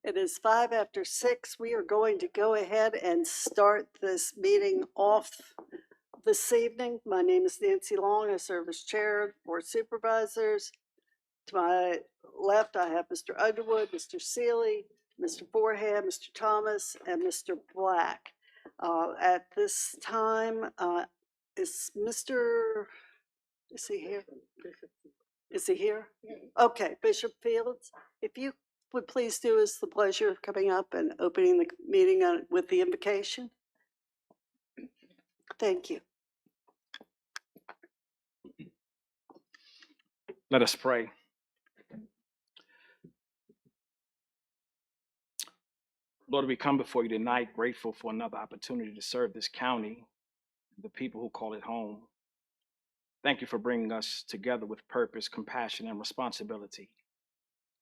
It is 5 after 6. We are going to go ahead and start this meeting off this evening. My name is Nancy Long. I serve as chair for Supervisors. To my left, I have Mr. Underwood, Mr. Seeley, Mr. Forehand, Mr. Thomas, and Mr. Black. At this time, is he here? Is he here? Okay, Bishop Fields, if you would please do us the pleasure of coming up and opening the meeting with the invocation. Thank you. Let us pray. Lord, we come before you tonight grateful for another opportunity to serve this county, the people who call it home. Thank you for bringing us together with purpose, compassion, and responsibility.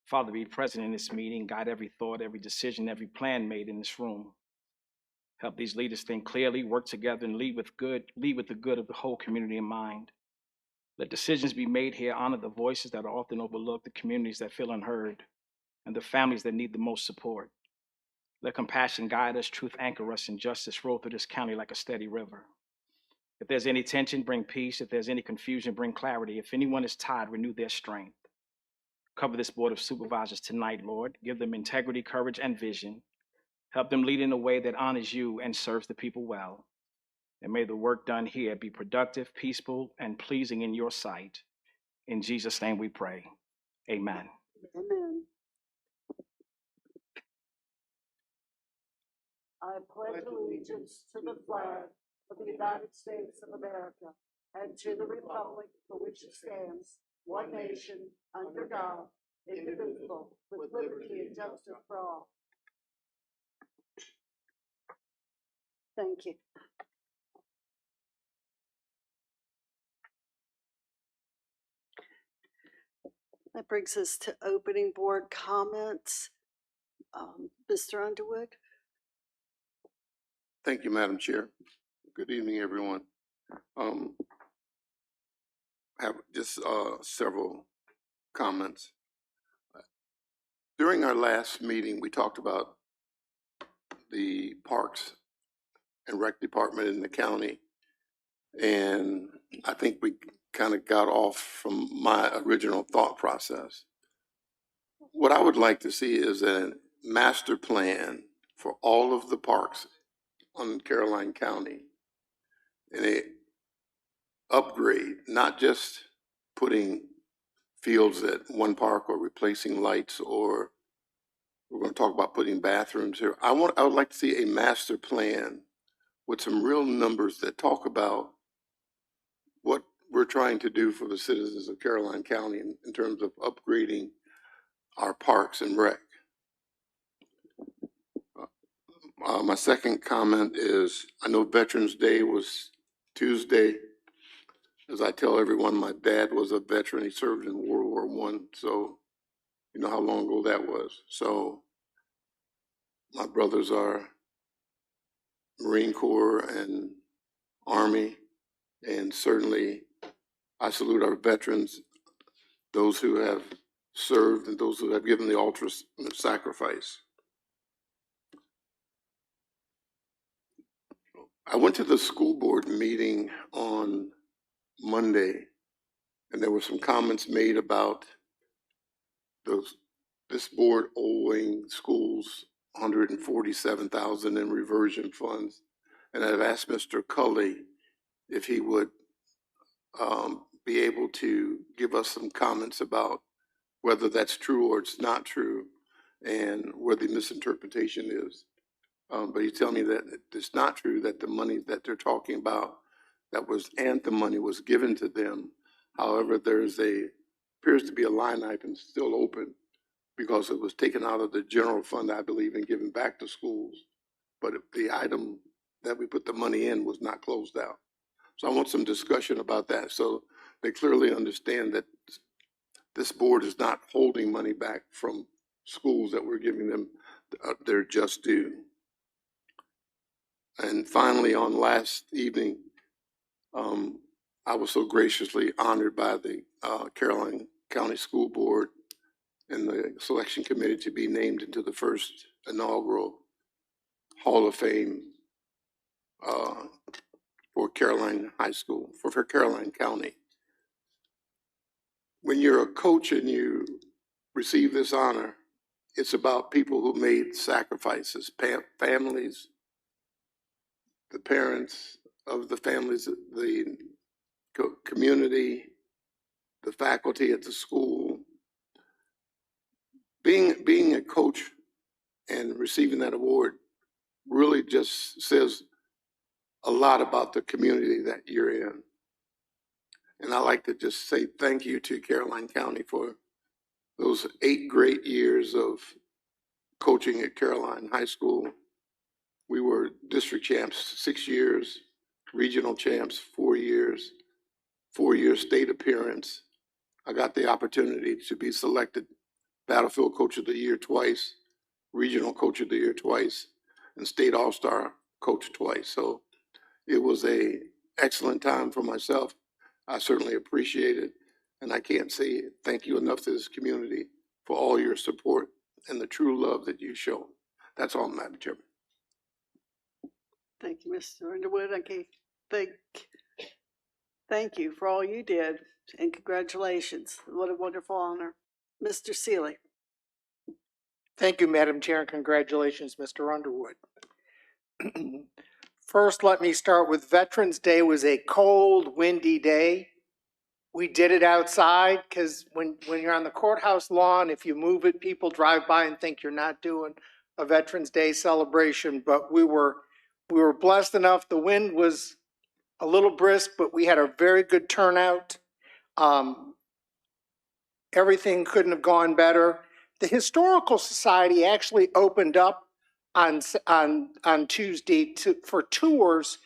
Father, be present in this meeting, guide every thought, every decision, every plan made in this room. Help these leaders think clearly, work together, and lead with the good of the whole community in mind. Let decisions be made here honor the voices that are often overlooked, the communities that feel unheard, and the families that need the most support. Let compassion guide us, truth anchor us, and justice roll through this county like a steady river. If there's any tension, bring peace. If there's any confusion, bring clarity. If anyone is tired, renew their strength. Cover this board of supervisors tonight, Lord. Give them integrity, courage, and vision. Help them lead in a way that honors you and serves the people well. And may the work done here be productive, peaceful, and pleasing in your sight. In Jesus' name we pray. Amen. Amen. I pledge allegiance to the flag of the United States of America and to the republic for which it stands, one nation, under God, indivisible, with liberty and justice for all. Thank you. That brings us to opening board comments. Mr. Underwood. Thank you, Madam Chair. Good evening, everyone. Have just several comments. During our last meeting, we talked about the Parks and Rec Department in the county, and I think we kind of got off from my original thought process. What I would like to see is a master plan for all of the parks on Caroline County, and a upgrade, not just putting fields at one park or replacing lights, or we're going to talk about putting bathrooms here. I would like to see a master plan with some real numbers that talk about what we're trying to do for the citizens of Caroline County in terms of upgrading our parks and rec. My second comment is, I know Veterans Day was Tuesday. As I tell everyone, my dad was a veteran. He served in World War I, so you know how long ago that was. So my brothers are Marine Corps and Army, and certainly I salute our veterans, those who have served and those who have given the ultimate sacrifice. I went to the school board meeting on Monday, and there were some comments made about this board owing schools $147,000 in reversion funds. And I've asked Mr. Cully if he would be able to give us some comments about whether that's true or it's not true, and where the misinterpretation is. But he's telling me that it's not true, that the money that they're talking about, that was Anthem money, was given to them. However, appears to be a line item still open because it was taken out of the general fund, I believe, and given back to schools. But the item that we put the money in was not closed out. So I want some discussion about that, so they clearly understand that this board is not holding money back from schools, that we're giving them their just due. And finally, on last evening, I was so graciously honored by the Caroline County School Board and the selection committee to be named into the first inaugural Hall of Fame for Caroline High School, for Caroline County. When you're a coach and you receive this honor, it's about people who made sacrifices, families, the parents of the families, the community, the faculty at the school. Being a coach and receiving that award really just says a lot about the community that you're in. And I like to just say thank you to Caroline County for those 8 great years of coaching at Caroline High School. We were district champs 6 years, regional champs 4 years, 4-year state appearance. I got the opportunity to be selected Battlefield Coach of the Year twice, Regional Coach of the Year twice, and State All-Star Coach twice. So it was an excellent time for myself. I certainly appreciate it, and I can't say thank you enough to this community for all your support and the true love that you've shown. That's all, Madam Chairman. Thank you, Mr. Underwood. Thank you for all you did, and congratulations. What a wonderful honor. Mr. Seeley. Thank you, Madam Chair, and congratulations, Mr. Underwood. First, let me start with Veterans Day. Was a cold, windy day. We did it outside because when you're on the courthouse lawn, if you move it, people drive by and think you're not doing a Veterans Day celebration. But we were blessed enough. The wind was a little brisk, but we had a very good turnout. Everything couldn't have gone better. The Historical Society actually opened up on Tuesday for tours,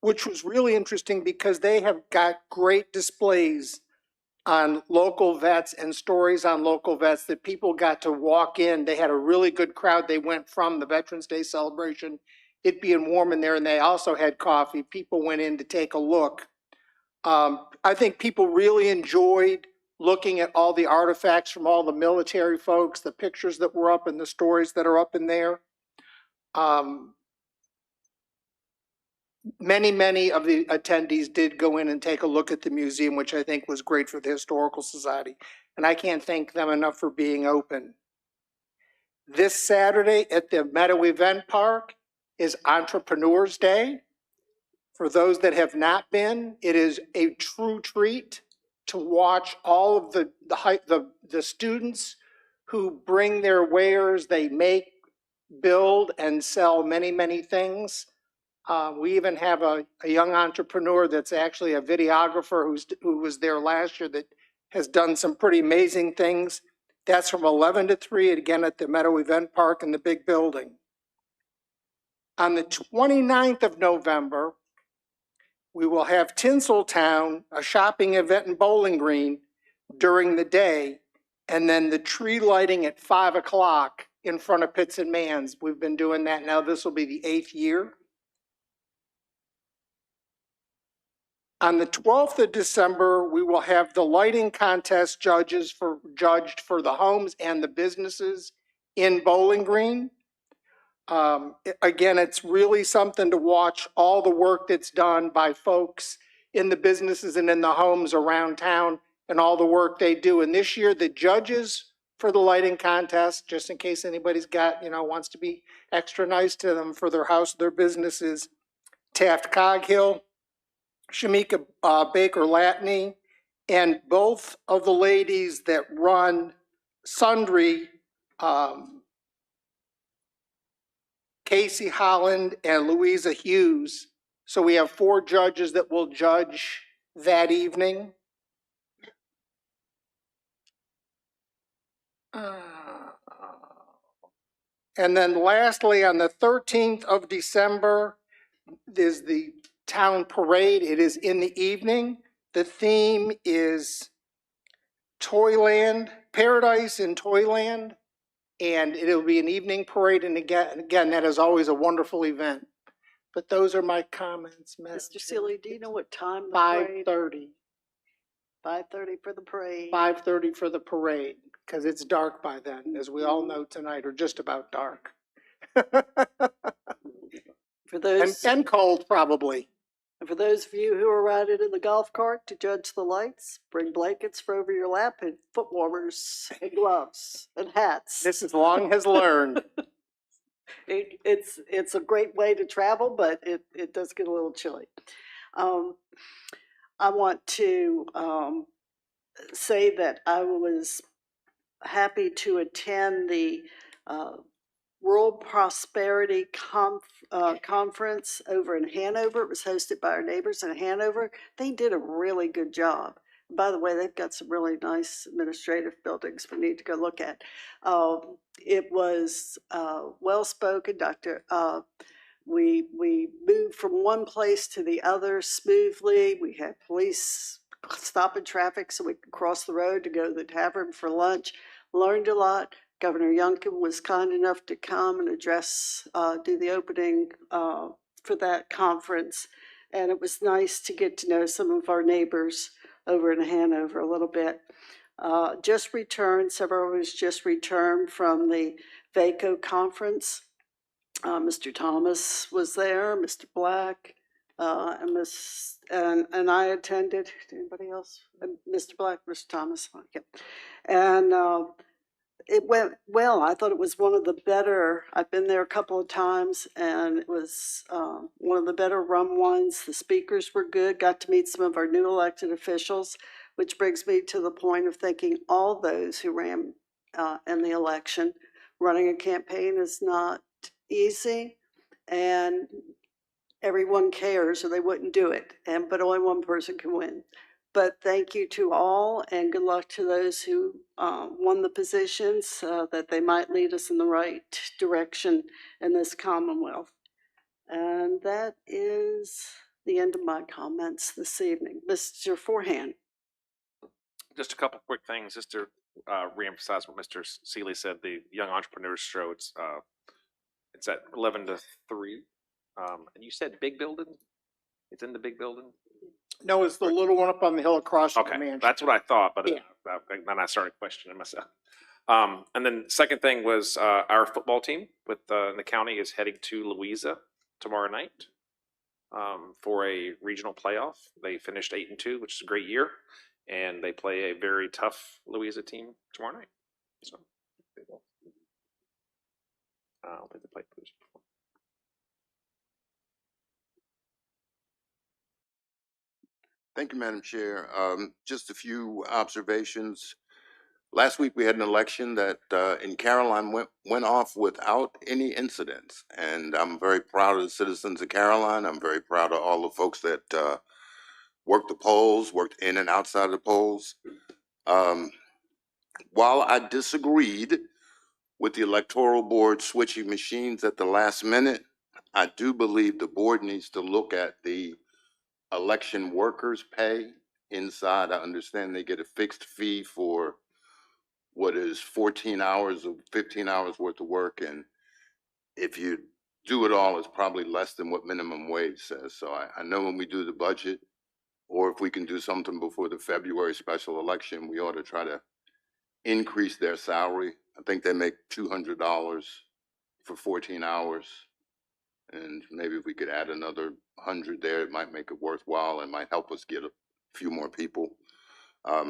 which was really interesting because they have got great displays on local vets and stories on local vets that people got to walk in. They had a really good crowd. They went from the Veterans Day celebration, it being warm in there, and they also had coffee. People went in to take a look. I think people really enjoyed looking at all the artifacts from all the military folks, the pictures that were up and the stories that are up in there. Many of the attendees did go in and take a look at the museum, which I think was great for the Historical Society. And I can't thank them enough for being open. This Saturday at the Meadow Event Park is Entrepreneurs Day. For those that have not been, it is a true treat to watch all of the students who bring their wares. They make, build, and sell many things. We even have a young entrepreneur that's actually a videographer who was there last year that has done some pretty amazing things. That's from 11 to 3, again at the Meadow Event Park in the big building. On the 29th of November, we will have Tinseltown, a shopping event in Bowling Green during the day, and then the tree lighting at 5 o'clock in front of Pitts and Mans. We've been doing that now. This will be the 8th year. On the 12th of December, we will have the lighting contest judged for the homes and the businesses in Bowling Green. Again, it's really something to watch all the work that's done by folks in the businesses and in the homes around town and all the work they do. And this year, the judges for the lighting contest, just in case anybody's got, wants to be extra nice to them for their house, their businesses, Taft Coghill, Shamika Baker Latney, and both of the ladies that run Sundry, Casey Holland and Louisa Hughes. So we have 4 judges that will judge that evening. And then lastly, on the 13th of December, is the town parade. It is in the evening. The theme is Toyland, Paradise in Toyland. And it'll be an evening parade, and again, that is always a wonderful event. But those are my comments, Madam Mr. Seeley, do you know what time the parade? 5:30. 5:30 for the parade. 5:30 for the parade. because it's dark by then, as we all know tonight, or just about dark. For those, And cold, probably. for those of you who are riding in the golf cart to judge the lights, bring blankets for over your lap and foot warmers and gloves and hats. Mrs. Long has learned. It's a great way to travel, but it does get a little chilly. I want to say that I was happy to attend the World Prosperity Conference over in Hanover. It was hosted by our neighbors in Hanover. They did a really good job. By the way, they've got some really nice administrative buildings we need to go look at. It was well-spoken. We moved from one place to the other smoothly. We had police stopping traffic so we could cross the road to go to the tavern for lunch. Learned a lot. Governor Youngkin was kind enough to come and do the opening for that conference. And it was nice to get to know some of our neighbors over in Hanover a little bit. Several of us just returned from the VACO conference. Mr. Thomas was there, Mr. Black, and I attended. Anybody else? Mr. Black, Mr. Thomas. Okay. And it went well. I thought it was one of the better. I've been there a couple of times, and it was one of the better run ones. The speakers were good. Got to meet some of our new elected officials, which brings me to the point of thanking all those who ran in the election. Running a campaign is not easy, and everyone cares or they wouldn't do it, but only one person can win. But thank you to all, and good luck to those who won the positions, that they might lead us in the right direction in this Commonwealth. And that is the end of my comments this evening. Mr. Forehand. Just a couple quick things, just to reemphasize what Mr. Seeley said, the Young Entrepreneurs Show, it's at 11 to 3. And you said big building? It's in the big building? No, it's the little one up on the hill across from the Okay, mansion. that's what I thought, but Yeah. then I started questioning myself. And then second thing was our football team with the county is heading to Louisa tomorrow night for a regional playoff. They finished 8-2, which is a great year, and they play a very tough Louisa team tomorrow night. So they will. I don't think they played Louisa before. Thank you, Madam Chair. Just a few observations. Last week, we had an election that in Caroline went off without any incidents. And I'm very proud of the citizens of Caroline. I'm very proud of all the folks that worked the polls, worked in and outside of the polls. While I disagreed with the electoral board switching machines at the last minute, I do believe the board needs to look at the election workers' pay inside. I understand they get a fixed fee for what is 14 hours or 15 hours worth of work. And if you do it all, it's probably less than what minimum wage says. So I know when we do the budget, or if we can do something before the February special election, we ought to try to increase their salary. I think they make $200 for 14 hours. And maybe if we could add another 100 there, it might make it worthwhile and might help us get a few more people.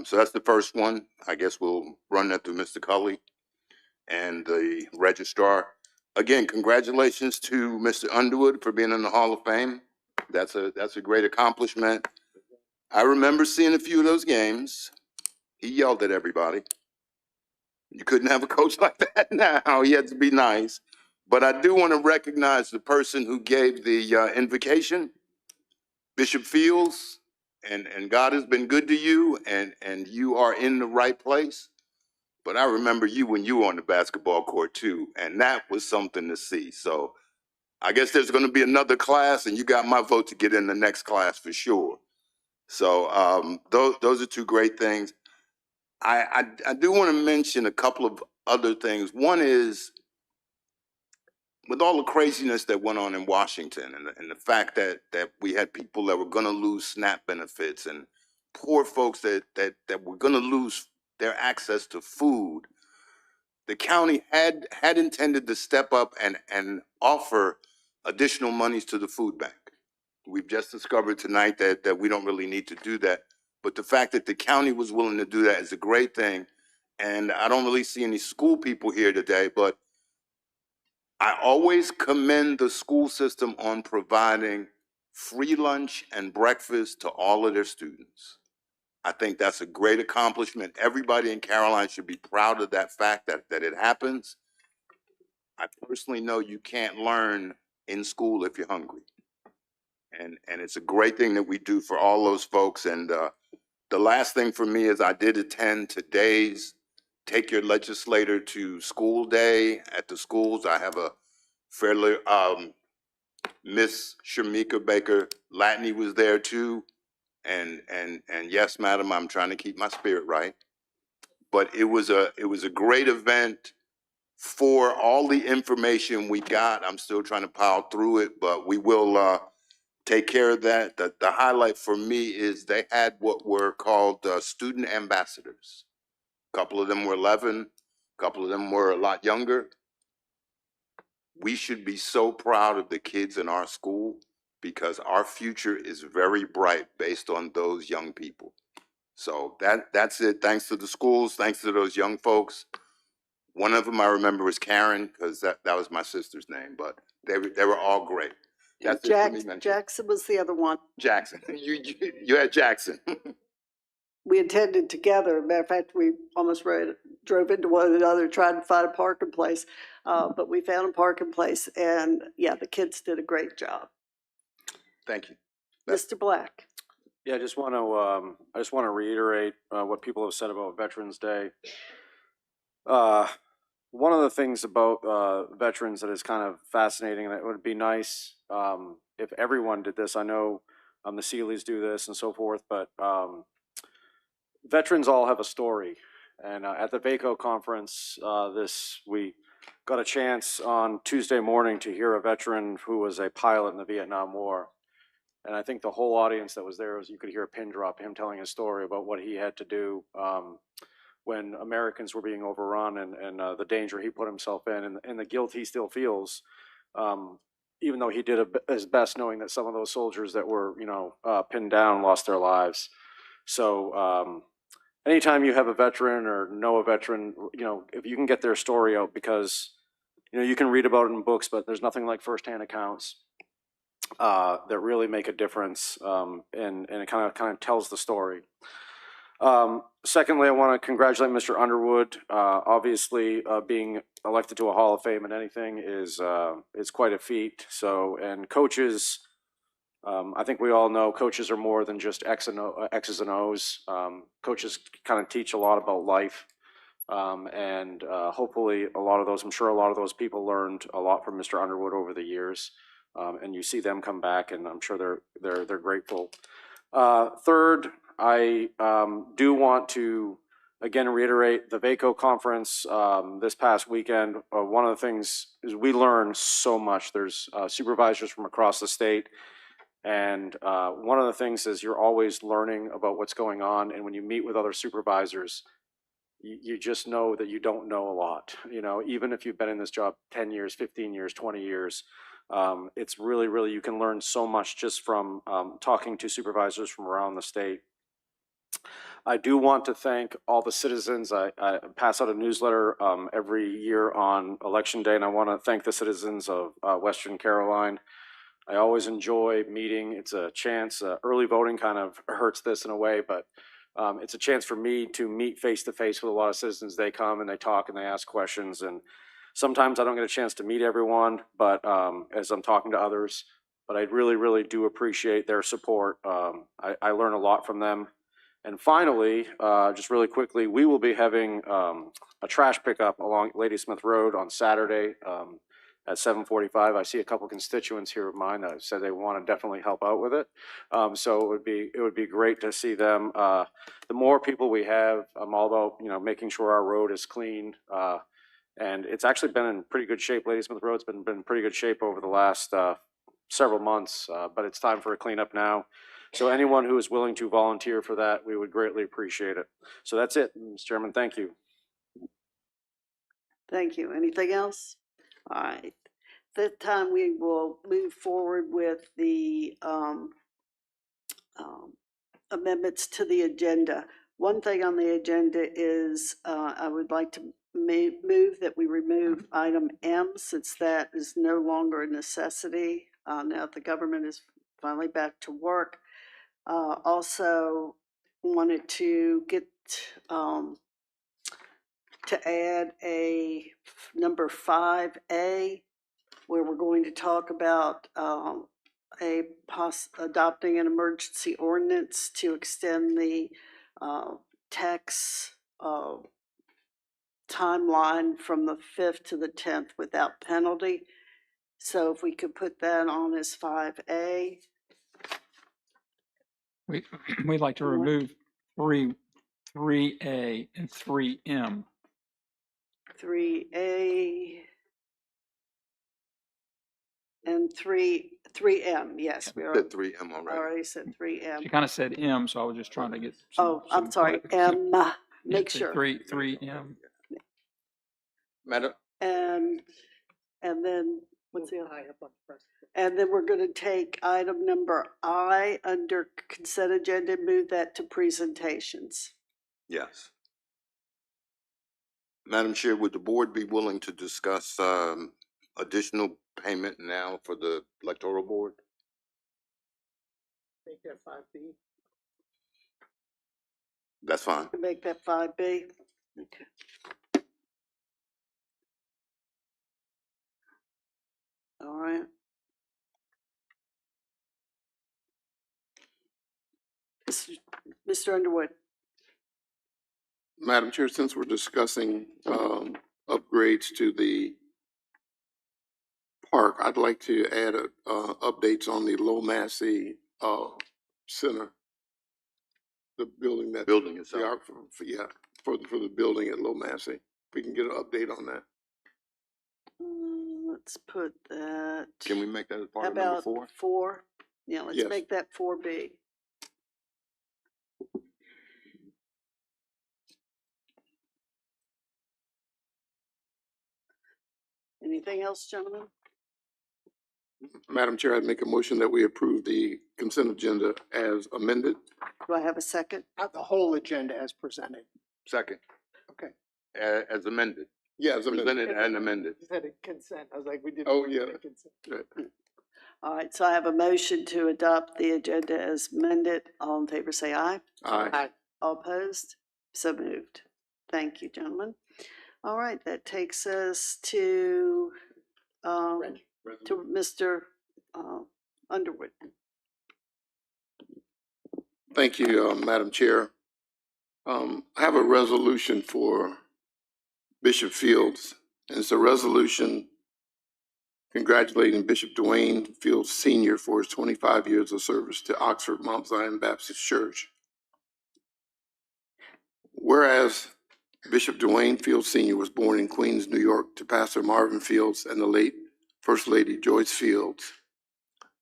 So that's the first one. I guess we'll run that through Mr. Cully and the registrar. Again, congratulations to Mr. Underwood for being in the Hall of Fame. That's a great accomplishment. I remember seeing a few of those games. He yelled at everybody. You couldn't have a coach like that now. He had to be nice. But I do want to recognize the person who gave the invocation, Bishop Fields, and God has been good to you, and you are in the right place. But I remember you when you were on the basketball court too, and that was something to see. So I guess there's going to be another class, and you got my vote to get in the next class for sure. So those are two great things. I do want to mention a couple of other things. One is, with all the craziness that went on in Washington and the fact that we had people that were going to lose SNAP benefits and poor folks that were going to lose their access to food. The county had intended to step up and offer additional monies to the food bank. We've just discovered tonight that we don't really need to do that. But the fact that the county was willing to do that is a great thing. And I don't really see any school people here today, but I always commend the school system on providing free lunch and breakfast to all of their students. I think that's a great accomplishment. Everybody in Caroline should be proud of that fact that it happens. I personally know you can't learn in school if you're hungry. And it's a great thing that we do for all those folks. And the last thing for me is I did attend today's Take Your Legislator to School Day at the schools. I have a fairly, Miss Shamika Baker Latney was there too. And yes, madam, I'm trying to keep my spirit right. But it was a great event. For all the information we got, I'm still trying to pile through it, but we will take care of that. The highlight for me is they had what were called student ambassadors. A couple of them were 11, a couple of them were a lot younger. We should be so proud of the kids in our school because our future is very bright based on those young people. So that's it. Thanks to the schools, thanks to those young folks. One of them I remember was Karen because that was my sister's name, but they were all great. That's it for me, mention. Jackson was the other one. Jackson, you had Jackson. We attended together. Matter of fact, we almost drove into one another trying to find a parking place, but we found a parking place, and yeah, the kids did a great job. Thank you. Mr. Black. Yeah, I just want to reiterate what people have said about Veterans Day. One of the things about veterans that is kind of fascinating, and it would be nice if everyone did this. I know the Seeleys do this and so forth, but veterans all have a story. And at the VACO conference, we got a chance on Tuesday morning to hear a veteran who was a pilot in the Vietnam War. And I think the whole audience that was there, you could hear a pin drop, him telling his story about what he had to do when Americans were being overrun and the danger he put himself in and the guilt he still feels, even though he did his best knowing that some of those soldiers that were, pinned down lost their lives. So anytime you have a veteran or know a veteran, if you can get their story out, because, you can read about it in books, but there's nothing like firsthand accounts that really make a difference, and it kind of tells the story. Secondly, I want to congratulate Mr. Underwood. Obviously, being elected to a Hall of Fame in anything is quite a feat. So, and coaches, I think we all know coaches are more than just X's and O's. Coaches kind of teach a lot about life, and hopefully, I'm sure a lot of those people learned a lot from Mr. Underwood over the years. And you see them come back, and I'm sure they're grateful. Third, I do want to again reiterate the VACO conference this past weekend. One of the things is we learn so much. There's supervisors from across the state, and one of the things is you're always learning about what's going on. And when you meet with other supervisors, you just know that you don't know a lot. Even if you've been in this job 10 years, 15 years, 20 years. It's really, you can learn so much just from talking to supervisors from around the state. I do want to thank all the citizens. I pass out a newsletter every year on Election Day, and I want to thank the citizens of Western Caroline. I always enjoy meeting. It's a chance. Early voting kind of hurts this in a way, but it's a chance for me to meet face-to-face with a lot of citizens. They come and they talk and they ask questions, and sometimes I don't get a chance to meet everyone, but as I'm talking to others, but I really do appreciate their support. I learn a lot from them. And finally, just really quickly, we will be having a trash pickup along Ladysmith Road on Saturday at 7:45. I see a couple constituents here of mine that said they want to definitely help out with it. So it would be great to see them. The more people we have, I'm all about making sure our road is clean. And it's actually been in pretty good shape. Ladysmith Road's been in pretty good shape over the last several months, but it's time for a cleanup now. So anyone who is willing to volunteer for that, we would greatly appreciate it. So that's it, Mr. Chairman. Thank you. Thank you. Anything else? All right. This time we will move forward with the amendments to the agenda. One thing on the agenda is I would like to move that we remove item M, since that is no longer a necessity. Now the government is finally back to work. Also wanted to get to add a number 5A, where we're going to talk about adopting an emergency ordinance to extend the tax timeline from the 5th to the 10th without penalty. So if we could put that on as 5A. We'd like to remove 3A and 3M. 3A and 3M, yes, we Said 3M already. already said 3M. She kind of said M, so I was just trying to get some. Oh, I'm some sorry, clarification. M, make Yeah, sure. 3M. Madam, And then, what's the other? And then we're gonna take item number I under consent agenda, and move that to presentations. yes. Madam Chair, would the board be willing to discuss additional payment now for the electoral board? Make that 5B. That's fine. Make that 5B. Okay. All right. Mr. Underwood, Madam Chair, since we're discussing upgrades to the park, I'd like to add updates on the Low Massey Center. The building that. Building itself. Yeah, for the building at Low Massey. If we can get an update on that. let's put that. Can we make that as part How of number about 4? 4? Yeah, let's Yes. make that 4B. Anything else, gentlemen? Madam Chair, I'd make a motion that we approve the consent agenda as amended. Do I have a second? The whole agenda as presented. Second. Okay. As amended. Yeah, as presented and amended. You said consent. I was like, we did. Oh, yeah. Consent. All right, so I have a motion to adopt the agenda as amended. All in favor, say aye. Aye. All opposed? So moved. Thank you, gentlemen. All right, that takes us to Mr. Underwood. Thank you, Madam Chair. I have a resolution for Bishop Fields, and it's a resolution congratulating Bishop Dwayne Fields Sr. for his 25 years of service to Oxford Mount Zion Baptist Church. Whereas Bishop Dwayne Fields Sr. was born in Queens, New York, to Pastor Marvin Fields and the late First Lady Joyce Fields.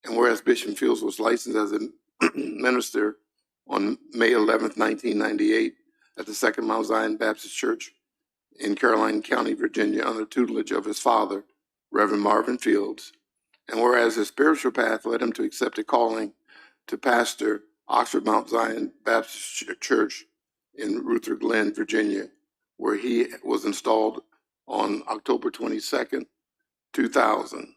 And whereas Bishop Fields was licensed as a minister on May 11th, 1998 at the Second Mount Zion Baptist Church in Caroline County, Virginia, under tutelage of his father, Reverend Marvin Fields. And whereas his spiritual path led him to accept a calling to pastor Oxford Mount Zion Baptist Church in Ruther Glen, Virginia, where he was installed on October 22nd, 2000.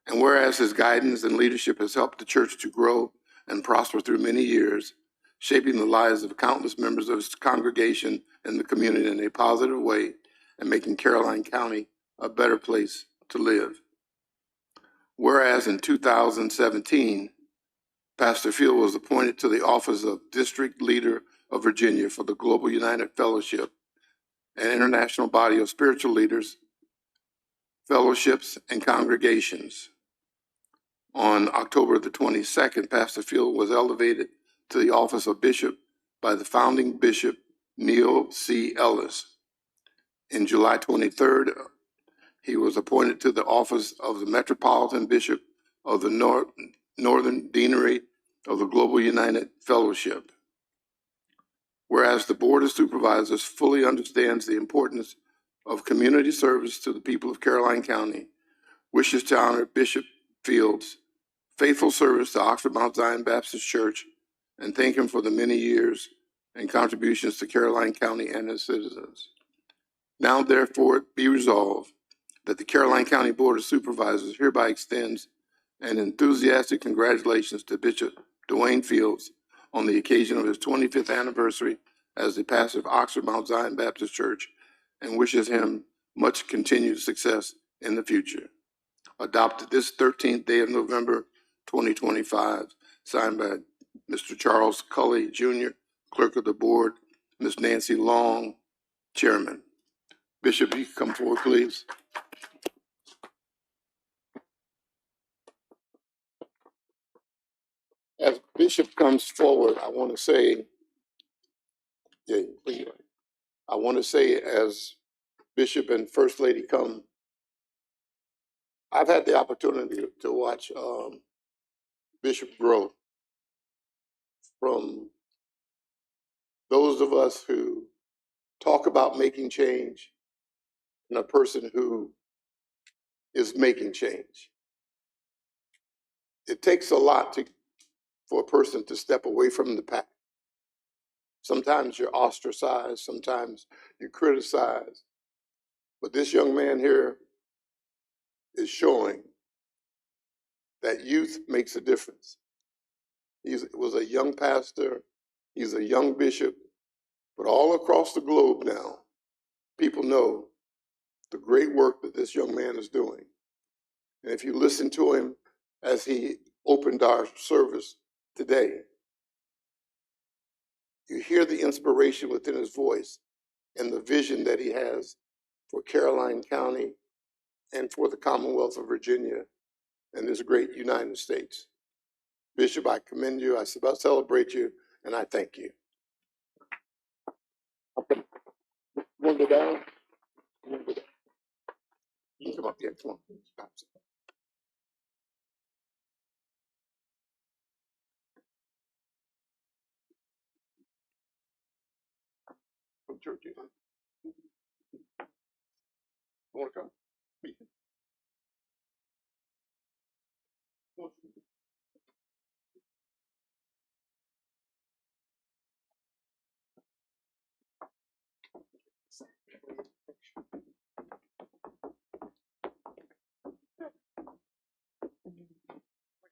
And whereas his guidance and leadership has helped the church to grow and prosper through many years, shaping the lives of countless members of his congregation and the community in a positive way, and making Caroline County a better place to live. Whereas in 2017, Pastor Field was appointed to the office of District Leader of Virginia for the Global United Fellowship, an international body of spiritual leaders, fellowships, and congregations. On October the 22nd, Pastor Field was elevated to the office of bishop by the founding bishop, Neil C. Ellis. In July 23rd, he was appointed to the office of the Metropolitan Bishop of the Northern Deanery of the Global United Fellowship. Whereas the Board of Supervisors fully understands the importance of community service to the people of Caroline County, wishes to honor Bishop Fields' faithful service to Oxford Mount Zion Baptist Church and thank him for the many years and contributions to Caroline County and its citizens. Now therefore be resolved that the Caroline County Board of Supervisors hereby extends an enthusiastic congratulations to Bishop Dwayne Fields on the occasion of his 25th anniversary as the pastor of Oxford Mount Zion Baptist Church and wishes him much continued success in the future. Adopted this 13th day of November 2025, signed by Mr. Charles Cully Jr., Clerk of the Board, Ms. Nancy Long, Chairman. Bishop, you can come forward, please. As Bishop comes forward, I want to say, I want to say as Bishop and First Lady come, I've had the opportunity to watch Bishop grow from those of us who talk about making change and a person who is making change. It takes a lot for a person to step away from the pack. Sometimes you're ostracized, sometimes you're criticized. But this young man here is showing that youth makes a difference. He was a young pastor, he's a young bishop, but all across the globe now, people know the great work that this young man is doing. And if you listen to him as he opened our service today, you hear the inspiration within his voice and the vision that he has for Caroline County and for the Commonwealth of Virginia and this great United States. Bishop, I commend you, I celebrate you, and I thank you. Okay. You want to go down? You want to go down? You can come up here, come on. From church, you want to come? We're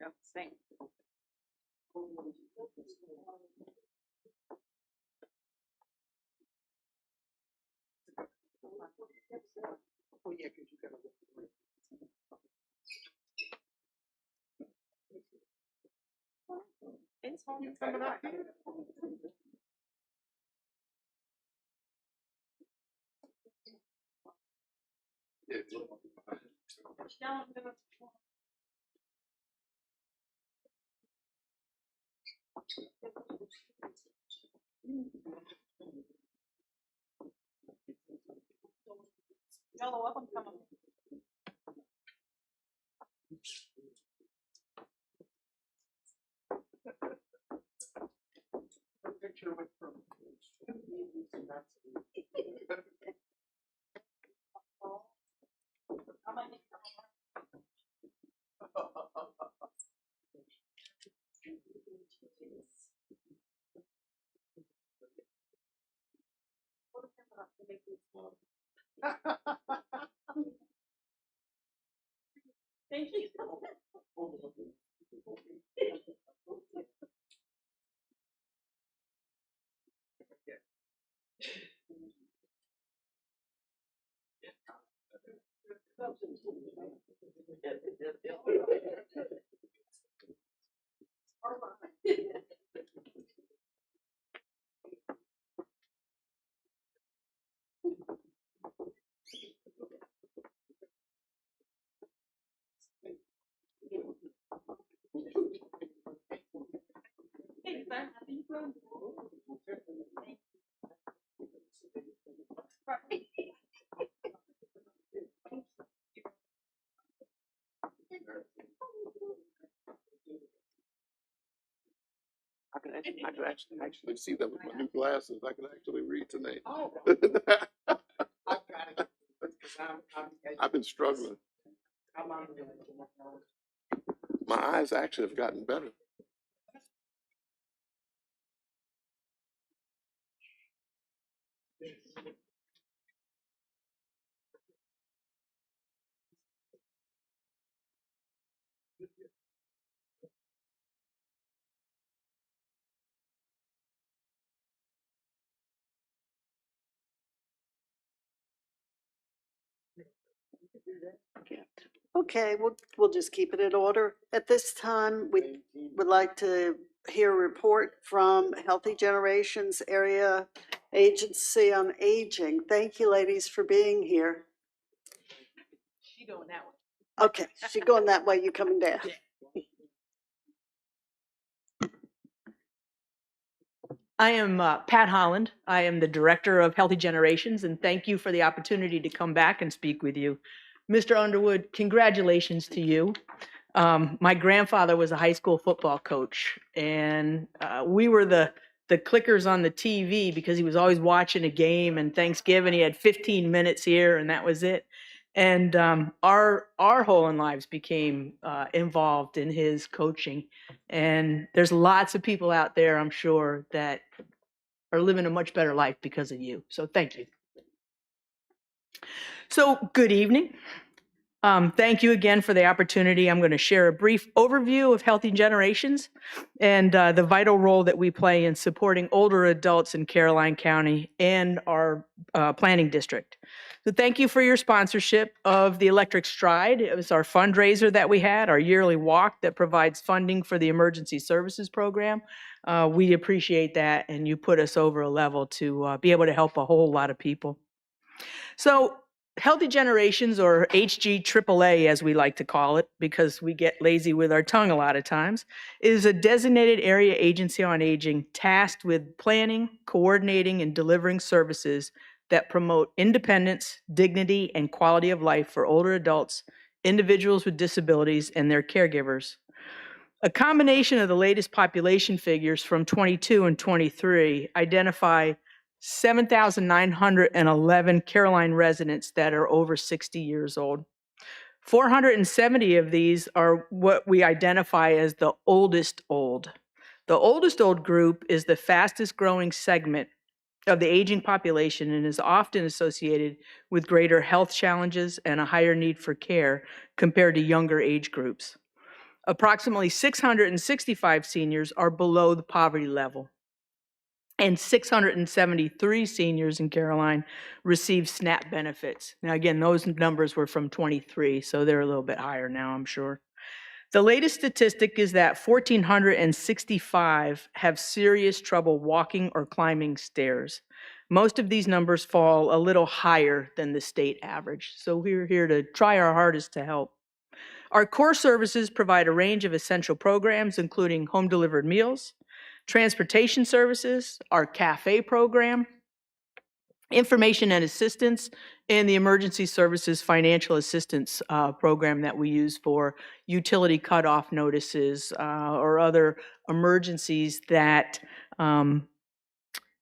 gonna sing. Oh, yeah, because you got to. It's home coming up. Y'all are welcome to come up. Thank you. Hey, sir, happy you grown. I can actually see them with my new glasses. I can actually read tonight. Oh. I've got it. 'Cause I've been struggling. I'm on My eyes actually have gotten better. Okay, we'll just keep it in order. At this time, we would like to hear a report from Healthy Generations Area Agency on Aging. Thank you, ladies, for being here. She going that way. Okay, she going that way, you coming down. I am Pat Holland. I am the Director of Healthy Generations, and thank you for the opportunity to come back and speak with you. Mr. Underwood, congratulations to you. My grandfather was a high school football coach, and we were the clickers on the TV because he was always watching a game, and Thanksgiving he had 15 minutes here, and that was it. And our whole lives became involved in his coaching. And there's lots of people out there, I'm sure, that are living a much better life because of you. So thank you. So good evening. Thank you again for the opportunity. I'm going to share a brief overview of Healthy Generations and the vital role that we play in supporting older adults in Caroline County and our planning district. So thank you for your sponsorship of the Electric Stride. It was our fundraiser that we had, our yearly walk that provides funding for the Emergency Services Program. We appreciate that, and you put us over a level to be able to help a whole lot of people. So Healthy Generations, or HG AAA as we like to call it, because we get lazy with our tongue a lot of times, is a designated area agency on aging tasked with planning, coordinating, and delivering services that promote independence, dignity, and quality of life for older adults, individuals with disabilities, and their caregivers. A combination of the latest population figures from 22 and 23 identify 7,911 Caroline residents that are over 60 years old. 470 of these are what we identify as the oldest old. The oldest old group is the fastest growing segment of the aging population and is often associated with greater health challenges and a higher need for care compared to younger age groups. Approximately 665 seniors are below the poverty level, and 673 seniors in Caroline receive SNAP benefits. Now, again, those numbers were from 23, so they're a little bit higher now, I'm sure. The latest statistic is that 1,465 have serious trouble walking or climbing stairs. Most of these numbers fall a little higher than the state average, so we're here to try our hardest to help. Our core services provide a range of essential programs, including home-delivered meals, transportation services, our cafe program, information and assistance, and the emergency services financial assistance program that we use for utility cutoff notices or other emergencies that,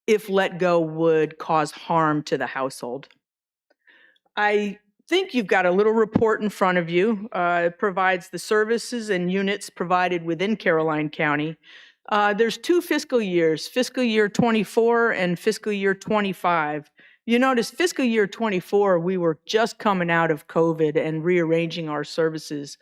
if let go, would cause harm to the household. I think you've got a little report in front of you. It provides the services and units provided within Caroline County. There's 2 fiscal years, fiscal year 24 and fiscal year 25. You notice fiscal year 24, we were just coming out of COVID and rearranging our services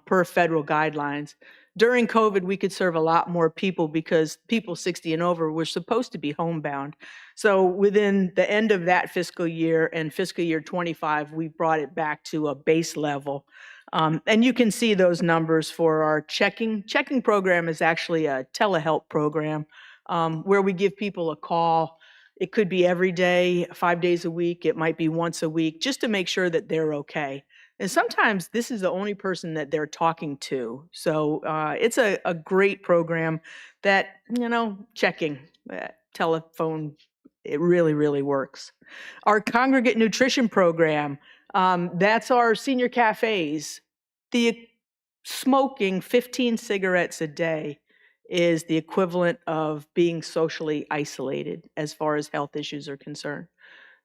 per federal guidelines. During COVID, we could serve a lot more people because people 60 and over were supposed to be homebound. So within the end of that fiscal year and fiscal year 25, we brought it back to a base level. And you can see those numbers for our checking. Checking program is actually a telehealth program where we give people a call. It could be every day, 5 days a week. It might be once a week, just to make sure that they're okay. And sometimes this is the only person that they're talking to. So it's a great program that, checking, telephone, it really, really works. Our congregate nutrition program, that's our senior cafes. The smoking 15 cigarettes a day is the equivalent of being socially isolated as far as health issues are concerned.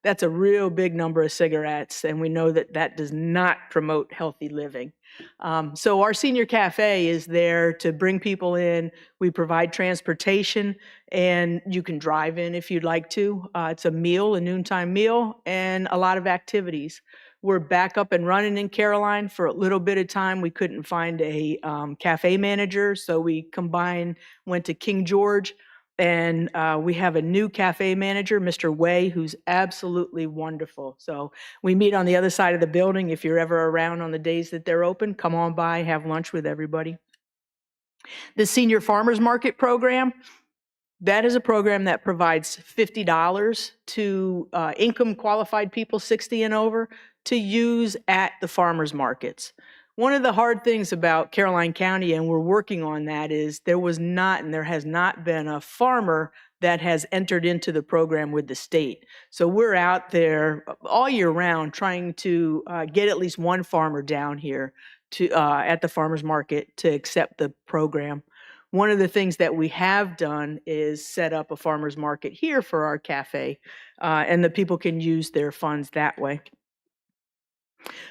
That's a real big number of cigarettes, and we know that that does not promote healthy living. So our senior cafe is there to bring people in. We provide transportation, and you can drive in if you'd like to. It's a meal, a noontime meal, and a lot of activities. We're back up and running in Caroline. For a little bit of time, we couldn't find a cafe manager, so we went to King George, and we have a new cafe manager, Mr. Way, who's absolutely wonderful. So we meet on the other side of the building. If you're ever around on the days that they're open, come on by, have lunch with everybody. The Senior Farmers Market program, that is a program that provides $50 to income qualified people 60 and over to use at the farmers markets. One of the hard things about Caroline County, and we're working on that, is there was not and there has not been a farmer that has entered into the program with the state. So we're out there all year round trying to get at least one farmer down here to at the farmers market to accept the program. One of the things that we have done is set up a farmers market here for our cafe, and the people can use their funds that way.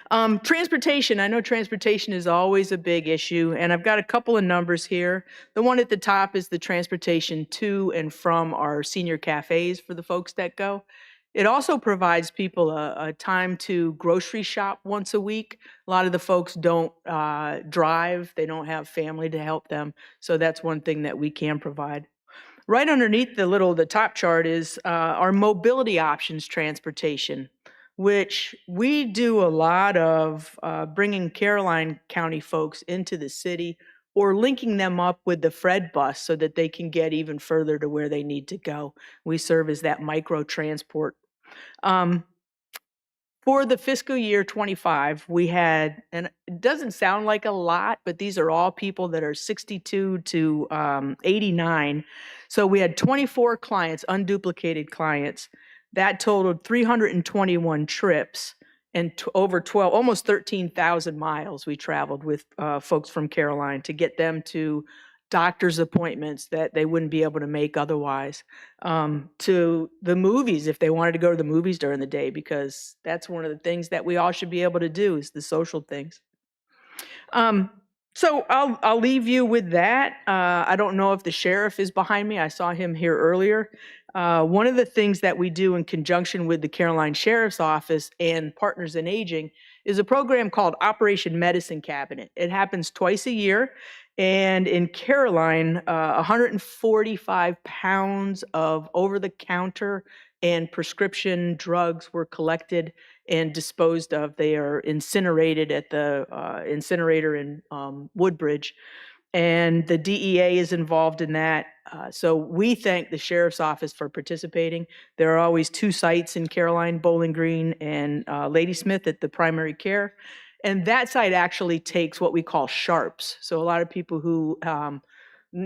Transportation, I know transportation is always a big issue, and I've got a couple of numbers here. The one at the top is the transportation to and from our senior cafes for the folks that go. It also provides people a time to grocery shop once a week. A lot of the folks don't drive, they don't have family to help them, so that's one thing that we can provide. Right underneath the top chart is our mobility options transportation, which we do a lot of bringing Caroline County folks into the city or linking them up with the Fred bus so that they can get even further to where they need to go. We serve as that micro transport. For the fiscal year 25, we had, and it doesn't sound like a lot, but these are all people that are 62 to 89. So we had 24 clients, unduplicated clients. That totaled 321 trips and over 12, almost 13,000 miles we traveled with folks from Caroline to get them to doctor's appointments that they wouldn't be able to make otherwise, to the movies if they wanted to go to the movies during the day, because that's one of the things that we all should be able to do is the social things. So I'll leave you with that. I don't know if the sheriff is behind me. I saw him here earlier. One of the things that we do in conjunction with the Caroline Sheriff's Office and Partners in Aging is a program called Operation Medicine Cabinet. It happens twice a year. And in Caroline, 145 pounds of over-the-counter and prescription drugs were collected and disposed of. They are incinerated at the incinerator in Woodbridge, and the DEA is involved in that. So we thank the Sheriff's Office for participating. There are always two sites in Caroline, Bowling Green and Ladysmith at the primary care. And that site actually takes what we call sharps. So a lot of people who,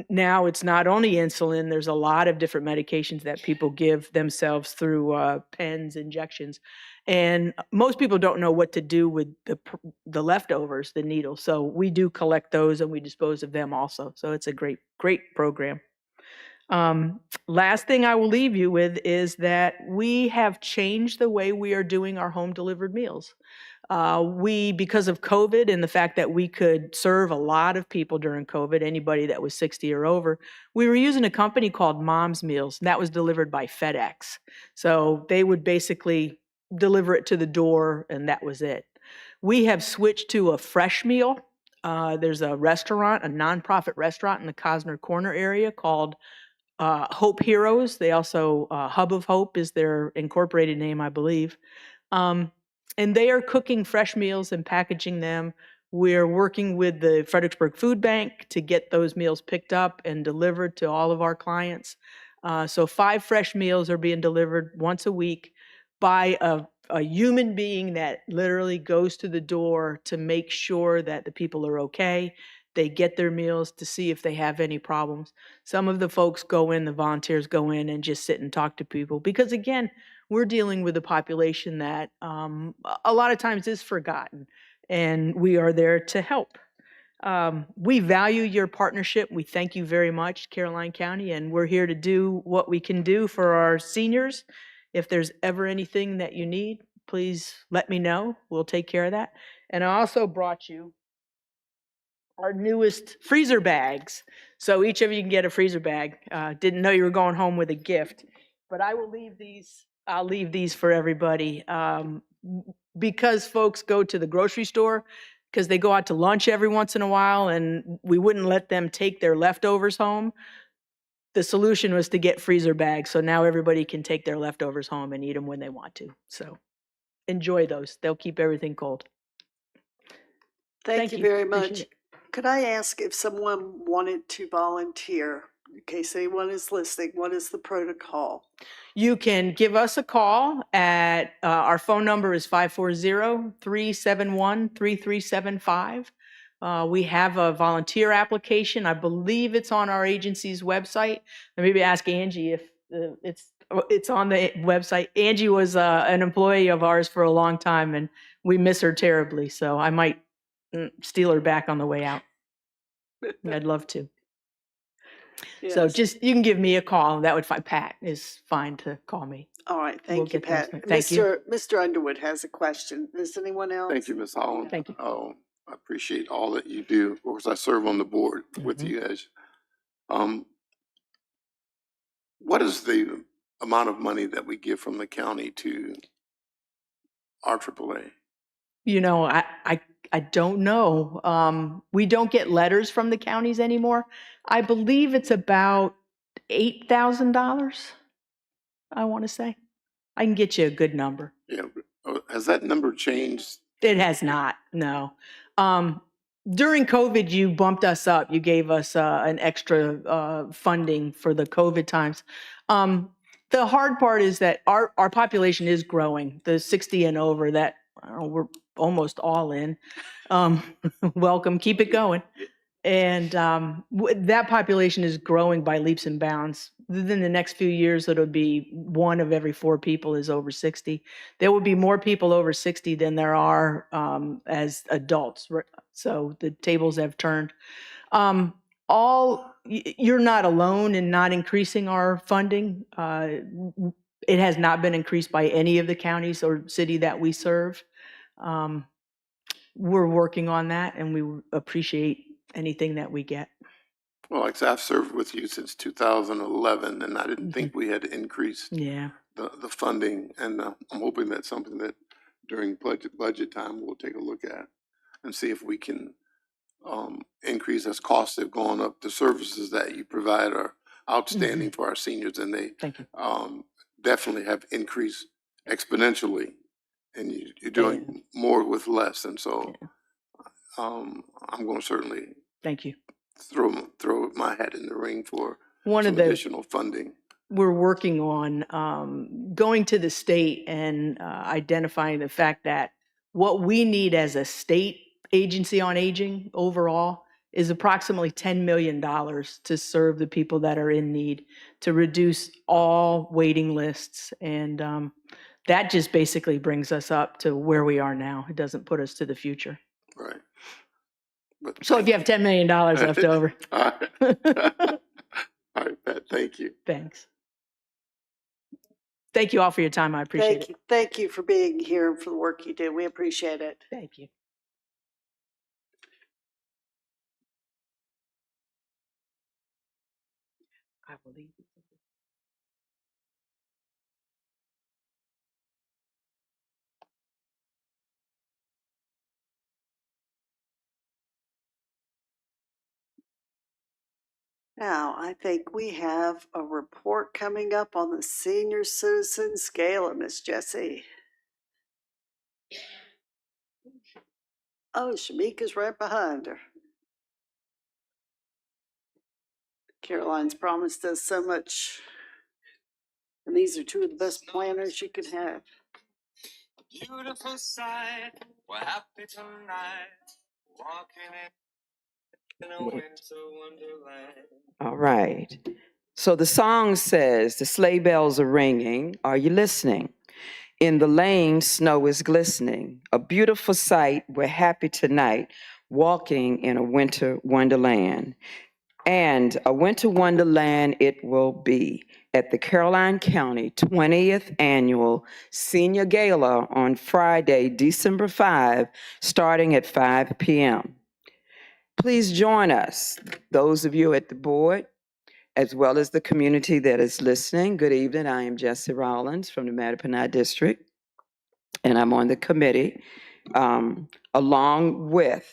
now it's not only insulin, there's a lot of different medications that people give themselves through pens, injections. And most people don't know what to do with the leftovers, the needles. So we do collect those and we dispose of them also. So it's a great, great program. Last thing I will leave you with is that we have changed the way we are doing our home delivered meals. Because of COVID and the fact that we could serve a lot of people during COVID, anybody that was 60 or over, we were using a company called Mom's Meals, and that was delivered by FedEx. So they would basically deliver it to the door, and that was it. We have switched to a fresh meal. There's a restaurant, a nonprofit restaurant in the Cosner Corner area called Hope Heroes. They also, Hub of Hope is their incorporated name, I believe. And they are cooking fresh meals and packaging them. We're working with the Fredericksburg Food Bank to get those meals picked up and delivered to all of our clients. So 5 fresh meals are being delivered once a week by a human being that literally goes to the door to make sure that the people are okay. They get their meals to see if they have any problems. Some of the folks go in, the volunteers go in and just sit and talk to people because, again, we're dealing with a population that a lot of times is forgotten, and we are there to help. We value your partnership. We thank you very much, Caroline County, and we're here to do what we can do for our seniors. If there's ever anything that you need, please let me know. We'll take care of that. And I also brought you our newest freezer bags. So each of you can get a freezer bag. Didn't know you were going home with a gift, but I will leave these. I'll leave these for everybody. Because folks go to the grocery store, because they go out to lunch every once in a while, and we wouldn't let them take their leftovers home. The solution was to get freezer bags, so now everybody can take their leftovers home and eat them when they want to. So enjoy those. They'll keep everything cold. Thank you very Appreciate much. it. Could I ask if someone wanted to volunteer, in case anyone is listening, what is the protocol? You can give us a call at, our phone number is 540-371-3375. We have a volunteer application. I believe it's on our agency's website. And maybe ask Angie if it's on the website. Angie was an employee of ours for a long time, and we miss her terribly. So I might steal her back on the way out. I'd love to. So Yes. just, you can give me a call. That would fine. Pat is fine to call me. All right, we'll thank you, get those Pat. things. Thank you. Mr. Underwood has a question. Does anyone else? Thank you, Ms. Holland. Thank you. I appreciate all that you do. Of course, I serve on the board with Mhm. you guys. What is the amount of money that we give from the county to our AAA? You know, I don't know. We don't get letters from the counties anymore. I believe it's about $8,000, I want to say. I can get you a good number. Yeah, has that number changed? It has not, no. During COVID, you bumped us up. You gave us an extra funding for the COVID times. The hard part is that our population is growing. The 60 and over, that I don't know, we're almost all in. Welcome, keep it going. And that population is growing by leaps and bounds. Within the next few years, it'll be 1 of every 4 people is over 60. There will be more people over 60 than there are as adults. So the tables have turned. You're not alone in not increasing our funding. It has not been increased by any of the counties or city that we serve. We're working on that, and we appreciate anything that we get. Well, like I said, I've served with you since 2011, and I didn't think we had increased Yeah. the funding. And I'm hoping that's something that during budget time, we'll take a look at and see if we can increase as costs have gone up. The services that you provide are outstanding for our seniors, and they Thank you. definitely have increased exponentially. And you're doing more with less, and so I'm going to certainly Thank you. throw my hat in the ring for One some of the additional funding. we're working on going to the state and identifying the fact that what we need as a state agency on aging overall is approximately $10 million to serve the people that are in need, to reduce all waiting lists. And that just basically brings us up to where we are now. It doesn't put us to the future. Right. But So if you have $10 million left over. All right. All right, Pat, thank you. Thanks. Thank you all for your time. I appreciate it. Thank you for being here and for the work you do. We appreciate it. Thank you. I will leave. Now, I think we have a report coming up on the senior citizen scale, Miss Jessie. Oh, Shamika's right behind her. Caroline's promised us so much. And these are 2 of the best planners you could have. Beautiful sight, we're happy tonight, walking in a winter wonderland. All right. So the song says, the sleigh bells are ringing. Are you listening? In the lane, snow is glistening. A beautiful sight, we're happy tonight, Walking in a Winter Wonderland. And a winter wonderland it will be at the Caroline County 20th Annual Senior Gala on Friday, December 5, starting at 5 p.m. Please join us, those of you at the board, as well as the community that is listening. Good evening. I am Jesse Rollins from the Mattapan District, and I'm on the committee, along with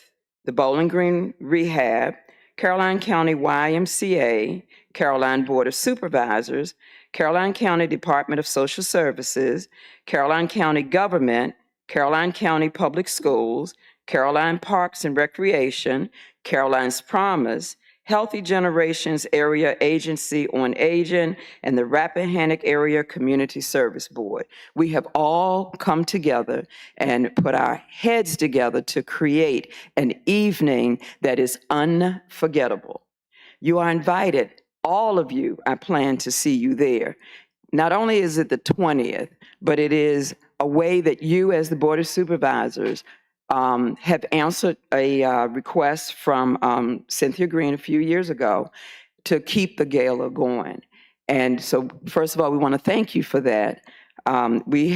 the Bowling Green Rehab, Caroline County YMCA, Caroline Board of Supervisors, Caroline County Department of Social Services, Caroline County Government, Caroline County Public Schools, Caroline Parks and Recreation, Caroline's Promise, Healthy Generations Area Agency on Aging, and the Rappahannock Area Community Service Board. We have all come together and put our heads together to create an evening that is unforgettable. You are invited, all of you. I plan to see you there. Not only is it the 20th, but it is a way that you, as the Board of Supervisors, have answered a request from Cynthia Green a few years ago to keep the gala going. And so, first of all, we want to thank you for that. We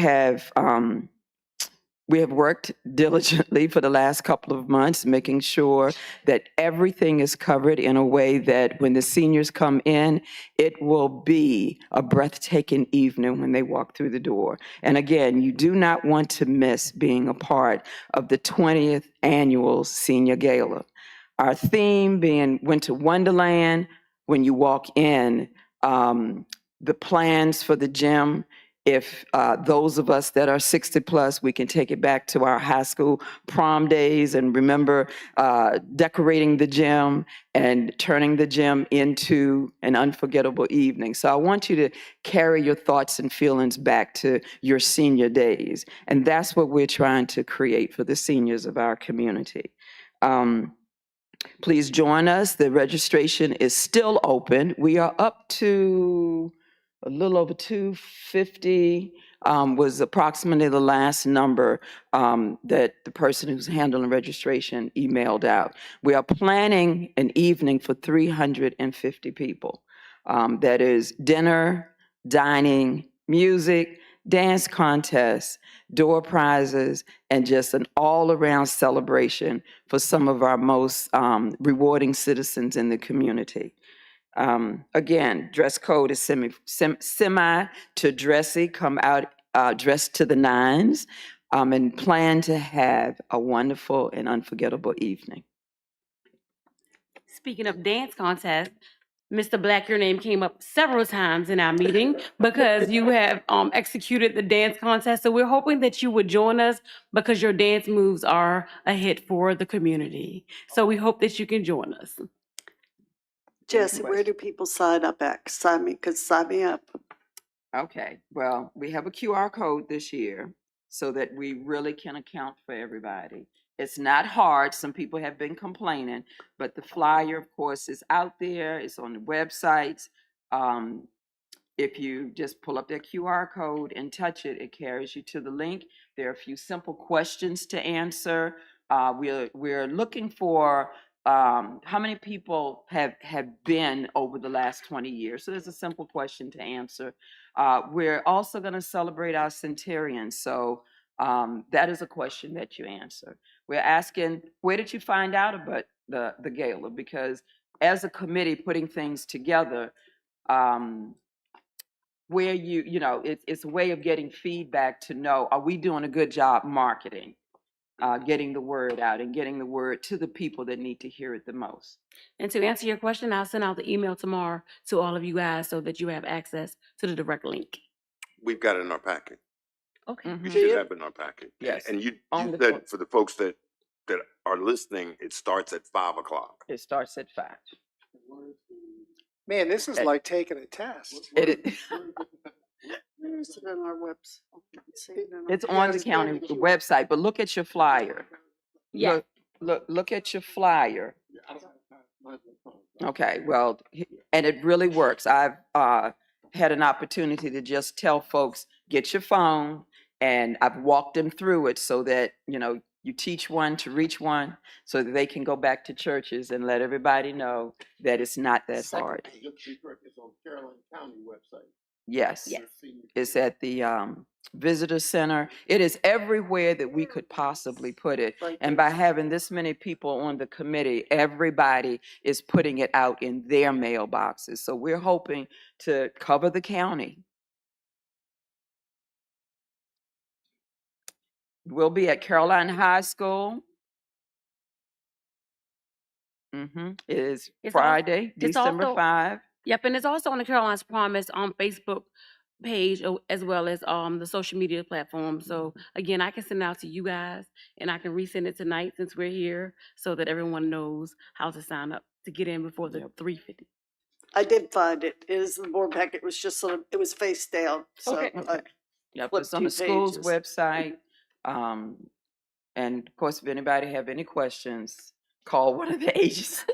have worked diligently for the last couple of months, making sure that everything is covered in a way that when the seniors come in, it will be a breathtaking evening when they walk through the door. And again, you do not want to miss being a part of the 20th Annual Senior Gala. Our theme being Winter Wonderland. When you walk in, the plans for the gym, if those of us that are 60 plus, we can take it back to our high school prom days and remember decorating the gym and turning the gym into an unforgettable evening. So I want you to carry your thoughts and feelings back to your senior days. And that's what we're trying to create for the seniors of our community. Please join us. The registration is still open. We are up to a little over 250, was approximately the last number that the person who's handling registration emailed out. We are planning an evening for 350 people. That is dinner, dining, music, dance contests, door prizes, and just an all-around celebration for some of our most rewarding citizens in the community. Again, dress code is semi to dressy, come out dressed to the nines, and plan to have a wonderful and unforgettable evening. Speaking of dance contest, Mr. Black, your name came up several times in our meeting because you have executed the dance contest. So we're hoping that you would join us because your dance moves are a hit for the community. So we hope that you can join us. Jesse, where do people sign up at? Sign me up. Okay, well, we have a QR code this year so that we really can account for everybody. It's not hard. Some people have been complaining, but the flyer, of course, is out there. It's on the websites. If you just pull up that QR code and touch it, it carries you to the link. There are a few simple questions to answer. We're looking for how many people have been over the last 20 years. So there's a simple question to answer. We're also going to celebrate our centenarian. So that is a question that you answer. We're asking, where did you find out about the gala? Because as a committee putting things together, where it's a way of getting feedback to know, are we doing a good job marketing, getting the word out and getting the word to the people that need to hear it the most. And to answer your question, I'll send out the email tomorrow to all of you guys so that you have access to the direct link. We've got it in our packet. Okay. Mhm. We should have it in our packet. Yes. And you On the said phone. for the folks that are listening, it starts at 5 o'clock. It starts at 5. Man, this is like taking a test. Where is it on our website? It's on the county website, but look at your flyer. Yeah. Look at your flyer. Okay, well, and it really works. I've had an opportunity to just tell folks, get your phone, and I've walked them through it so that, You teach one to reach one so that they can go back to churches and let everybody know that it's not that hard. It's on Caroline County website. Yes. Yes. It's at the visitor center. It is everywhere that we could possibly put it. And by having this many people on the committee, everybody is putting it out in their mailboxes. So we're hoping to cover the county. We'll be at Caroline High School. It is It's al- Friday, it's December also- 5. Yep, and it's also on the Caroline's Promise on Facebook page as well as the social media platform. So again, I can send it out to you guys and I can resend it tonight since we're here so that everyone knows how to sign up to get in before the 3:50. I did find it. It is the board packet. It was just sort of, it was face down. So Okay. I Yep, flipped it's on 2 the school's pages. website. And of course, if anybody have any questions, call one of the agencies.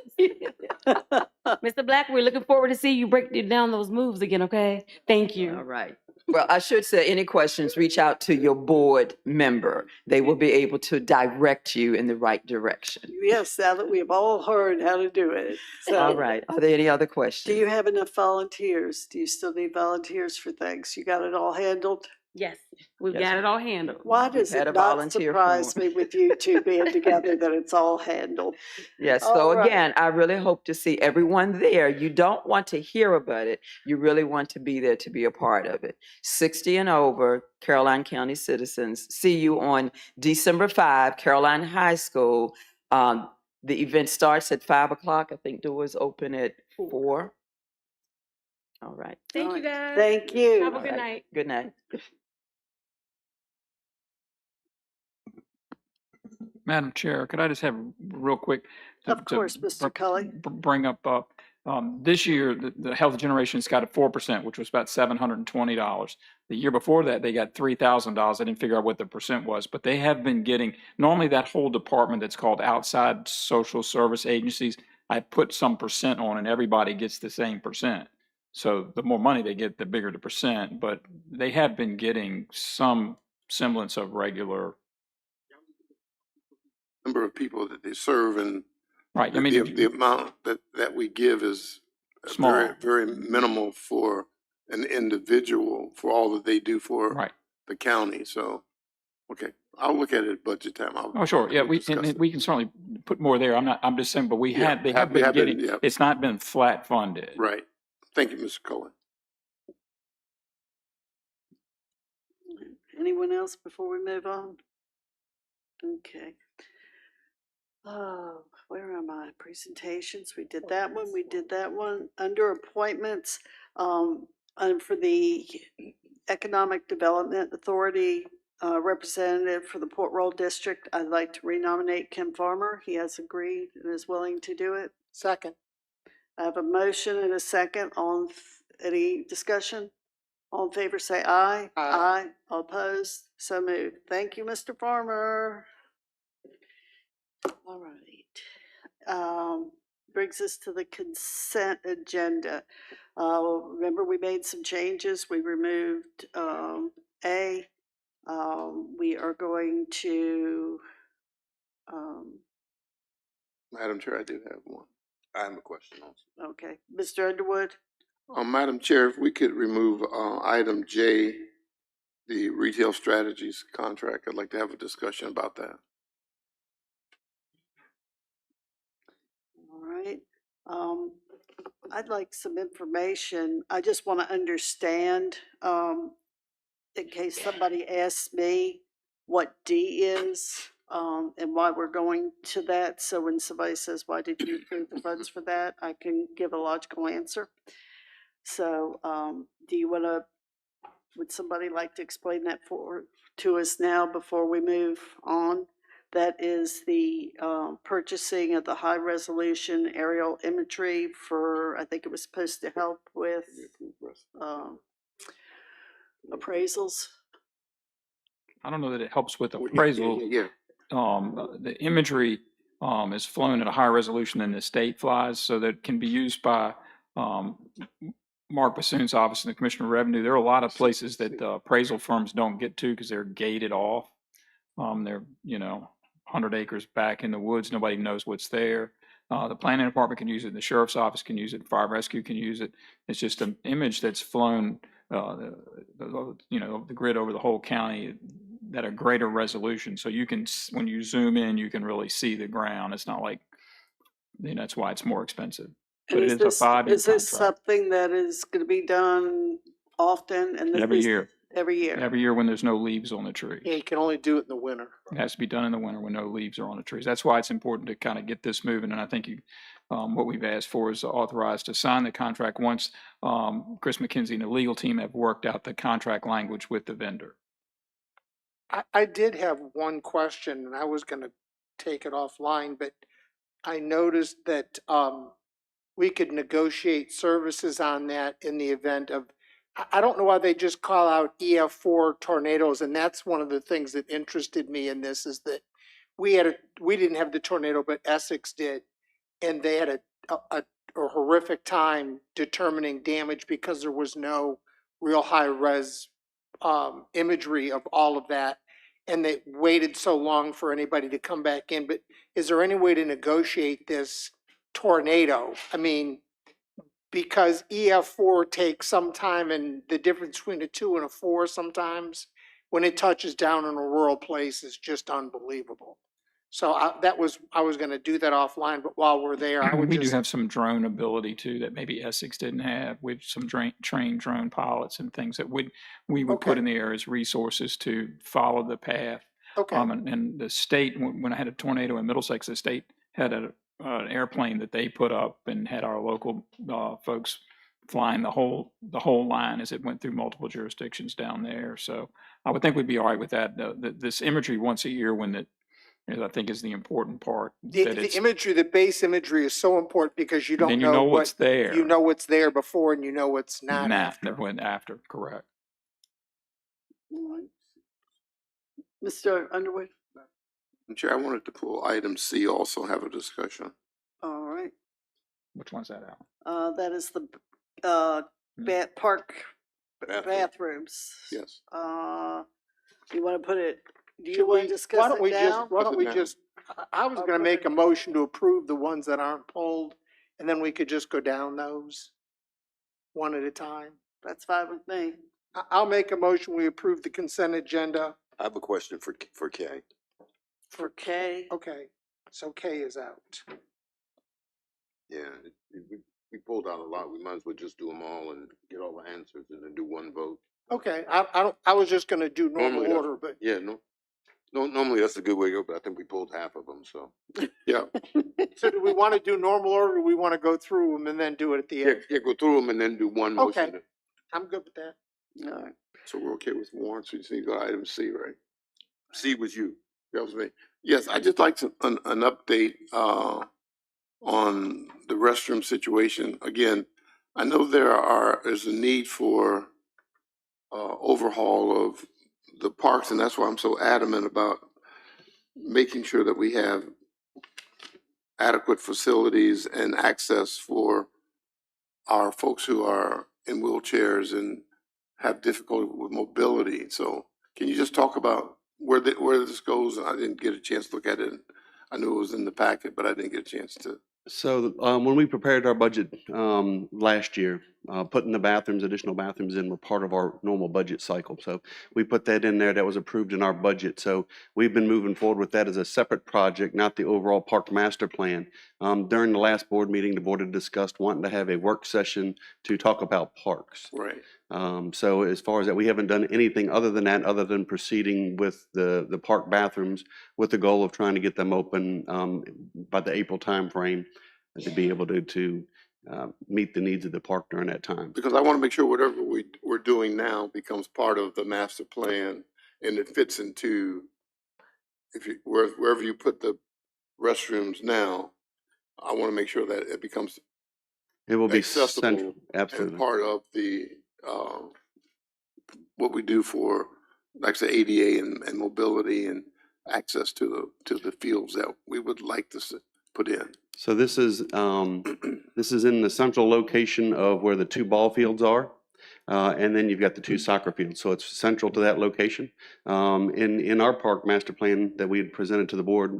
Mr. Black, we're looking forward to see you break down those moves again, okay? Thank you. All right. Well, I should say, any questions, reach out to your board member. They will be able to direct you in the right direction. Yes, now that we have all heard how to do it. So, All right. Are there any other questions? do you have enough volunteers? Do you still need volunteers for things? You got it all handled? Yes, we've Yes. got it all handled. Why does had it a not volunteer surprise form. me with you two being together that it's all handled? Yes, All so right. again, I really hope to see everyone there. You don't want to hear about it. You really want to be there to be a part of it. 60 and over, Caroline County citizens. See you on December 5, Caroline High School. The event starts at 5 o'clock. I think doors open at 4. All right. Thank All you, right. guys. Thank you. Have a All good right. night. Good night. Madam Chair, could I just have real quick? Of course, Mr. Cully. Bring up, this year, the Health Generation's got a 4%, which was about $720. The year before that, they got $3,000. I didn't figure out what the percent was, but they have been getting, normally that whole department that's called outside social service agencies, I put some percent on and everybody gets the same percent. So the more money they get, the bigger the percent, but they have been getting some semblance of regular. Number of people that they serve, and Right, I mean, the amount that we give is Small. very, very minimal for an individual for all that they do for right. the county. So, okay, I'll look at it at budget time. Oh, sure. Yeah, we discuss it. can certainly put more there. I'm just saying, but they Yeah, have have- been have been, getting, yeah. it's not been flat funded. Right. Thank you, Mr. Cohen. Anyone else before we move on? Okay. Oh, where am I? Presentations, we did that one, we did that one. Under appointments, and for the Economic Development Authority representative for the Port Royal District, I'd like to renominate Kim Farmer. He has agreed and is willing to do it. Second. I have a motion and a second. Any discussion? All in favor, say aye. Aye. All opposed? So moved. Thank you, Mr. Farmer. All right. Brings us to the consent agenda. Remember, we made some changes. We removed A. We are going to, Madam Chair, I do have one. I have a question also. okay, Mr. Underwood? Madam Chair, if we could remove item J, the retail strategies contract, I'd like to have a discussion about that. All right. I'd like some information. I just want to understand, in case somebody asks me what D is, and why we're going to that. So when somebody says, why did you approve the funds for that? I can give a logical answer. So, do you want to, would somebody like to explain that to us now before we move on? That is the purchasing of the high resolution aerial imagery for, I think it was supposed to help with appraisals. I don't know that it helps with Oh, yeah, appraisal. Yeah. The imagery is flown at a higher resolution than the state flies, so that it can be used by Mark Bassoon's office and the Commissioner of Revenue. There are a lot of places that appraisal firms don't get to because they're gated off. They're, 100 acres back in the woods. Nobody knows what's there. The planning department can use it. The sheriff's office can use it. Fire rescue can use it. It's just an image that's flown, the grid over the whole county at a greater resolution. So you can, when you zoom in, you can really see the ground. It's not like, that's why it's more expensive. But And it is a 5-year is this contract. something that is going to be done often? And Every year. Every year. Every year when there's no leaves on the trees. Yeah, you can only do it in the winter. It has to be done in the winter when no leaves are on the trees. That's why it's important to kind of get this moving. And I think what we've asked for is authorized to sign the contract once Chris McKenzie and the legal team have worked out the contract language with the vendor. I did have one question, and I was going to take it offline, but I noticed that we could negotiate services on that in the event of, I don't know why they just call out EF4 tornadoes, and that's one of the things that interested me in this is that we didn't have the tornado, but Essex did, and they had a horrific time determining damage because there was no real high res imagery of all of that, and they waited so long for anybody to come back in. But is there any way to negotiate this tornado? I mean, because EF4 takes some time, and the difference between a 2 and a 4 sometimes when it touches down in a rural place is just unbelievable. So I was going to do that offline, but while we're there, I would We just. do have some drone ability too that maybe Essex didn't have, with some trained drone pilots and things that we would put Okay. in the air as resources to follow the path. Okay. And the state, when I had a tornado in Middlesex, the state had an airplane that they put up and had our local folks flying the whole line as it went through multiple jurisdictions down there. So I would think we'd be all right with that. This imagery once a year I think is the important part. The imagery, the base imagery is so important because you don't Then you know what's there. You know what's there before and you know what's not after. Went after, correct. Mr. Underwood? Chair, I wanted to pull item C, also have a discussion. All right. Which one's that, Al? That is the park bathrooms. Yes. You want to put it, do Should you want we- to discuss it down? Why don't we Down. just, I was gonna make a motion to approve the ones that aren't pulled, and then we could just go down those one at a time. That's fine with me. I'll make a motion, we approve the consent agenda. I have a question for Kay. For K, Okay, so K is out. Yeah, we pulled out a lot. We might as well just do them all and get all the answers and then do one vote. Okay, I was just gonna do normal Normally that's- order, but Yeah, no, normally that's a good way to go, but I think we pulled half of them, so. Yeah, so do we wanna do normal order, or do we wanna go through them and then do it at the Yeah, end? yeah, go through them and then do one motion. Okay. I'm good with that. all right. so we're okay with warrants. We just need to go to item C, right? C was you. That was me. Yes, I'd just like an update on the restroom situation. Again, I know there's a need for overhaul of the parks, and that's why I'm so adamant about making sure that we have adequate facilities and access for our folks who are in wheelchairs and have difficulty with mobility. So can you just talk about where this goes? I didn't get a chance to look at it. I knew it was in the packet, but I didn't get a chance to. So when we prepared our budget last year, putting the additional bathrooms in were part of our normal budget cycle. So we put that in there. That was approved in our budget. So we've been moving forward with that as a separate project, not the overall park master plan. During the last board meeting, the board had discussed wanting to have a work session to talk about parks. Right. So as far as that, we haven't done anything other than that, other than proceeding with the park bathrooms with the goal of trying to get them open by the April timeframe to be able to meet the needs of the park during that time. Because I want to make sure whatever we're doing now becomes part of the master plan and it fits into, wherever you put the restrooms now, I want to make sure that it becomes It will be accessible central, and absolutely. part of the, what we do for, like I say, ADA and mobility and access to the fields that we would like to put in. So this is in the central location of where the two ball fields are. and then you've got the two soccer fields. So it's central to that location. In our park master plan that we had presented to the board,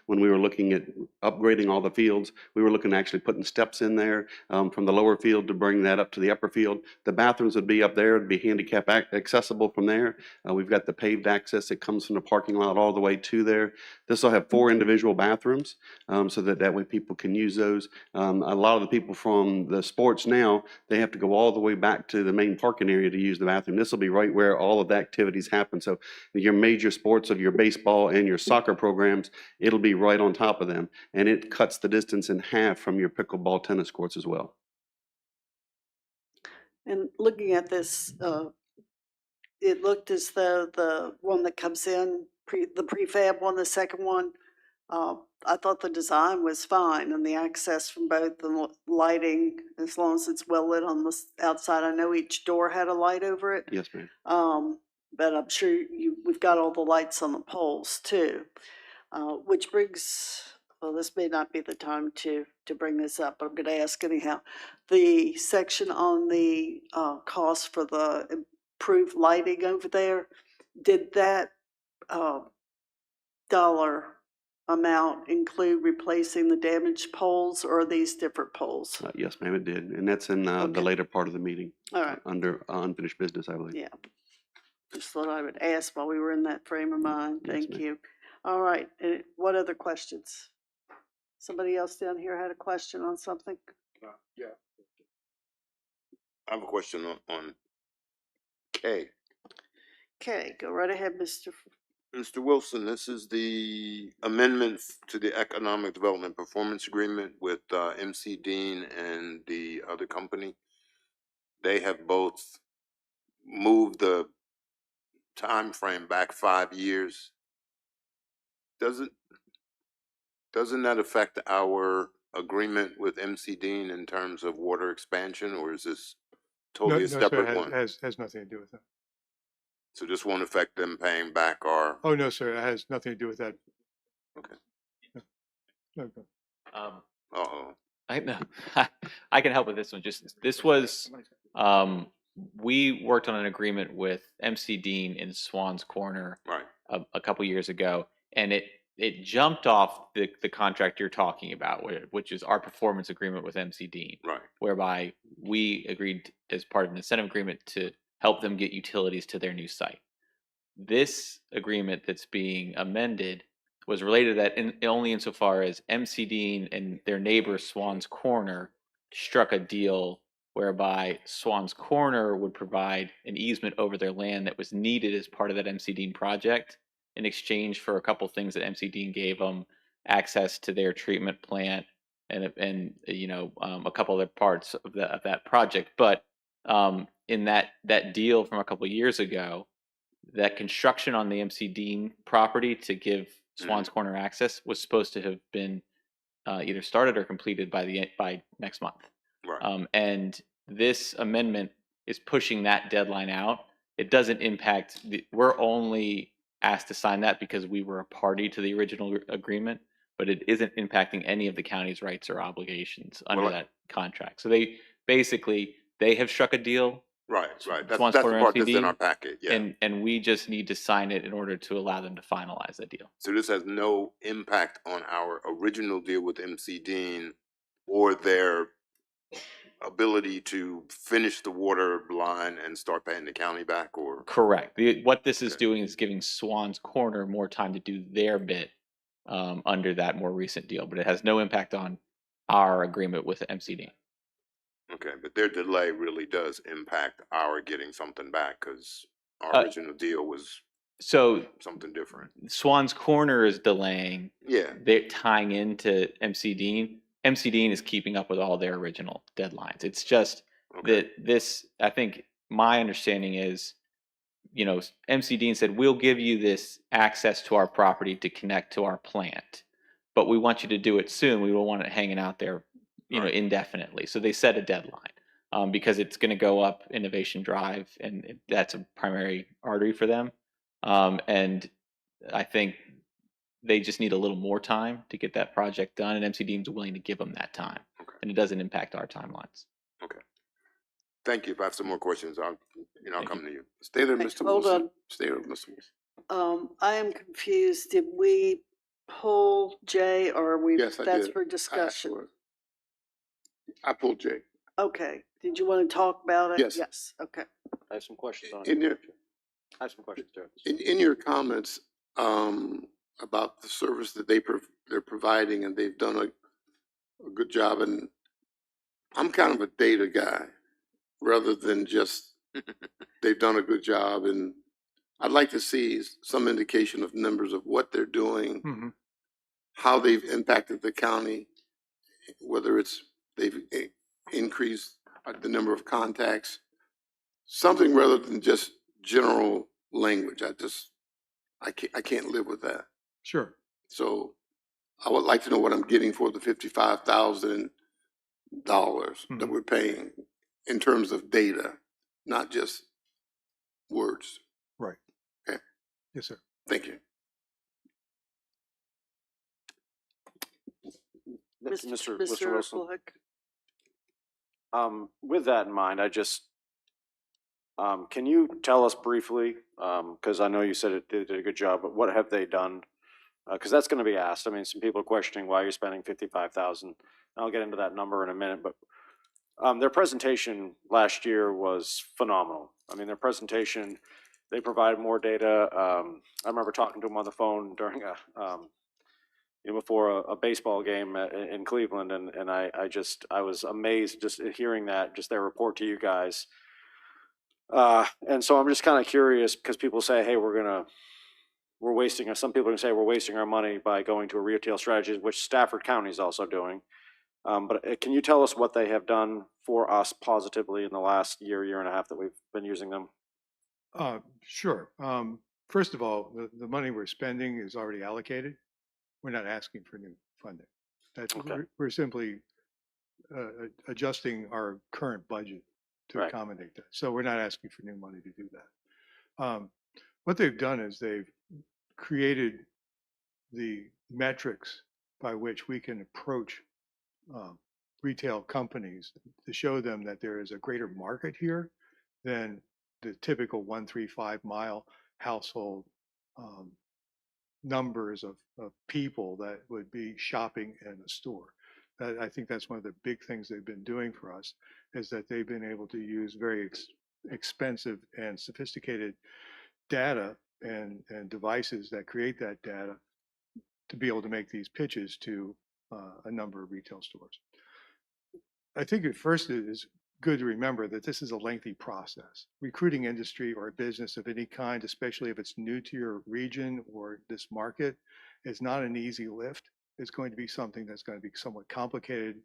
when we were looking at upgrading all the fields, we were looking at actually putting steps in there from the lower field to bring that up to the upper field. The bathrooms would be up there, it'd be handicap accessible from there. We've got the paved access that comes from the parking lot all the way to there. This will have 4 individual bathrooms, so that way people can use those. A lot of the people from the sports now, they have to go all the way back to the main parking area to use the bathroom. This will be right where all of the activities happen. So your major sports of your baseball and your soccer programs, it'll be right on top of them. And it cuts the distance in half from your pickleball tennis courts as well. And looking at this, it looked as though the one that comes in, the prefab one, the second one, I thought the design was fine and the access from both the lighting, as long as it's well lit on the outside. I know each door had a light over it. Yes, ma'am. But I'm sure we've got all the lights on the poles too. Which brings, well, this may not be the time to bring this up, but I'm gonna ask anyhow. The section on the cost for the improved lighting over there, did that dollar amount include replacing the damaged poles, or are these different poles? Yes, ma'am, it did. And that's in the Okay. later part of the meeting. All right. Under unfinished business, I believe. Yeah. Just thought I would ask while we were in that frame of mind. Yes, Thank ma'am. you. All right. What other questions? Somebody else down here had a question on something? Yeah. I have a question on K. Okay, go right ahead, Mr. Mr. Wilson, this is the amendment to the Economic Development Performance Agreement with MC Dean and the other company. They have both moved the time frame back 5 years. Doesn't that affect our agreement with MC Dean in terms of water expansion, or is this totally a separate one? Has nothing to do with that. So this won't affect them paying back our, Oh, no, sir, it has nothing to do with that. okay. No. Uh-oh. I know. I can help with this one. This was we worked on an agreement with MC Dean in Swan's Corner Right. a couple years ago, and it jumped off the contract you're talking about, which is our performance agreement with MC Dean, Right. whereby we agreed as part of an incentive agreement to help them get utilities to their new site. This agreement that's being amended was related to that only insofar as MC Dean and their neighbor Swan's Corner struck a deal whereby Swan's Corner would provide an easement over their land that was needed as part of that MC Dean project in exchange for a couple things that MC Dean gave them: access to their treatment plant and a couple other parts of that project. But in that deal from a couple of years ago, that construction on the MC Dean property to give Swan's Corner access was supposed to have been either started or completed by next month. Right. And this amendment is pushing that deadline out. It doesn't impact. We're only asked to sign that because we were a party to the original agreement, but it isn't impacting any of the county's rights or obligations under that contract. So they have struck a deal. Right. That's Swan's the Corner part that's in MCD, our packet, yeah. and we just need to sign it in order to allow them to finalize that deal. So this has no impact on our original deal with MC Dean or their ability to finish the water line and start paying the county back, or? Correct. What this is doing is giving Swan's Corner more time to do their bit under that more recent deal, but it has no impact on our agreement with MCD. Okay, but their delay really does impact our getting something back, because our original deal was something different. Swan's Corner is delaying. Yeah. They're tying into MC Dean. MC Dean is keeping up with all their original deadlines. It's just that I think my understanding is, MC Dean said, we'll give you this access to our property to connect to our plant, but we want you to do it soon. We don't want it hanging out there, indefinitely. So they set a deadline because it's going to go up Innovation Drive, and that's a primary artery for them. And I think they just need a little more time to get that project done, and MC Dean's willing to give them that time, and it doesn't impact our timelines. Okay. Thank you. If I have some more questions, I'll come to you. Stay there, Hey, Mr. hold Wilson. on. Stay there, Mr. Wilson. I am confused. Did we pull J or are we, Yes, I that's did. for I asked discussion? for it. I pulled Jay. Okay, did you want to talk about it? Yes. Yes, okay. I have some questions on In it. your, I have some questions too. in your comments, about the service that they're providing and they've done a good job, and I'm kind of a data guy rather than just they've done a good job, and I'd like to see some indication of numbers of what they're doing, Mhm. how they've impacted the county, whether they've increased the number of contacts, something rather than just general language. I can't live with that. Sure. So I would like to know what I'm getting for the $55,000 that we're paying in terms of data, not just words. Right. Okay. Yes, sir. Thank you. Mr. Mr. Wilson, Flick? with that in mind, can you tell us briefly, because I know you said they did a good job, but what have they done? Because that's going to be asked. I mean, some people are questioning why you're spending 55,000. I'll get into that number in a minute, but their presentation last year was phenomenal. I mean, their presentation, they provided more data. I remember talking to them on the phone during before a baseball game in Cleveland, and I was amazed just hearing that, just their report to you guys. And so I'm just kind of curious because people say, hey, some people can say we're wasting our money by going to a retail strategy, which Stafford County is also doing. But can you tell us what they have done for us positively in the last year and a half that we've been using them? Sure. First of all, the money we're spending is already allocated. We're not asking for new funding. Okay. We're simply adjusting our current budget to Right. accommodate that. So we're not asking for new money to do that. What they've done is they've created the metrics by which we can approach retail companies to show them that there is a greater market here than the typical 1-3-5 mile household numbers of people that would be shopping in a store. I think that's one of the big things they've been doing for us, is that they've been able to use very expensive and sophisticated data and devices that create that data to be able to make these pitches to a number of retail stores. I think at first it is good to remember that this is a lengthy process. Recruiting industry or a business of any kind, especially if it's new to your region or this market, is not an easy lift. It's going to be something that's going to be somewhat complicated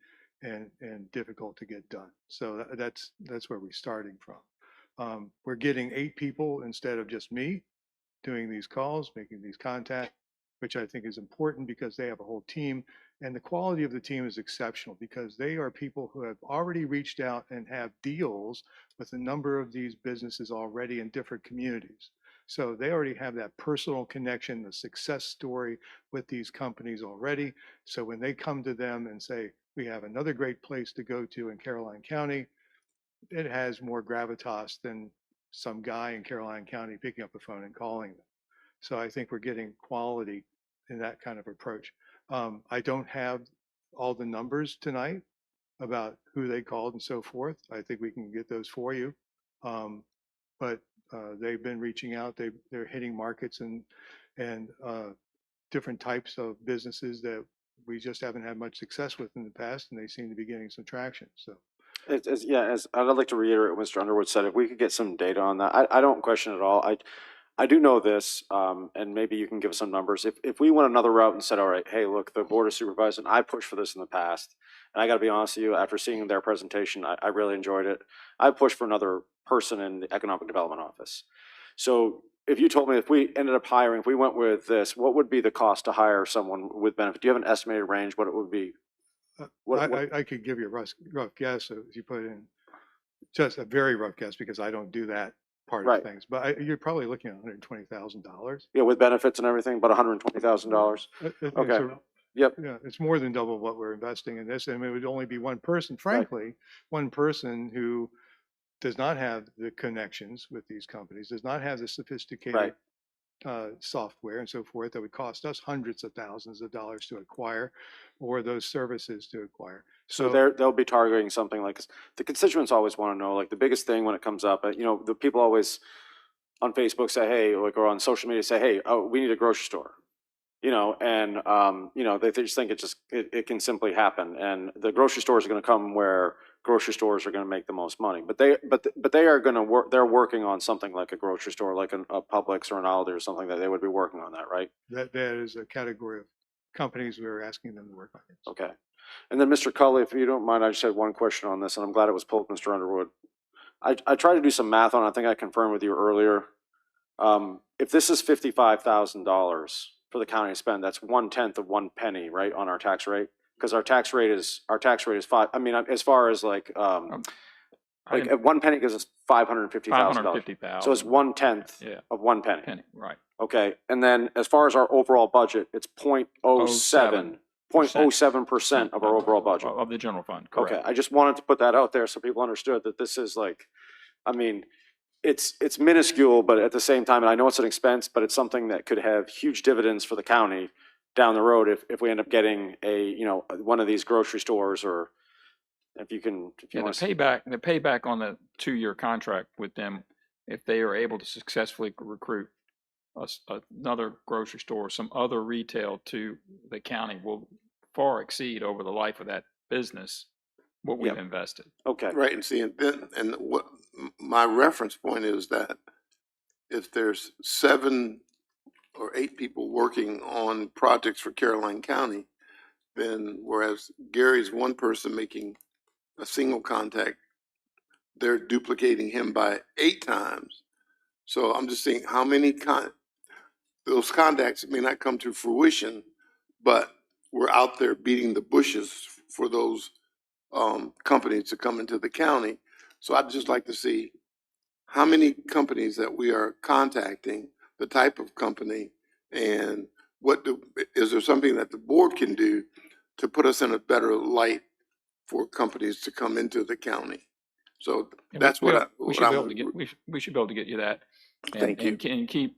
and difficult to get done. So that's where we're starting from. We're getting 8 people instead of just me doing these calls, making these contacts, which I think is important because they have a whole team, and the quality of the team is exceptional because they are people who have already reached out and have deals with a number of these businesses already in different communities. So they already have that personal connection, the success story with these companies already. So when they come to them and say, we have another great place to go to in Caroline County, it has more gravitas than some guy in Caroline County picking up the phone and calling them. So I think we're getting quality in that kind of approach. I don't have all the numbers tonight about who they called and so forth. I think we can get those for you. But they've been reaching out. They're hitting markets and different types of businesses that we just haven't had much success with in the past, and they seem to be getting some traction. So. As I'd like to reiterate what Mr. Underwood said, if we could get some data on that, I don't question it at all. I do know this, and maybe you can give us some numbers. If we went another route and said, all right, hey, look, the Board of Supervisors, and I pushed for this in the past, and I got to be honest with you, after seeing their presentation, I really enjoyed it. I pushed for another person in the Economic Development Office. So if you told me if we ended up hiring, if we went with this, what would be the cost to hire someone with benefit? Do you have an estimated range what it would be? I could give you a rough guess if you put in just a very rough guess because I don't do that part of things. But you're probably looking at $120,000. Yeah, with benefits and everything, but $120,000. Okay. Yep. Yeah, it's more than double what we're investing in this, and it would only be one person. Frankly, one person who does not have the connections with these companies, does not have the sophisticated Right. software and so forth that would cost us hundreds of thousands of dollars to acquire, or those services to acquire. So they'll be targeting something like, the constituents always want to know, like the biggest thing when it comes up, you know, the people always on Facebook say, hey, like, or on social media say, hey, oh, we need a grocery store. You know, and, you know, they just think it can simply happen. And the grocery stores are going to come where grocery stores are going to make the most money. But they are going to work, they're working on something like a grocery store, like a Publix or an Aldi or something, that they would be working on that, right? That is a category of companies we were asking them to work on. Okay. And then Mr. Cully, if you don't mind, I just had one question on this, and I'm glad it was pulled, Mr. Underwood. I tried to do some math on it. I think I confirmed with you earlier. If this is $55,000 for the county to spend, that's 1/10 of 1 penny, right, on our tax rate? Because our tax rate is five. I mean, as far as like 1 penny gives us $550,000. $550,000. So it's 1/10 Yeah. of 1 penny. Right. Okay, and then as far as our overall budget, it's 0.07% of our overall budget. Of the general fund, correct. Okay, I just wanted to put that out there so people understood that this is like, I mean, it's minuscule, but at the same time, and I know it's an expense, but it's something that could have huge dividends for the county down the road if we end up getting one of these grocery stores, or if you Yeah, want the payback on the 2-year contract with them, if they are able to successfully recruit another grocery store, some other retail to the county, will far exceed over the life of that business what we've invested. Okay. Right, and see, and what my reference point is that if there's 7 or 8 people working on projects for Caroline County, then whereas Gary's one person making a single contact, they're duplicating him by 8 times. So I'm just saying, how many those contacts may not come to fruition, but we're out there beating the bushes for those companies to come into the county. So I'd just like to see how many companies that we are contacting, the type of company, and is there something that the board can do to put us in a better light for companies to come into the county? So that's we what should be able I'm. to get. We should be able to get you that. Thank you. And keep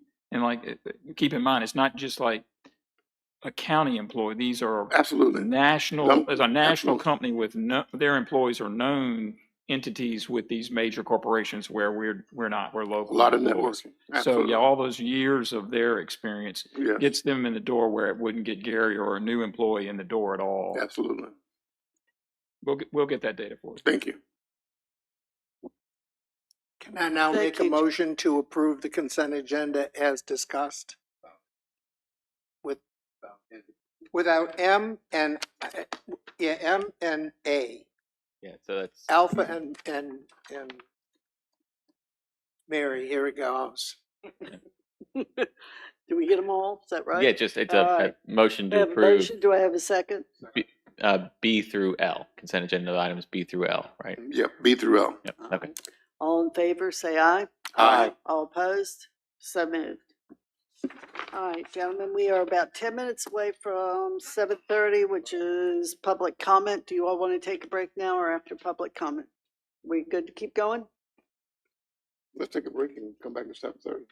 in mind, it's not just like a county employee. These are Absolutely national. There's a national absolutely. company with their employees are known entities with these major corporations where we're not. We're local. A lot of employees. networking. So Absolutely. yeah, all those years of their experience Yes. gets them in the door where it wouldn't get Gary or a new employee in the door at all. Absolutely. We'll get that data for you. Thank you. Can I now Thank make a you. motion to approve the consent agenda as discussed? Without M and A, Yeah, so that's. Alpha and Mary, here it goes. Do we get them all? Is that right? Yeah, just, it's All a right. motion We to have a approve motion. Do I have a second? B through L, consent agenda items B through L, right? Yep, B through L. Yep, okay. All in favor, say aye. Aye. All opposed? So moved. All right, gentlemen, we are about 10 minutes away from 7:30, which is public comment. Do you all want to take a break now or after public comment? We good to keep going? Let's take a break and come back to 7:30.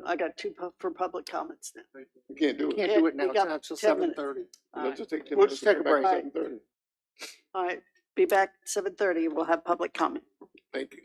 I got 2 for public comments now. We can't do it. Can't do it now, We it's got not till 10 minutes. 7:30. All Let's right. just take 10 We'll minutes. just take and a come back break. to 7:30. All right, be back at 7:30. We'll have public comment. Thank you.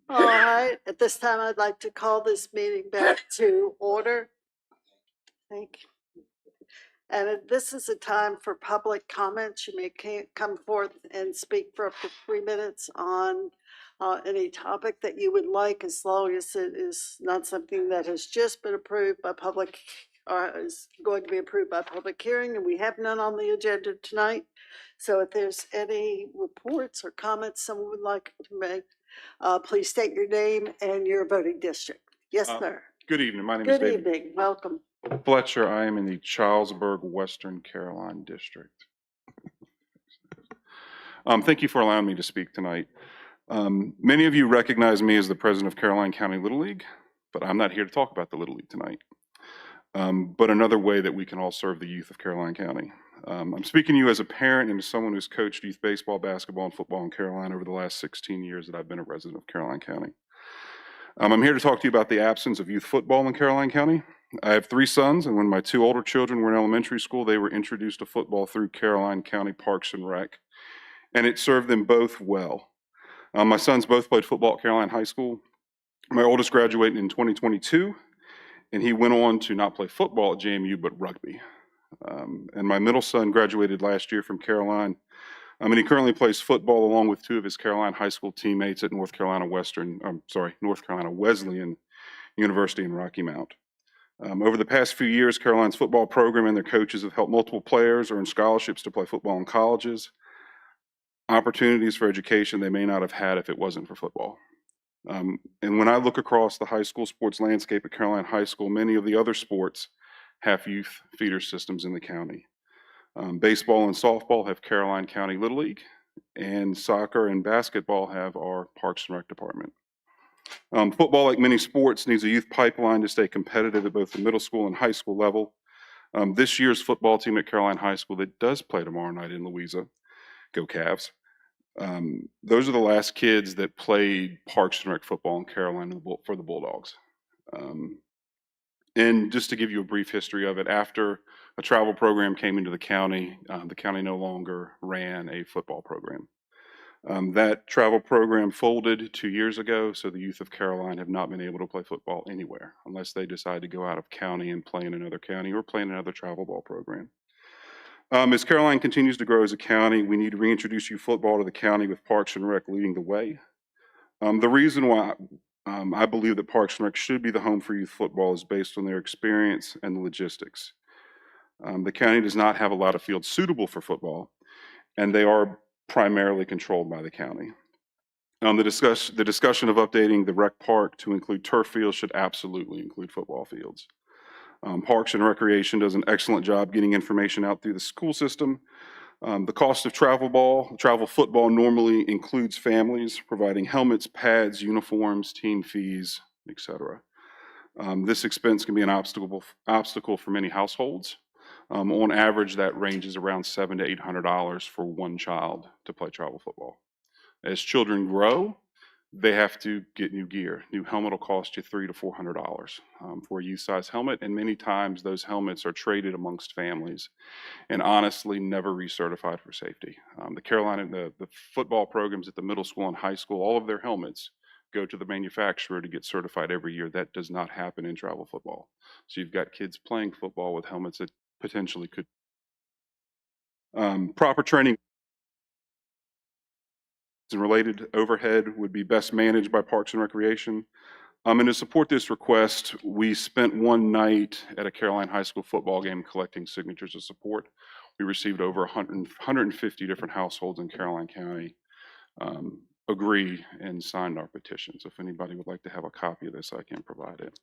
All right, at this time, I'd like to call this meeting back to order. Thank you. And this is a time for public comments. You may come forth and speak for up to 3 minutes on any topic that you would like, as long as it is not something that has just been approved by public, or is going to be approved by public hearing, and we have none on the agenda tonight. So if there's any reports or comments someone would like to make, please state your name and your voting district. Yes, sir. Good evening. My name is Good David evening. Welcome. Fletcher. I am in the Charlesburg, Western Carolina District. Thank you for allowing me to speak tonight. Many of you recognize me as the president of Caroline County Little League, but I'm not here to talk about the Little League tonight. But another way that we can all serve the youth of Caroline County. I'm speaking to you as a parent and as someone who's coached youth baseball, basketball, and football in Caroline over the last 16 years that I've been a resident of Caroline County. I'm here to talk to you about the absence of youth football in Caroline County. I have 3 sons, and when my 2 older children were in elementary school, they were introduced to football through Caroline County Parks and Rec, and it served them both well. My sons both played football at Caroline High School. My oldest graduated in 2022, and he went on to not play football at JMU, but rugby. And my middle son graduated last year from Caroline, and he currently plays football along with 2 of his Caroline High School teammates at North Carolina Wesleyan University in Rocky Mount. Over the past few years, Caroline's football program and their coaches have helped multiple players earn scholarships to play football in colleges, opportunities for education they may not have had if it wasn't for football. And when I look across the high school sports landscape at Caroline High School, many of the other sports have youth feeder systems in the county. Baseball and softball have Caroline County Little League, and soccer and basketball have our Parks and Rec department. Football, like many sports, needs a youth pipeline to stay competitive at both the middle school and high school level. This year's football team at Caroline High School that does play tomorrow night in Louisa, go Cavs. Those are the last kids that played Parks and Rec football in Caroline for the Bulldogs. And just to give you a brief history of it, after a travel program came into the county no longer ran a football program. That travel program folded 2 years ago, so the youth of Caroline have not been able to play football anywhere unless they decide to go out of county and play in another county or play in another travel ball program. As Caroline continues to grow as a county, we need to reintroduce youth football to the county with Parks and Rec leading the way. The reason why I believe that Parks and Rec should be the home for youth football is based on their experience and the logistics. The county does not have a lot of fields suitable for football, and they are primarily controlled by the county. The discussion of updating the rec park to include turf fields should absolutely include football fields. Parks and Recreation does an excellent job getting information out through the school system. The cost of travel football normally includes families providing helmets, pads, uniforms, team fees, etc. This expense can be an obstacle for many households. On average, that ranges around $700 to $800 for one child to play travel football. As children grow, they have to get new gear. New helmet will cost you $300 to $400 for a youth-size helmet, and many times those helmets are traded amongst families and honestly never recertified for safety. The football programs at the middle school and high school, all of their helmets go to the manufacturer to get certified every year. That does not happen in travel football. So you've got kids playing football with helmets that potentially could. Proper training and related overhead would be best managed by Parks and Recreation. And to support this request, we spent one night at a Caroline High School football game collecting signatures of support. We received over 150 different households in Caroline County agree and signed our petition. So if anybody would like to have a copy of this, I can provide it.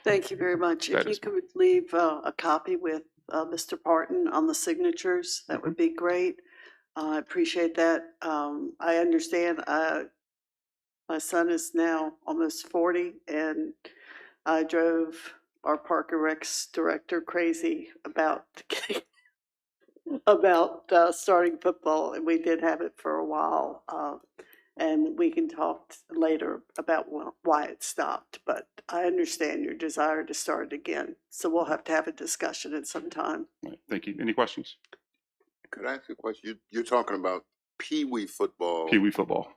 Thank you very much. If you could leave a copy with Mr. Parton on the signatures, that would be great. I appreciate that. I understand my son is now almost 40, and I drove our Park and Rec's director crazy about starting football, and we did have it for a while. And we can talk later about why it stopped, but I understand your desire to start again. So we'll have to have a discussion at some time. Right. Thank you. Any questions? Could I ask you a question? You're talking about Pee Wee football. Pee Wee football,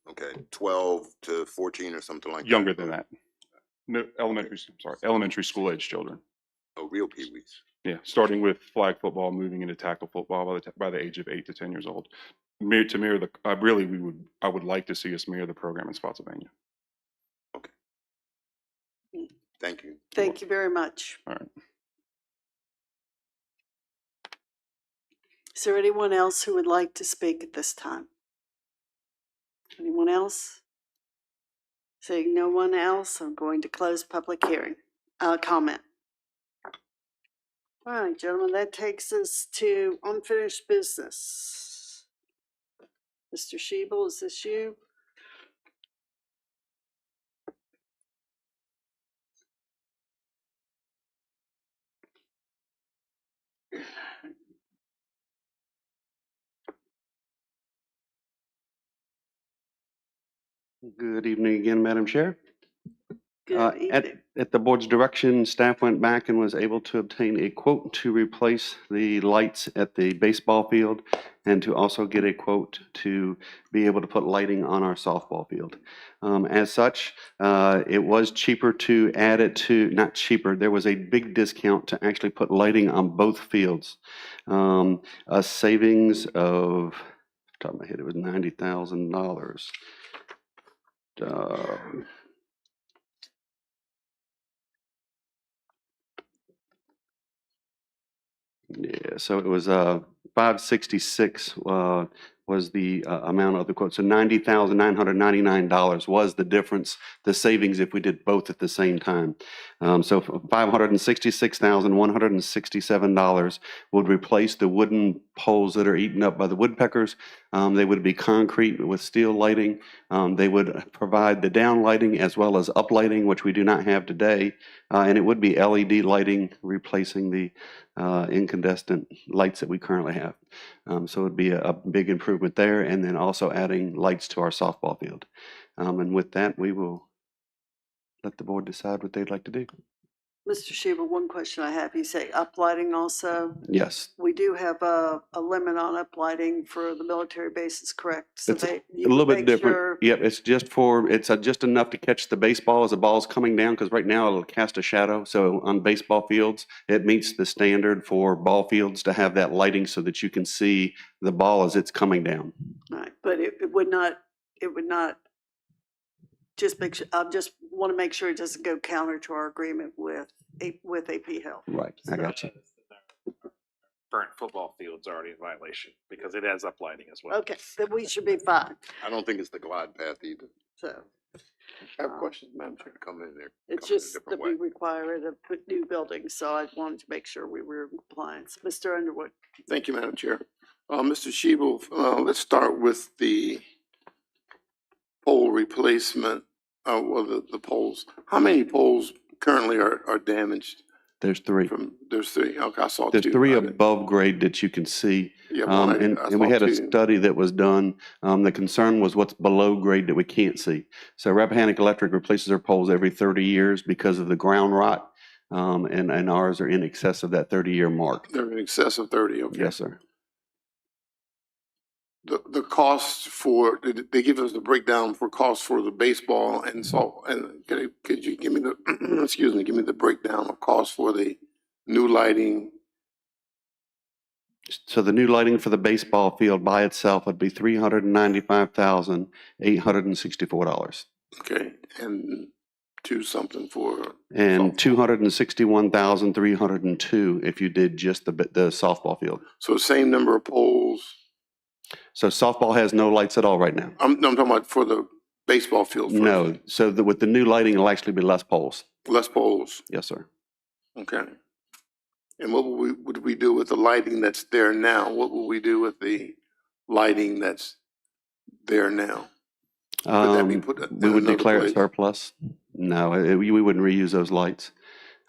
Okay, 12 to 14 or something like that. younger than that. No, elementary school age children. Oh, real Pee Wees. Yeah, starting with flag football, moving into tackle football by the age of 8 to 10 years old. To mirror the, I would like to see us mirror the program in Spotsylvania. Thank you. Thank you very much. All right. Is there anyone else who would like to speak at this time? Anyone else? Seeing no one else, I'm going to close public hearing, comment. All right, gentlemen, that takes us to unfinished business. Mr. Shebel, is this you? Good evening again, Madam Chair. Good evening. At the board's direction, staff went back and was able to obtain a quote to replace the lights at the baseball field and to also get a quote to be able to put lighting on our softball field. As such, it was cheaper to add it to, not cheaper, there was a big discount to actually put lighting on both fields. A savings of, top of my head, it was $90,000. Yeah, so it was 566 was the amount of the quote. So $90,999 was the difference, the savings if we did both at the same time. So $566,167 would replace the wooden poles that are eaten up by the woodpeckers. They would be concrete with steel lighting. They would provide the down lighting as well as up lighting, which we do not have today. And it would be LED lighting replacing the incandescent lights that we currently have. So it would be a big improvement there, and then also adding lights to our softball field. And with that, we will let the board decide what they'd like to do. Mr. Shebel, one question I have, you say uplighting also? Yes. We do have a limit on uplighting for the military bases, correct? So It's they, a you little would bit make different. sure- Yep, it's just for, it's just enough to catch the baseball as the ball's coming down, because right now it'll cast a shadow. So on baseball fields, it meets the standard for ball fields to have that lighting so that you can see the ball as it's coming down. All right, but it would not, just make sure, I just want to make sure it doesn't go counter to our agreement with AP Health. Right, I got you. Current football field's already in violation because it has uplighting as well. Okay, then we should be fine, I don't think it's the glide path either. so. I have questions, Madam Chair, to come in there. It's come in a just different that we way. require it of new buildings, so I wanted to make sure we were in compliance. Mr. Underwood? Thank you, Madam Chair. Mr. Shebel, let's start with the pole replacement, the poles. How many poles currently are damaged? There's three. There's three, okay, I saw two. There's three I didn't- above grade that you can see. Yeah, well, And I we saw had a two. study that was done. The concern was what's below grade that we can't see. So Rappahannock Electric replaces their poles every 30 years because of the ground rot. And ours are in excess of that 30-year mark. They're in excess of 30, okay. Yes, sir. The cost for, did they give us the breakdown for cost for the baseball and so, and could you give me the, excuse me, give me the breakdown of cost for the new lighting? So the new lighting for the baseball field by itself would be $395,864. Okay, and two something for, And $261,302 if you did just the softball field. so same number of poles. So softball has no lights at all right now. I'm talking about for the baseball field. first. No, so with the new lighting, it'll actually be less poles. Less poles, Yes, sir. okay. And what would we do with the lighting that's there now? What will we do with the lighting that's there now? Could that be put in We would another declare it place? surplus. No, we wouldn't reuse those lights.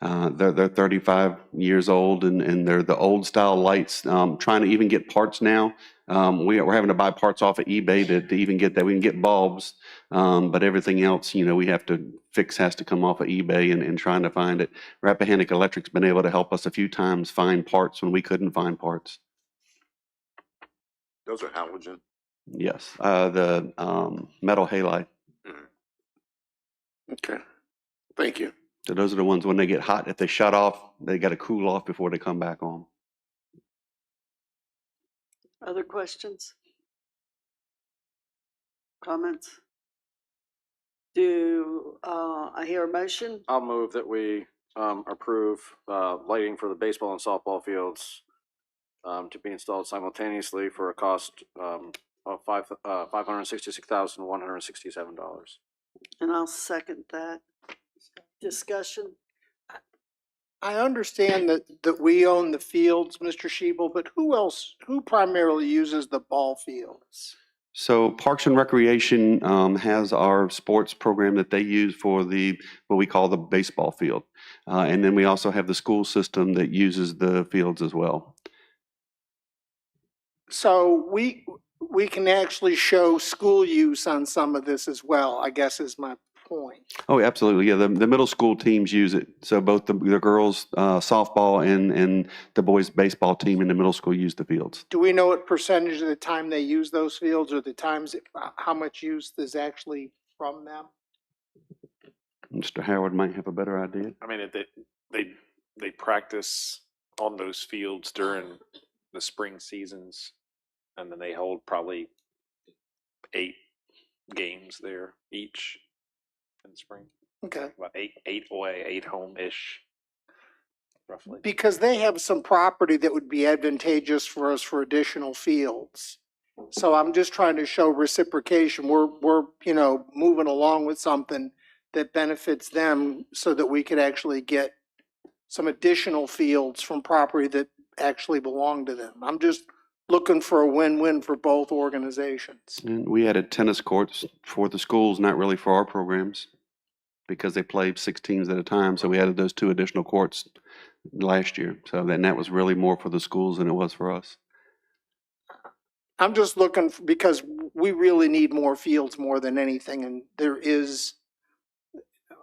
They're 35 years old and they're the old style lights. Trying to even get parts now. We're having to buy parts off of eBay to even get that. We can get bulbs, but everything else, we have to fix has to come off of eBay and trying to find it. Rappahannock Electric's been able to help us a few times find parts when we couldn't find parts. Those are halogen. Yes, the metal halide. Okay, thank you. So those are the ones when they get hot, if they shut off, they got to cool off before they come back on. Other questions? Comments? Do I hear a motion? I'll move that we approve lighting for the baseball and softball fields to be installed simultaneously for a cost of $566,167. And I'll second that. Discussion? I understand that we own the fields, Mr. Shebel, but who primarily uses the ball fields? So Parks and Recreation has our sports program that they use for what we call the baseball field. And then we also have the school system that uses the fields as well. So we can actually show school use on some of this as well, I guess is my point. Oh, absolutely. Yeah, the middle school teams use it. So both the girls softball and the boys baseball team in the middle school use the fields. Do we know what percentage of the time they use those fields, or the times, how much use is actually from them? Mr. Howard might have a better idea. I mean, they practice on those fields during the spring seasons, and then they hold probably 8 games there each in the spring. Okay. About 8 away, 8 home-ish, roughly. Because they have some property that would be advantageous for us for additional fields. So I'm just trying to show reciprocation. We're moving along with something that benefits them so that we could actually get some additional fields from property that actually belong to them. I'm just looking for a win-win for both organizations. And we added tennis courts for the schools, not really for our programs, because they played 6 teams at a time. So we added those 2 additional courts last year. So then that was really more for the schools than it was for us. I'm just looking because we really need more fields more than anything. And there is,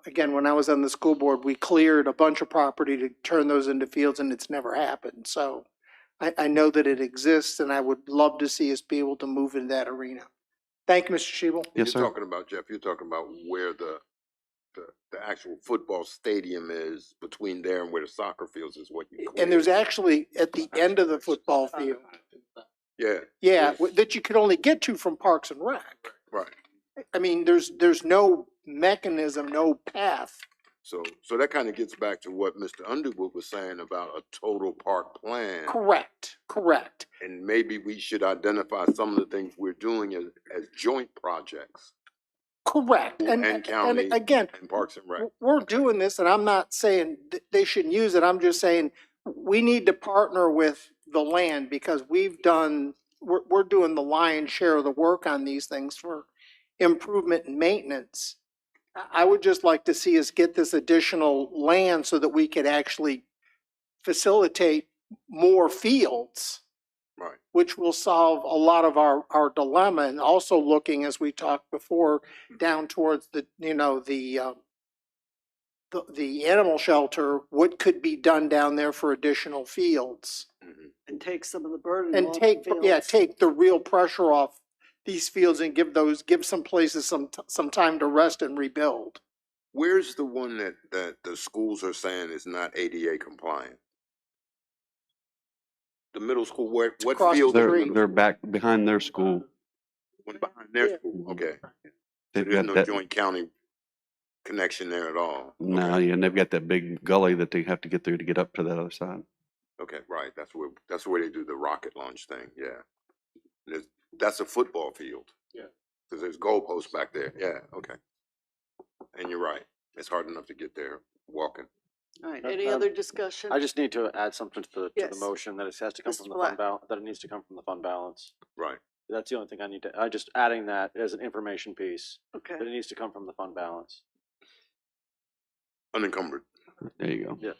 again, when I was on the school board, we cleared a bunch of property to turn those into fields, and it's never happened. So I know that it exists, and I would love to see us be able to move in that arena. Thank you, Mr. Shebel. Yes, sir. You're talking about, Jeff, you're talking about where the actual football stadium is between there and where the soccer fields is what you. And there's actually at the end of the football field. Yeah. Yeah, that you could only get to from Parks and Rec. Right. I mean, there's no mechanism, no path. So that kind of gets back to what Mr. Underwood was saying about a total park plan. Correct. And maybe we should identify some of the things we're doing as joint projects. Correct. And county and again, and Parks and Rec. we're doing this, and I'm not saying they shouldn't use it. I'm just saying we need to partner with the land because we're doing the lion's share of the work on these things for improvement and maintenance. I would just like to see us get this additional land so that we could actually facilitate more fields. Right. Which will solve a lot of our dilemma, and also looking, as we talked before, down towards the animal shelter, what could be done down there for additional fields. And take some of the burden And off the take fields. the real pressure off these fields and give some places some time to rest and rebuild. Where's the one that the schools are saying is not ADA compliant? The middle school, what across the field? street. They're back behind their school. One behind their Yeah. school, okay. They've There's got no that. joint county connection there at all. No, yeah, and they've got that big gully that they have to get through to get up to the other side. Okay, right, that's where they do the rocket launch thing, yeah. That's a football field. Yeah. Cause there's goalposts back there, yeah, okay. And you're right, it's hard enough to get there walking. All right, any other discussion? I just need to add something to the Yes. motion, that it has to come Mr. from the Black. fund balance, that it needs to come from the fund balance. Right. That's the only thing I just adding that as an information piece, Okay, that it needs to come from the fund balance. Unencumbered, There you go. Yeah.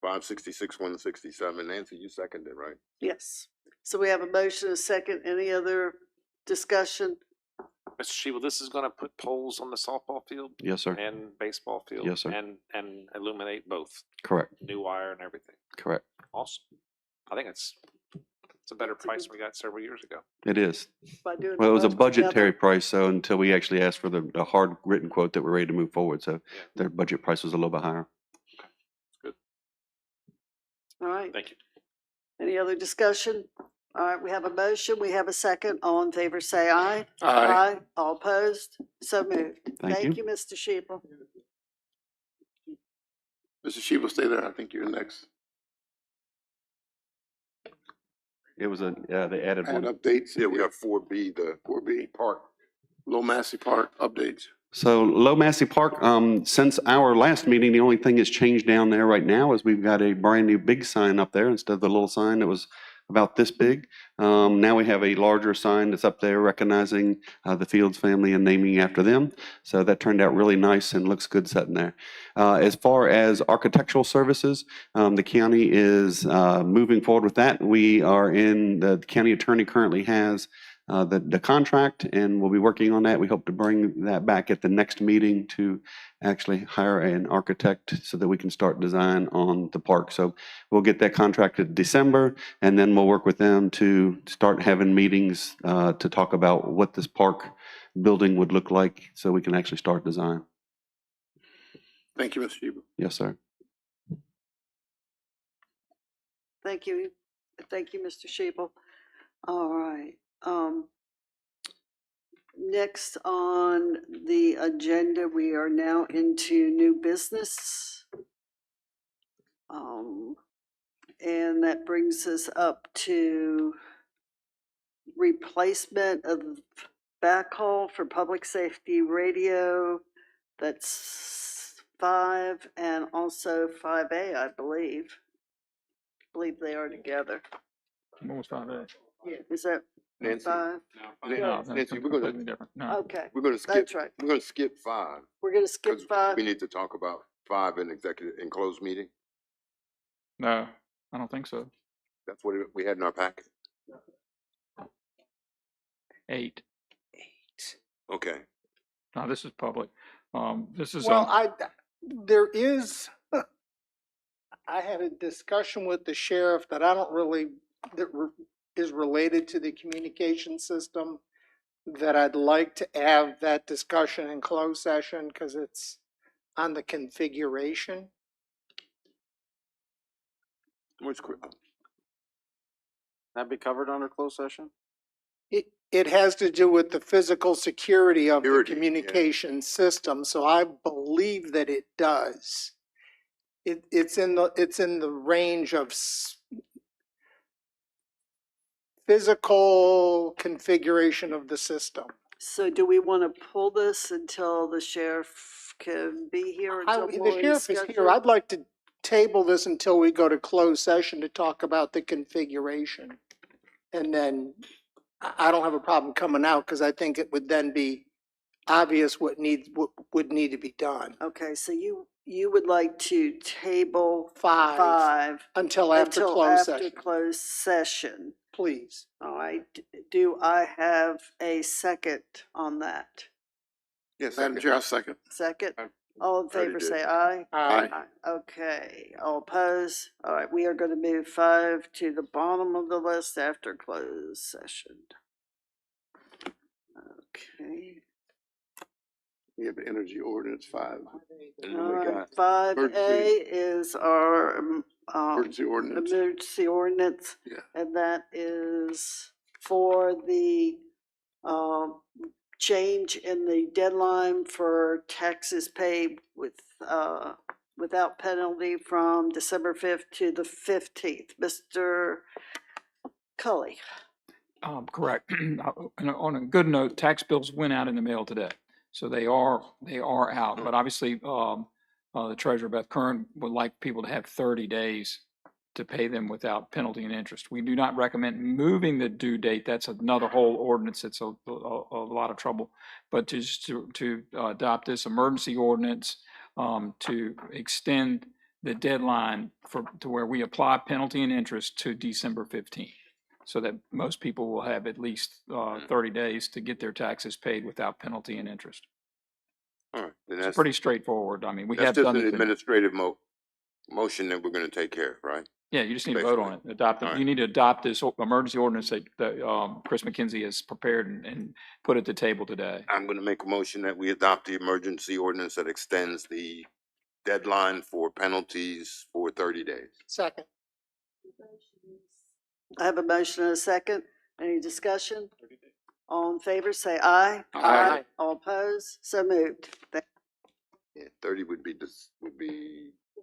566, 167, Nancy, you seconded, right? yes. So we have a motion, a second. Any other discussion? Mr. Shebel, this is gonna put poles on the softball field Yes, sir. and baseball field? Yes, sir. And illuminate both, Correct. new wire and everything. Correct. Awesome. I think it's It's a better price than we got several years ago. It is. By doing Well, it was a the budget budgetary together. price, so until we actually asked for the hard written quote that we're ready to move forward, so Yeah. their budget price was a little bit higher. All right. Thank you. Any other discussion? All right, we have a motion. We have a second. All in favor, say aye. Aye. All opposed? So moved. Thank you. Thank you, Mr. Sheeple. Mr. Sheba, stay there. I think you're next. It was they added Add one. updates. Yeah, we have 4B, the 4B, park. Low Massey Park updates. So Low Massey Park, since our last meeting, the only thing that's changed down there right now is we've got a brand new big sign up there instead of the little sign that was about this big. Now we have a larger sign that's up there recognizing the Fields family and naming after them. So that turned out really nice and looks good sitting there. As far as architectural services, the county is moving forward with that. We are the county attorney currently has the contract, and we'll be working on that. We hope to bring that back at the next meeting to actually hire an architect so that we can start design on the park. So we'll get that contracted December, and then we'll work with them to start having meetings to talk about what this park building would look like so we can actually start design. Thank you, Mr. Sheba. Yes, sir. Thank you. Thank you, Mr. Sheeple. All right. Next on the agenda, we are now into new business. And that brings us up to replacement of backhaul for public safety radio. That's 5 and also 5A, I believe. I believe they are together. What was 5A? Is that Nancy, 5? No, Nancy, that's we're completely gonna, different. No. Okay, we're gonna skip, that's right. we're gonna skip 5. We're gonna skip 'cause 5. We need to talk about 5 in closed meeting. No, I don't think so. That's what we had in our packet. 8. Okay. No, this is public. This is, Well, there is, I had a discussion with the sheriff that I don't really, is related to the communication system, that I'd like to have that discussion in closed session because it's on the configuration. Where's That be covered under closed session? It has to do with the physical security of the Security, yeah. communication system, so I believe that it does. It's in the range of physical configuration of the system. So do we want to pull this until the sheriff can be here? Until The more sheriff is here. scheduled? I'd like to table this until we go to closed session to talk about the configuration. And then I don't have a problem coming out because I think it would then be obvious what would need to be done. Okay, so you would like to table 5 5 until after until closed after session, closed session. please. All right, do I have a second on that? Yes, Madam Chair, I'll second. Second? I All in already favor, did. say aye. Aye. Okay, all opposed? All right, we are going to move 5 to the bottom of the list after closed session. Okay. We have energy ordinance 5, And then All we right, got 5A is our emergency ordinance. emergency ordinance. Yeah. And that is for the change in the deadline for taxes paid without penalty from December 5th to the 15th. Mr. Cully. Correct. And on a good note, tax bills went out in the mail today. So they are out, but obviously, the treasurer, Beth Kern, would like people to have 30 days to pay them without penalty and interest. We do not recommend moving the due date. That's another whole ordinance. It's a lot of trouble. But just to adopt this emergency ordinance, to extend the deadline to where we apply penalty and interest to December 15th. So that most people will have at least 30 days to get their taxes paid without penalty and interest. all right. Then It's that's pretty straightforward. I mean, we have just done an it. administrative motion that we're gonna take care of, right? Yeah, you just need to vote on it. All right. You need to adopt this emergency ordinance that Chris McKenzie has prepared and put at the table today. I'm gonna make a motion that we adopt the emergency ordinance that extends the deadline for penalties for 30 days. Second. I have a motion and a second. Any discussion? All in favor, say aye. Aye. All opposed? So moved. Yeah, 30 would be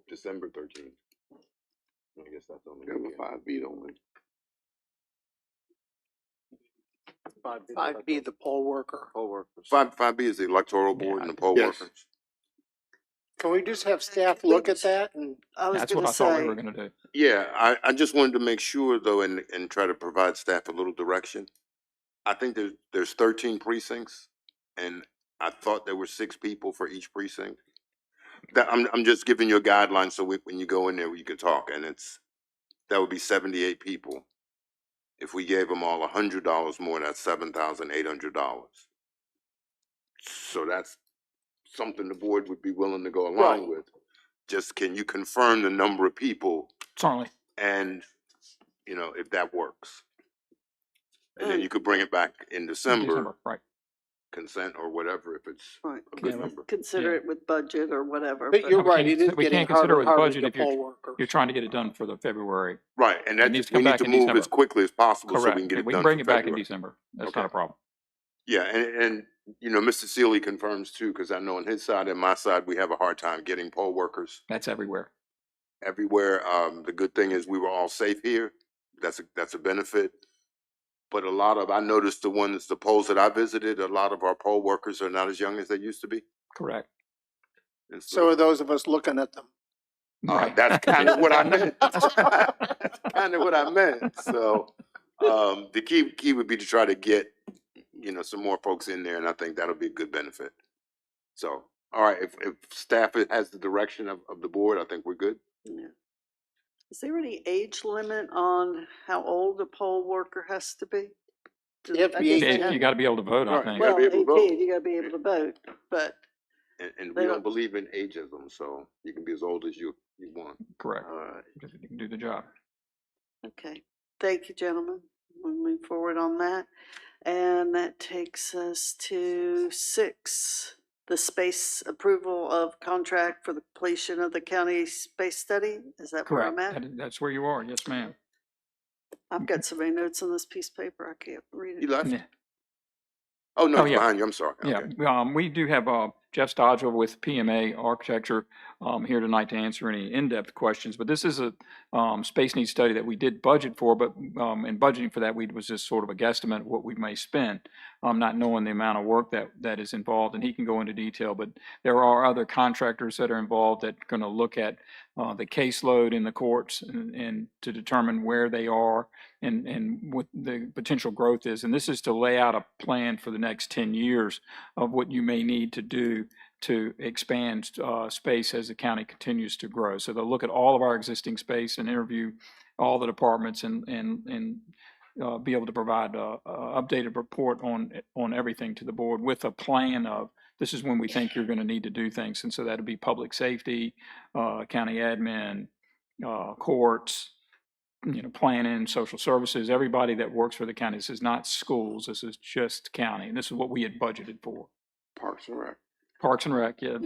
December 13th. I guess that's only. Have a 5B only. 5B, the poll worker. Poll workers. 5B is the electoral board and the poll Yes. workers. Can we just have staff look at that? And I was That's what gonna I thought we say, were gonna do. Yeah, I just wanted to make sure though, and try to provide staff a little direction. I think there's 13 precincts, and I thought there were 6 people for each precinct. That I'm just giving you a guideline so when you go in there, you can talk, and that would be 78 people. If we gave them all $100 more, that's $7,800. So that's something the board would be willing to go along Right. with. Just can you confirm the number of people Certainly. and, if that works? And then you could bring it back in December, Right. consent or whatever, if it's right, a good number. consider it with budget or whatever. But you're we right, can't- it is we getting can't consider harder it and with harder budget to if get poll workers. You're trying to get it done for the February. Right, and It needs to we come need back to in move December. as quickly as possible so Correct. we can get it We done can bring for it back in February. December. That's Okay. not a problem. Yeah, and Mr. Sealy confirms too, because I know on his side and my side, we have a hard time getting poll workers That's everywhere. everywhere. The good thing is we were all safe here. That's a benefit. But I noticed the polls that I visited, a lot of our poll workers are not as young as they used to be. Correct. And So are those of us looking at them. Right. That's kind of what I meant. That's kind of what I meant. So, the key would be to try to get, some more folks in there, and I think that'll be a good benefit. So, all right, if staff has the direction of the board, I think we're good. Yeah. Is there any age limit on how old a poll worker has to be? You have to I be guess 18. they have- You gotta be able to vote, I Right. think. Well, Well, be able to vote. 18, you gotta be able to vote, but, And They we don't- don't believe in ageism, so you can be as old as you want. Correct. All right. You can do the job. okay. Thank you, gentlemen. We'll move forward on that. And that takes us to 6, the space approval of contract for the completion of the county space study. Is that where I'm Correct. at? That's where you are. Yes, ma'am. I've got so many notes on this piece of paper, I can't read You it. left? Yeah. Oh, no, Oh, it's yeah. behind you. I'm sorry. Yeah, Okay. we do have Jeff Stodger with PMA Architecture here tonight to answer any in-depth questions. But this is a space needs study that we did budget for, but in budgeting for that, we was just sort of a guesstimate of what we may spend, not knowing the amount of work that is involved. And he can go into detail, but there are other contractors that are involved that are going to look at the caseload in the courts and to determine where they are and what the potential growth is. And this is to lay out a plan for the next 10 years of what you may need to do to expand space as the county continues to grow. So they'll look at all of our existing space and interview all the departments and be able to provide a updated report on everything to the board with a plan of this is when we think you're going to need to do things. And so that'll be public safety, county admin, courts, planning, social services, everybody that works for the county. This is not schools. This is just county. And this is what we had budgeted for. Parks and Rec. Parks and Rec, yeah,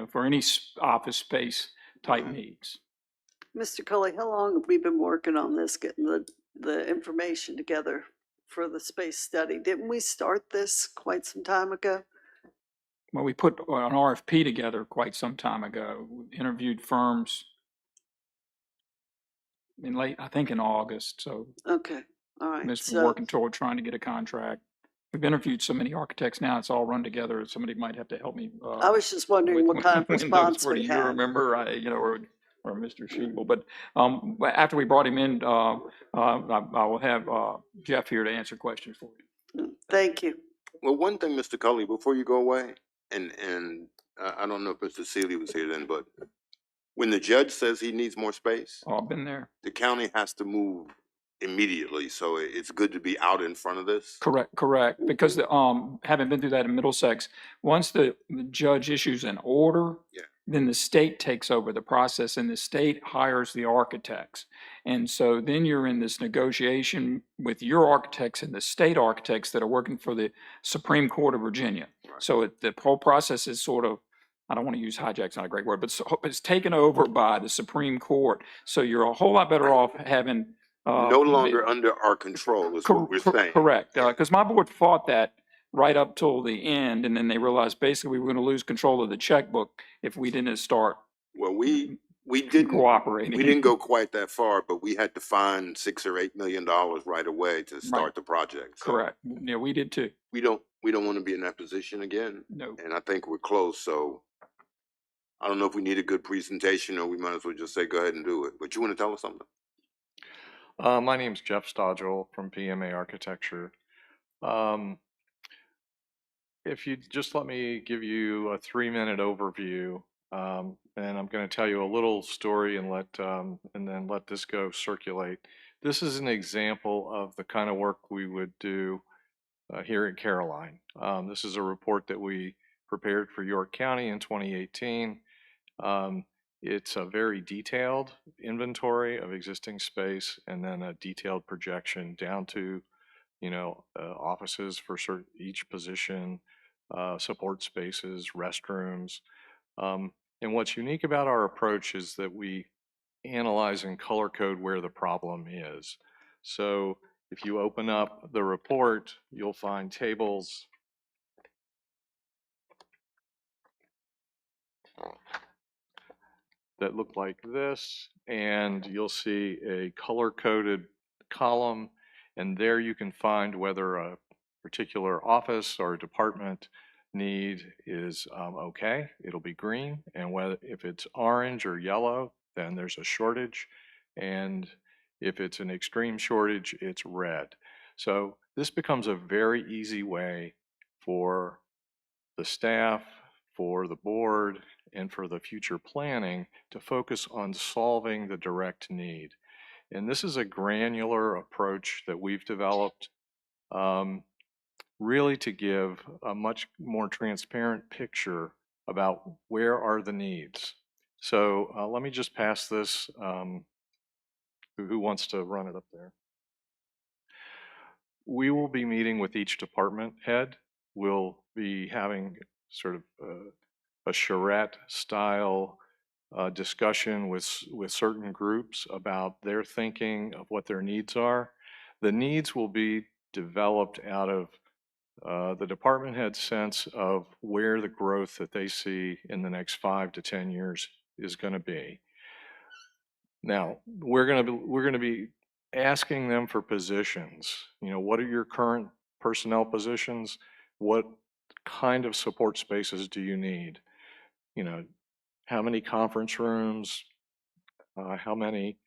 for any office space type needs. Mr. Cully, how long have we been working on this, getting the information together for the space study? Didn't we start this quite some time ago? Well, we put an RFP together quite some time ago. We interviewed firms I think in August. So Okay, all right. we're So, working toward trying to get a contract. We've interviewed so many architects now, it's all run together. Somebody might have to help me. I was just wondering what kind of when those response were. we Do you had. remember, or Mr. Schiebel? But after we brought him in, I will have Jeff here to answer questions for you. Thank you. Well, one thing, Mr. Cully, before you go away, and I don't know if Mr. Sealy was here then, but when the judge says he needs more space, Oh, I've been there. the county has to move immediately. So it's good to be out in front of this. Correct. Because having been through that in Middlesex, once the judge issues an order, Yeah. then the state takes over the process and the state hires the architects. And so then you're in this negotiation with your architects and the state architects that are working for the Supreme Court of Virginia. So the whole process is sort of, I don't want to use hijack's not a great word, but it's taken over by the Supreme Court. So you're a whole lot better off having. No longer under our control is what we're saying. Correct, because my board fought that right up till the end, and then they realized basically we were going to lose control of the checkbook if we didn't start Well, we didn't cooperating. We didn't go quite that far, but we had to find $6 or $8 million right away to start the project. So Correct. Yeah, we did too. we don't want to be in that position again. No. And I think we're close. So I don't know if we need a good presentation or we might as well just say go ahead and do it. But you want to tell us something? My name's Jeff Stodgel from PMA Architecture. If you just let me give you a 3-minute overview, and I'm going to tell you a little story and then let this go circulate. This is an example of the kind of work we would do here at Caroline. This is a report that we prepared for York County in 2018. It's a very detailed inventory of existing space and then a detailed projection down to, offices for each position, support spaces, restrooms. And what's unique about our approach is that we analyze and color code where the problem is. So if you open up the report, you'll find tables that look like this, and you'll see a color-coded column, and there you can find whether a particular office or department need is okay, it'll be green, and if it's orange or yellow, then there's a shortage, and if it's an extreme shortage, it's red. So this becomes a very easy way for the staff, for the board, and for the future planning to focus on solving the direct need. And this is a granular approach that we've developed really to give a much more transparent picture about where are the needs. So let me just pass this. Who wants to run it up there? We will be meeting with each department head. We'll be having sort of a charrette style discussion with certain groups about their thinking of what their needs are. The needs will be developed out of the department head sense of where the growth that they see in the next 5 to 10 years is going to be. Now, we're going to be asking them for positions. What are your current personnel positions? What kind of support spaces do you need? How many conference rooms? How many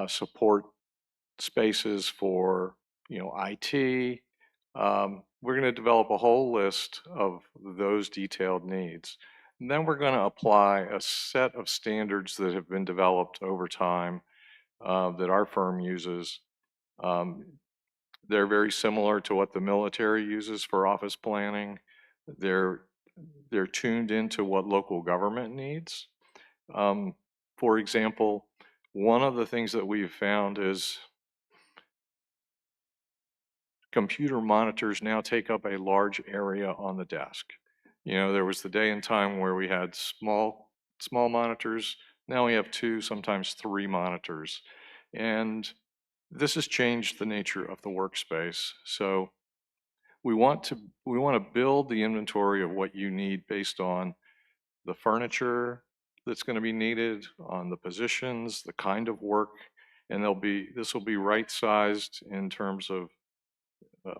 support spaces for IT? We're going to develop a whole list of those detailed needs. And then we're going to apply a set of standards that have been developed over time that our firm uses. They're very similar to what the military uses for office planning. They're tuned into what local government needs. For example, one of the things that we've found is computer monitors now take up a large area on the desk. There was the day and time where we had small monitors. Now we have 2, sometimes 3 monitors. And this has changed the nature of the workspace. So we want to build the inventory of what you need based on the furniture that's going to be needed, on the positions, the kind of work, and this will be right-sized in terms of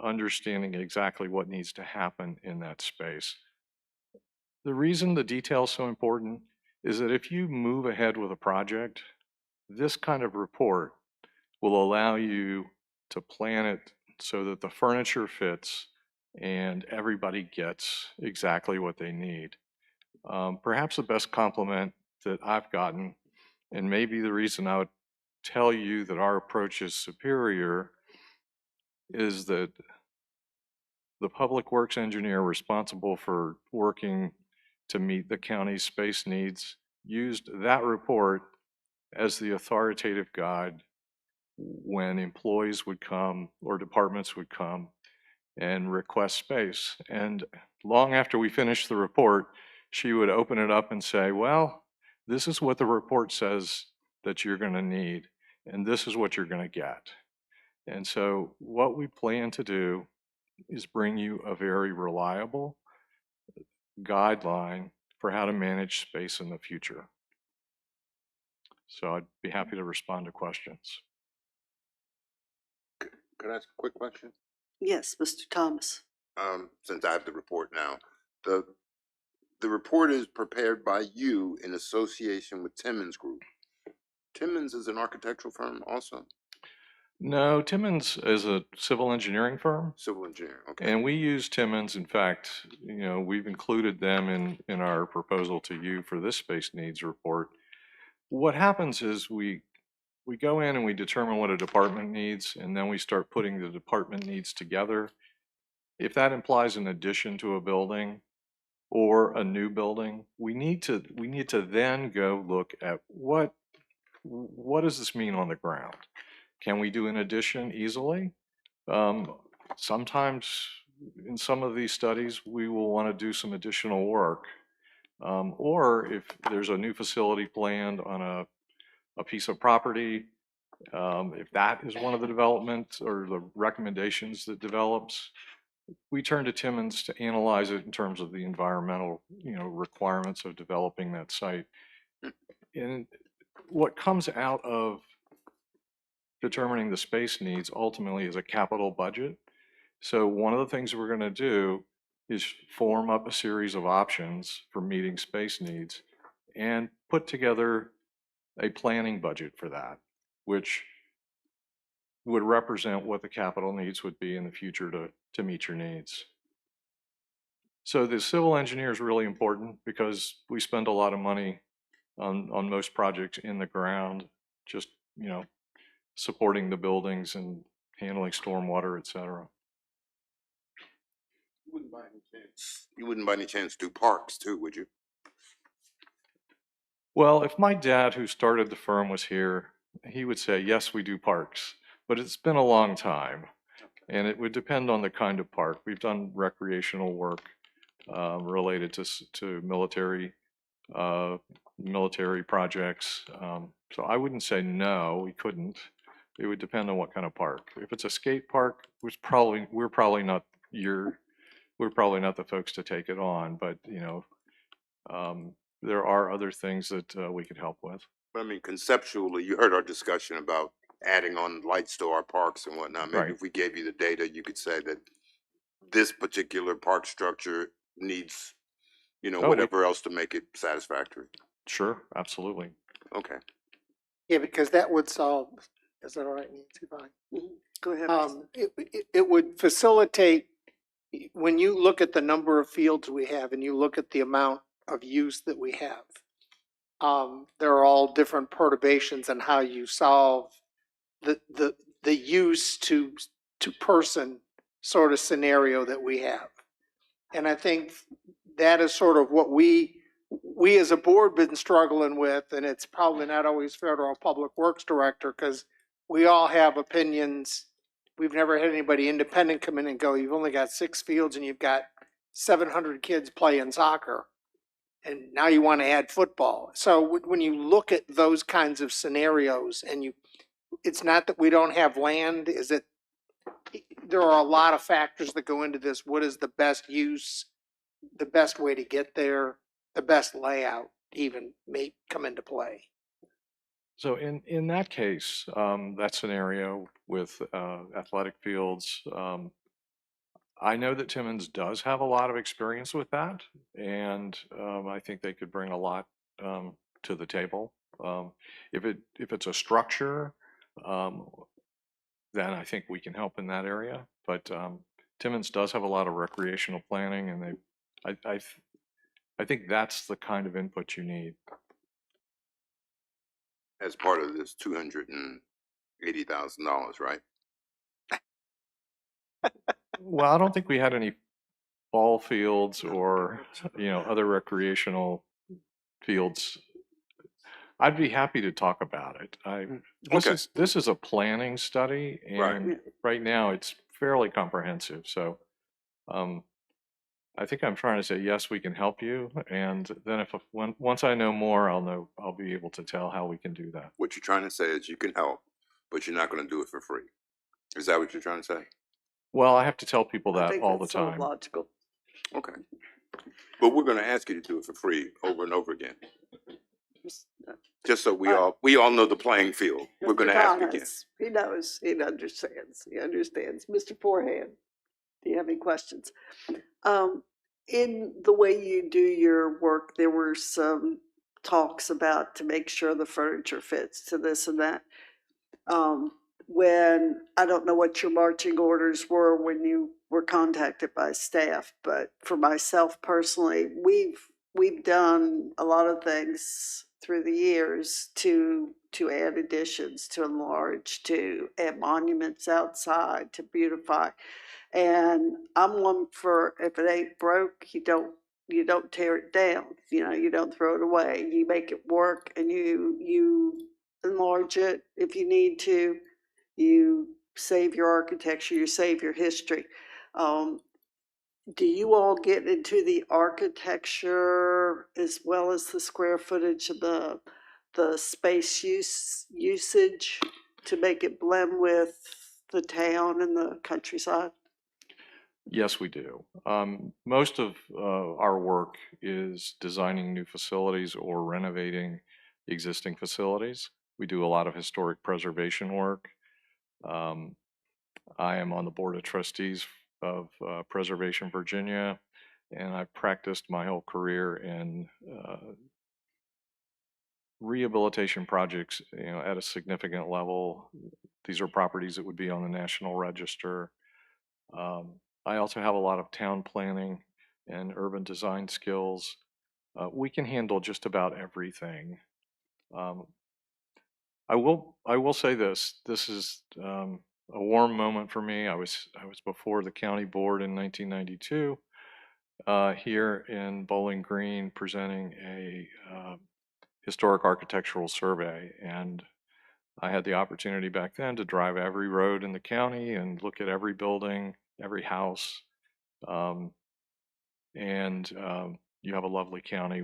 understanding exactly what needs to happen in that space. The reason the detail is so important is that if you move ahead with a project, this kind of report will allow you to plan it so that the furniture fits and everybody gets exactly what they need. Perhaps the best compliment that I've gotten, and maybe the reason I would tell you that our approach is superior, is that the public works engineer responsible for working to meet the county's space needs used that report as the authoritative guide when employees would come or departments would come and request space. And long after we finished the report, she would open it up and say, well, this is what the report says that you're going to need, and this is what you're going to get. And so what we plan to do is bring you a very reliable guideline for how to manage space in the future. So I'd be happy to respond to questions. Could I ask a quick question? Yes, Mr. Thomas. Since I have the report now, the report is prepared by you in association with Timmons Group. Timmons is an architectural firm also? No, Timmons is a civil engineering firm. Civil engineer, okay. And we use Timmons. In fact, we've included them in our proposal to you for this space needs report. What happens is we go in and we determine what a department needs, and then we start putting the department needs together. If that implies an addition to a building or a new building, we need to then go look at what does this mean on the ground? Can we do an addition easily? Sometimes in some of these studies, we will want to do some additional work. Or if there's a new facility planned on a piece of property, if that is one of the development or the recommendations that develops, we turn to Timmons to analyze it in terms of the environmental, requirements of developing that site. And what comes out of determining the space needs ultimately is a capital budget. So one of the things we're going to do is form up a series of options for meeting space needs and put together a planning budget for that, which would represent what the capital needs would be in the future to meet your needs. So the civil engineer is really important because we spend a lot of money on most projects in the ground, just, supporting the buildings and handling stormwater, et cetera. You wouldn't by any chance do parks too, would you? Well, if my dad, who started the firm, was here, he would say, yes, we do parks, but it's been a long time. And it would depend on the kind of park. We've done recreational work related to military projects. So I wouldn't say no, we couldn't. It would depend on what kind of park. If it's a skate park, we're probably not the folks to take it on, but there are other things that we could help with. But I mean, conceptually, you heard our discussion about adding on lights to our parks and whatnot. Maybe Right. if we gave you the data, you could say that this particular park structure needs, whatever else to make it satisfactory. Sure, absolutely. Okay. Yeah, because that would solve, is that all right, Nancy? Fine. Go ahead. It would facilitate, when you look at the number of fields we have and you look at the amount of use that we have, there are all different perturbations on how you solve the use to person sort of scenario that we have. And I think that is sort of what we as a board been struggling with, and it's probably not always fair to our public works director because we all have opinions. We've never had anybody independent come in and go, you've only got 6 fields and you've got 700 kids playing soccer, and now you want to add football. So when you look at those kinds of scenarios, and it's not that we don't have land, is that there are a lot of factors that go into this. What is the best use, the best way to get there, the best layout even may come into play. So in that case, that scenario with athletic fields, I know that Timmons does have a lot of experience with that, and I think they could bring a lot to the table. If it's a structure, then I think we can help in that area. But Timmons does have a lot of recreational planning, and I think that's the kind of input you need. As part of this $280,000, right? Well, I don't think we had any ball fields or, other recreational fields, I'd be happy to talk about it. Okay. This is a planning study, Right. and right now it's fairly comprehensive. So, I think I'm trying to say, yes, we can help you. And then once I know more, I'll be able to tell how we can do that. What you're trying to say is you can help, but you're not going to do it for free. Is that what you're trying to say? Well, I have to tell people I that think all the that's sort of time. logical. Okay. But we're going to ask you to do it for free over and over again. Just so we all know the playing field. We're going to ask again. He knows, he understands. Mr. Forehand, do you have any questions? In the way you do your work, there were some talks about to make sure the furniture fits to this and that. When, I don't know what your marching orders were when you were contacted by staff, but for myself personally, we've done a lot of things through the years to add additions, to enlarge, to add monuments outside, to beautify. And I'm one for, if it ain't broke, you don't tear it down. You don't throw it away. You make it work, and you enlarge it if you need to. You save your architecture, you save your history. Do you all get into the architecture as well as the square footage of the space usage to make it blend with the town and the countryside? Yes, we do. Most of our work is designing new facilities or renovating existing facilities. We do a lot of historic preservation work. I am on the board of trustees of Preservation Virginia, and I've practiced my whole career in rehabilitation projects, at a significant level. These are properties that would be on the National Register. I also have a lot of town planning and urban design skills. We can handle just about everything. I will say this. This is a warm moment for me. I was before the county board in 1992 here in Bowling Green presenting a historic architectural survey, and I had the opportunity back then to drive every road in the county and look at every building, every house. You have a lovely county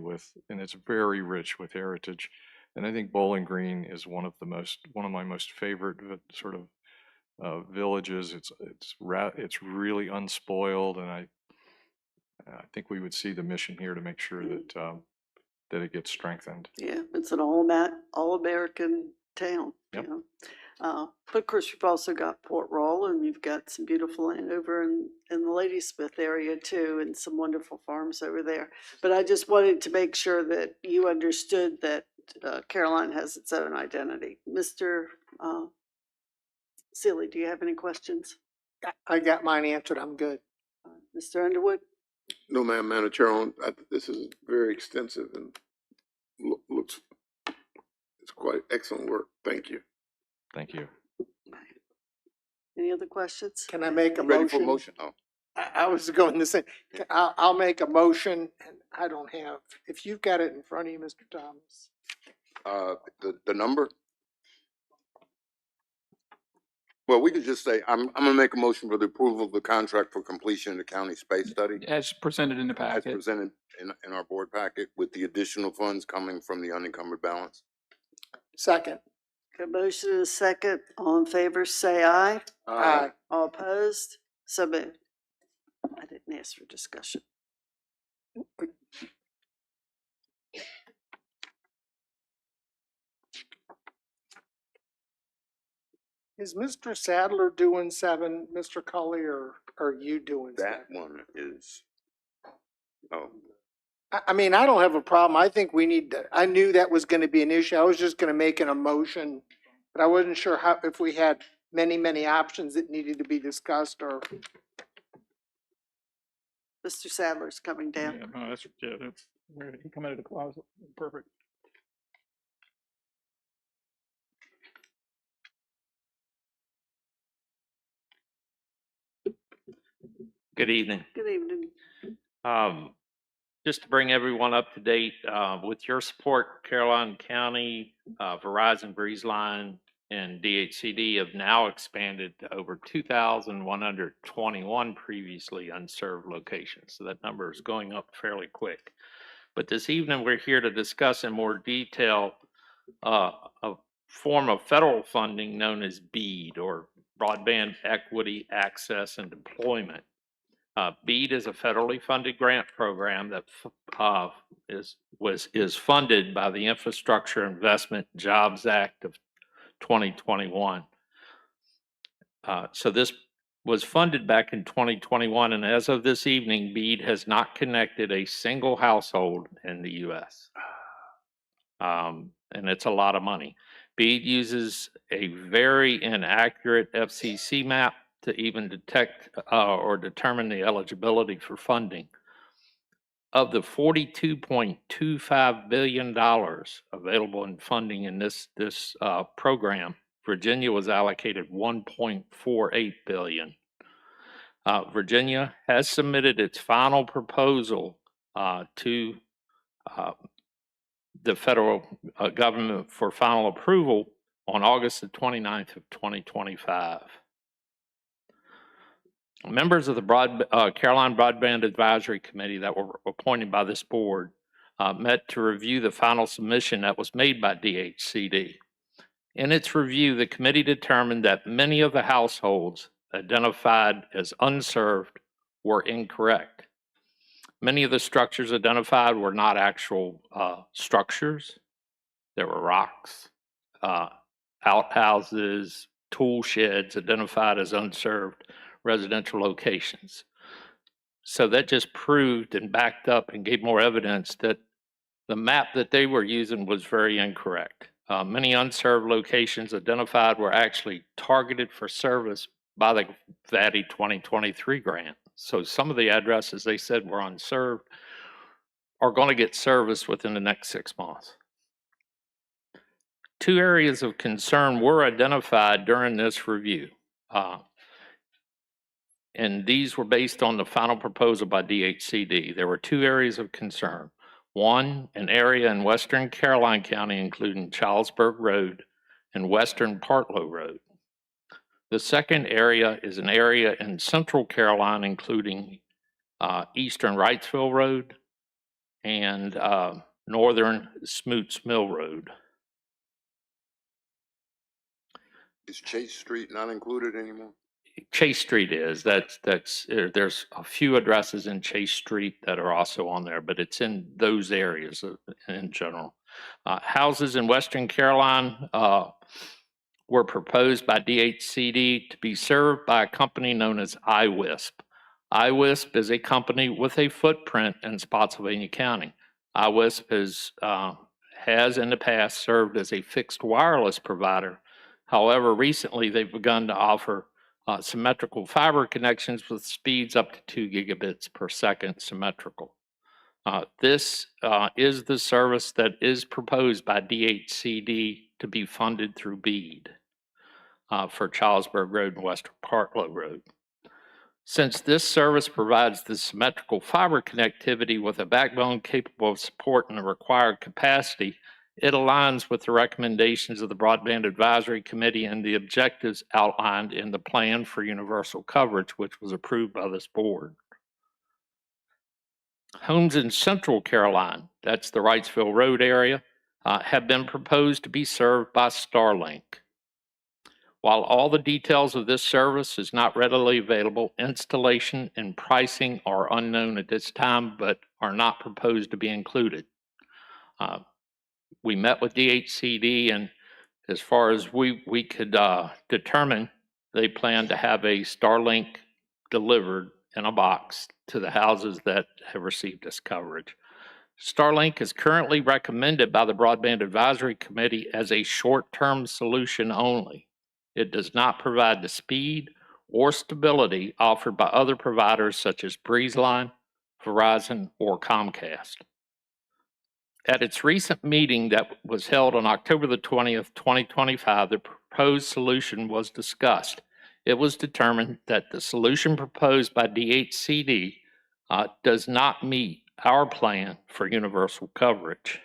and it's very rich with heritage. And I think Bowling Green is one of my most favorite sort of villages. It's really unspoiled, and I think we would see the mission here to make sure that it gets strengthened. Yeah, it's an all-American town. Yep. But of course, you've also got Port Royal, and you've got some beautiful land over in the Ladysmith area too, and some wonderful farms over there. But I just wanted to make sure that you understood that Caroline has its own identity. Mr. Seeley, do you have any questions? I got mine answered. I'm good. Mr. Underwood? No, ma'am, Madam Chair, this is very extensive and looks, it's quite excellent work. Thank you. Thank you. Any other questions? Can I make a Ready for motion? motion? Oh, I was going to say, I'll make a motion, and I don't have, if you've got it in front of you, Mr. Thomas. the number? Well, we could just say, I'm gonna make a motion for the approval of the contract for completion of the county space study As presented in the as packet. presented in our board packet with the additional funds coming from the unencumbered balance. Second. A motion and a second. All in favor, say aye. Aye. All opposed? So moved. I didn't ask for discussion. Is Mr. Sadler doing 7, Mr. Cully, or are you doing 7? That one is, oh, I mean, I don't have a problem. I think we need to, I knew that was gonna be an issue. I was just gonna make an emotion, but I wasn't sure if we had many options that needed to be discussed, or. Mr. Sadler's coming down. Yeah, no, that's where he come out of the closet. Perfect. Good evening. Good evening. Just to bring everyone up to date, with your support, Caroline County, Verizon, Breezeline, and DHCD have now expanded to over 2,121 previously unserved locations. So that number is going up fairly quick. But this evening, we're here to discuss in more detail a form of federal funding known as BEAD, or Broadband Equity, Access, and Deployment. BEAD is a federally funded grant program that is funded by the Infrastructure Investment and Jobs Act of 2021. So this was funded back in 2021, and as of this evening, BEAD has not connected a single household in the U.S. And it's a lot of money. BEAD uses a very inaccurate FCC map to even detect or determine the eligibility for funding. Of the $42.25 billion available in funding in this program, Virginia was allocated $1.48 billion. Virginia has submitted its final proposal to the federal government for final approval on August the 29th of 2025. Members of the Caroline Broadband Advisory Committee that were appointed by this board met to review the final submission that was made by DHCD. In its review, the committee determined that many of the households identified as unserved were incorrect. Many of the structures identified were not actual structures. There were rocks, outhouses, tool sheds identified as unserved residential locations. So that just proved and backed up and gave more evidence that the map that they were using was very incorrect. Many unserved locations identified were actually targeted for service by the VATI 2023 grant. So some of the addresses they said were unserved are going to get service within the next 6 months. Two areas of concern were identified during this review. And these were based on the final proposal by DHCD. There were two areas of concern. One, an area in western Caroline County, including Charlesburg Road and western Partlow Road. The second area is an area in central Caroline, including eastern Wrightsville Road and northern Smoots Mill Road. Is Chase Street not included anymore? Chase Street is. There's a few addresses in Chase Street that are also on there, but it's in those areas in general. Houses in Western Caroline were proposed by DHCD to be served by a company known as iWisp. iWisp is a company with a footprint in Spotsylvania County. iWisp has in the past served as a fixed wireless provider. However, recently they've begun to offer symmetrical fiber connections with speeds up to 2 gigabits per second symmetrical. This is the service that is proposed by DHCD to be funded through BEAD for Charlesburg Road and Western Partlow Road. Since this service provides the symmetrical fiber connectivity with a backbone capable of supporting the required capacity, it aligns with the recommendations of the Broadband Advisory Committee and the objectives outlined in the Plan for Universal Coverage, which was approved by this board. Homes in Central Caroline, that's the Wrightsville Road area, have been proposed to be served by Starlink. While all the details of this service is not readily available, installation and pricing are unknown at this time, but are not proposed to be included. We met with DHCD, and as far as we could determine, they plan to have a Starlink delivered in a box to the houses that have received this coverage. Starlink is currently recommended by the Broadband Advisory Committee as a short-term solution only. It does not provide the speed or stability offered by other providers such as Breezeline, Verizon, or Comcast. At its recent meeting that was held on October the 20th, 2025, the proposed solution was discussed. It was determined that the solution proposed by DHCD does not meet our plan for universal coverage.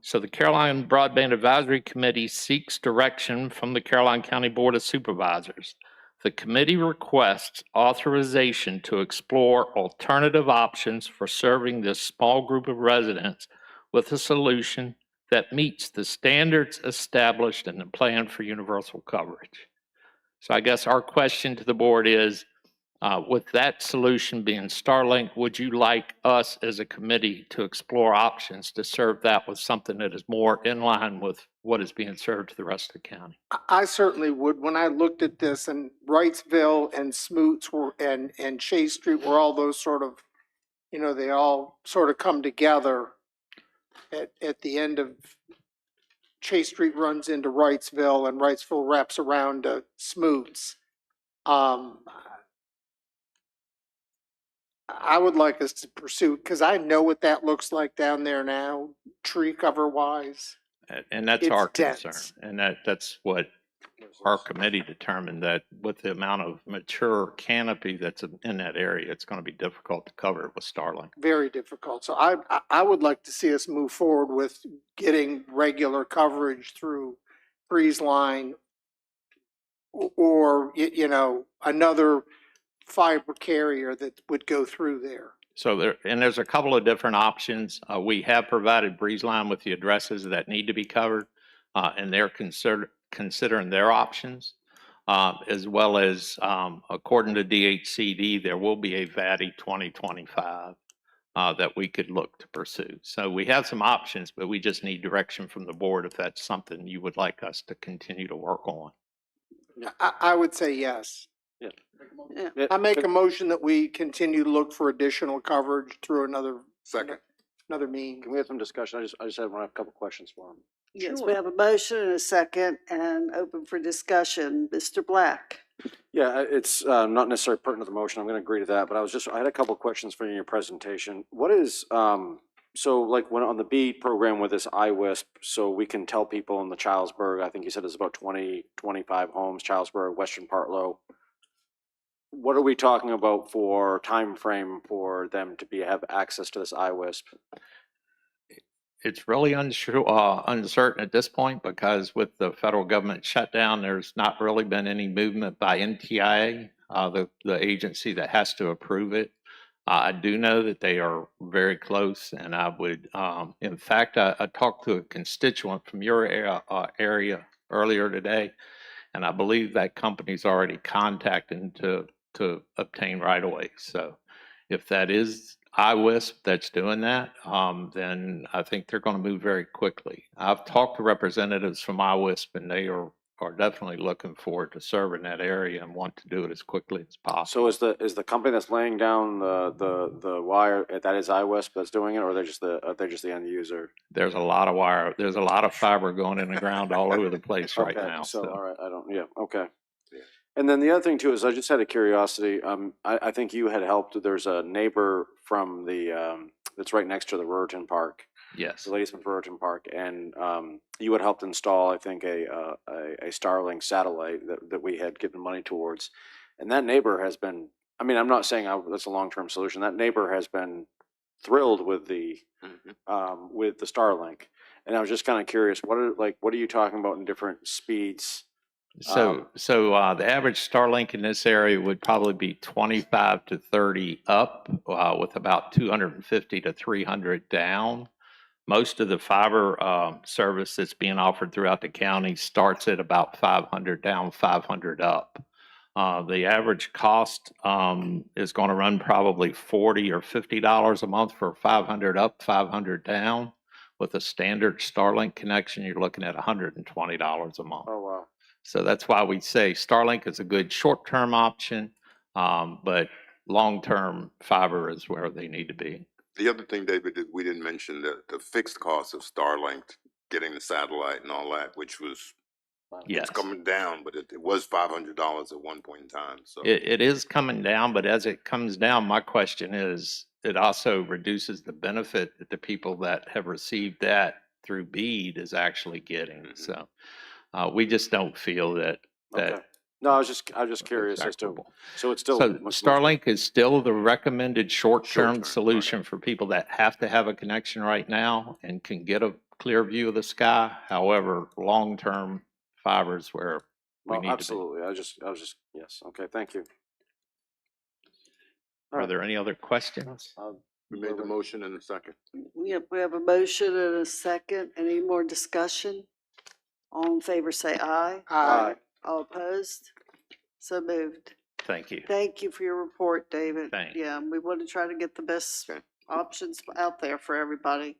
So the Caroline Broadband Advisory Committee seeks direction from the Caroline County Board of Supervisors. The committee requests authorization to explore alternative options for serving this small group of residents with a solution that meets the standards established in the plan for universal coverage. So I guess our question to the board is, with that solution being Starlink, would you like us as a committee to explore options to serve that with something that is more in line with what is being served to the rest of the county? I certainly would. When I looked at this, and Wrightsville and Smoots were, and Chase Street were all those sort of, you know, they all sort of come together at the end of Chase Street runs into Wrightsville, and Wrightsville wraps around to Smoots. I would like us to pursue, because I know what that looks like down there now, tree cover wise. And that's It's our dense. concern. And that's what our committee determined, that with the amount of mature canopy that's in that area, it's going to be difficult to cover it with Starlink. Very difficult. So I would like to see us move forward with getting regular coverage through Breeze Line or, you know, another fiber carrier that would go through there. So there's a couple of different options. We have provided BreezeLine with the addresses that need to be covered, and they're considering their options, as well as, according to DHCD, there will be a VATI 2025 that we could look to pursue. So we have some options, but we just need direction from the board if that's something you would like us to continue to work on. I would say yes. Yeah. Yeah. I make a motion that we continue to look for additional coverage through another means. Can we have some discussion? I just have a couple questions for him. Yes, we have a motion and a second and open for discussion. Mr. Black. Yeah, it's not necessarily pertinent to the motion. I'm going to agree to that, but I had a couple questions for you in your presentation. What is, so like when on the BEAD program with this IWISP, so we can tell people in the Childsburg, I think you said it's about 25 homes, Childsburg, Western Partlow. What are we talking about for time frame for them to have access to this IWISP? It's really uncertain at this point, because with the federal government shutdown, there's not really been any movement by NTIA, the agency that has to approve it. I do know that they are very close, and I would, in fact, I talked to a constituent from your area earlier today, and I believe that company's already contacting to obtain right away. So if that is IWISP that's doing that, then I think they're going to move very quickly. I've talked to representatives from IWISP, and they are definitely looking forward to serving that area and want to do it as quickly as possible. So is the company that's laying down the wire, that is IWISP that's doing it, or they're just the end user? There's a lot of wire. There's a lot of fiber going in the ground all over the place right Okay, now. So all right, okay. And then the other thing too is, I just had a curiosity. I think you had helped. There's a neighbor from the that's right next to the Ruritan Park. Yes. The ladies from Ruritan Park, and you had helped install, I think, a Starlink satellite that we had given money towards. And that neighbor has been. I mean, I'm not saying that's a long-term solution. That neighbor has been thrilled with the Starlink. And I was just kind of curious, what are you talking about in different speeds? So the average Starlink in this area would probably be 25 to 30 up, with about 250 to 300 down. Most of the fiber service that's being offered throughout the county starts at about 500 down, 500 up. The average cost is going to run probably $40 or $50 a month for 500 up, 500 down. With a standard Starlink connection, you're looking at $120 a month. Oh, wow. So that's why we say Starlink is a good short-term option, but long-term fiber is where they need to be. The other thing, David, that we didn't mention, the fixed cost of Starlink, getting the satellite and all that, which was, Yes. it's coming down, but it was $500 at one point in time. So It is coming down, but as it comes down, my question is, it also reduces the benefit that the people that have received that through BEAD is actually getting. So we just don't feel that Okay. No, I was just curious as to, equitable. so it's still. So much- Starlink is still the recommended Short-term, short-term solution for people that have to have a connection right now and can get a clear view of the sky. However, long-term fiber is where we Well, need to absolutely. I was just, yes. Okay, thank you. be. Are there any other questions? We made the motion in a second. Yep, we have a motion and a second. Any more discussion? All in favor, say aye. Aye. All opposed? So moved. Thank you. Thank you for your report, David. Thanks. Yeah, we want to try to get the best options out there for everybody.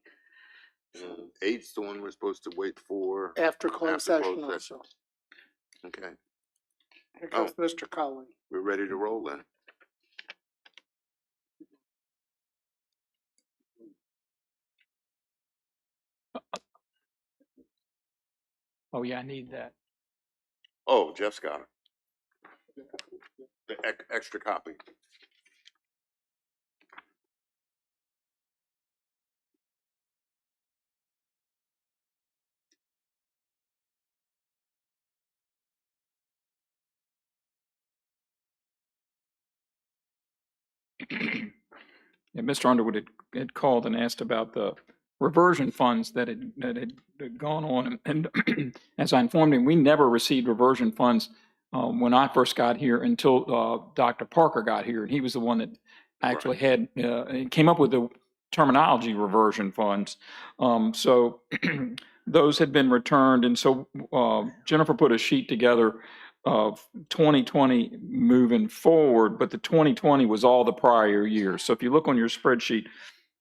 Eight's the one we're supposed to wait for. After closed After session closed also. Okay, Here comes Mr. Cully. we're ready to roll then. Oh, yeah, I need that. Oh, Jeff's got it. The extra copy. Yeah, Mr. Underwood had called and asked about the reversion funds that had gone on. And as I informed him, we never received reversion funds when I first got here until Dr. Parker got here. And he was the one that actually had came up with the terminology reversion funds. So those had been returned. And so Jennifer put a sheet together of 2020 moving forward, but the 2020 was all the prior years. So if you look on your spreadsheet,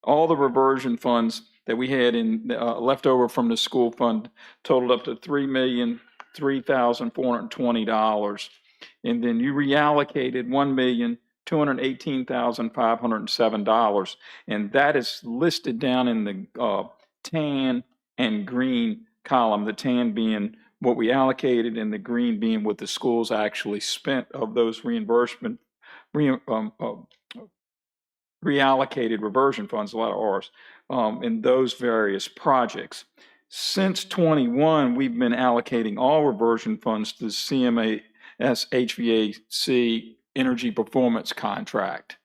all the reversion funds that we had in left over from the school fund totaled up to $3,003,420, and then you reallocated $1,218,507, and that is listed down in the tan and green column. The tan being what we allocated and the green being what the schools actually spent of those reallocated reversion funds, a lot of R's, in those various projects. Since 21, we've been allocating all reversion funds to the CMAS HVAC energy performance contract,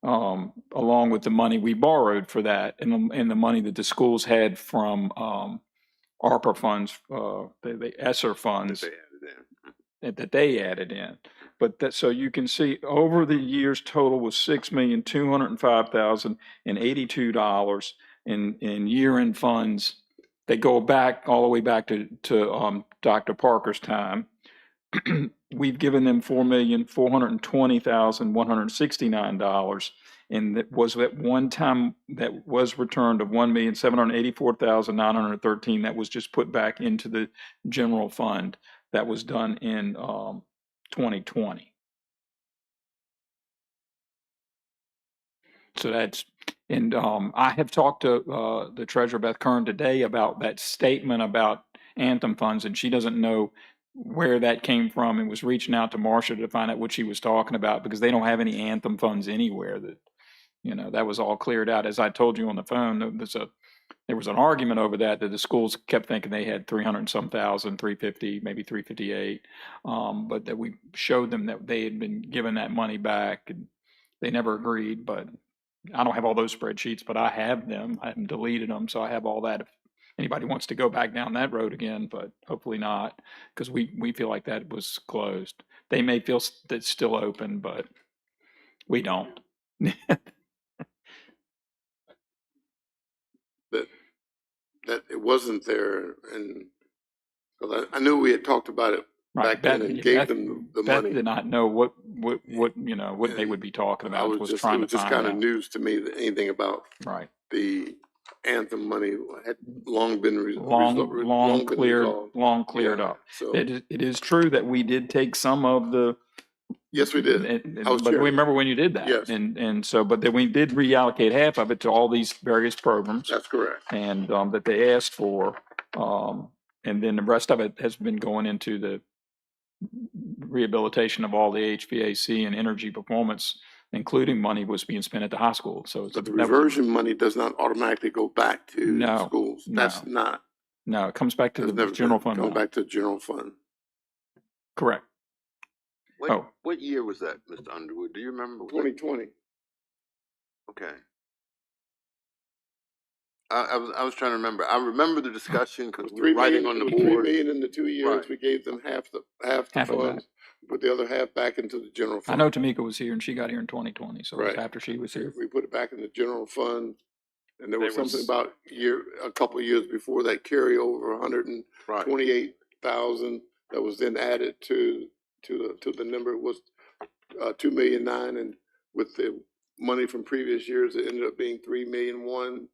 along with the money we borrowed for that and the money that the schools had from ARPA funds, the ESSER funds that they added in. But that, so you can see over the years total was $6,205,082 in year-end funds. They go back all the way back to Dr. Parker's time. We've given them $4,420,169. And that was at one time that was returned of $1,784,913 that was just put back into the general fund. That was done in 2020. So that's, and I have talked to the treasurer Beth Kern today about that statement about Anthem funds, and she doesn't know where that came from, and was reaching out to Marcia to find out what she was talking about, because they don't have any Anthem funds anywhere. That, you know, that was all cleared out. As I told you on the phone, there was an argument over that the schools kept thinking they had 300 and some thousand, 350, maybe 358, but that we showed them that they had been given that money back, and they never agreed. But I don't have all those spreadsheets, but I have them. I haven't deleted them, so I have all that if anybody wants to go back down that road again, but hopefully not, because we feel like that was closed. They may feel that's still open, but we don't. That it wasn't there, and 'cause I knew we had talked about it back then and gave them the Beth money. did not know what you know what they would be talking about. It was just kind of news to me that anything about the Anthem money had long been long cleared up. So It is true that we did take some of the. Yes, we did. But we remember when you did that. Yes. And so, but then we did reallocate half of it to all these various programs. That's correct. And that they asked for. And then the rest of it has been going into the rehabilitation of all the HVAC and energy performance, including money was being spent at the high school. So But the reversion money does not automatically go back to schools. That's not. No, it comes back to the general fund. Go back to the general fund. Correct. Oh. What year was that, Mr. Underwood? Do you remember? Was that- 2020. Okay. I was trying to remember. I remember the discussion because we were writing on the It was 3 board. million in the 2 years. Right. We gave them half the Half of that. funds, put the other half back into the general I fund. know Tamika was here and she got here in 2020, so it was Right. after she was here. We put it back in the general fund. And there was There something was- about a couple of years before that carryover, Right. 128,000 that was then added to the number. It was 2,000,009, and with the money from previous years, it ended up being 3,000,001.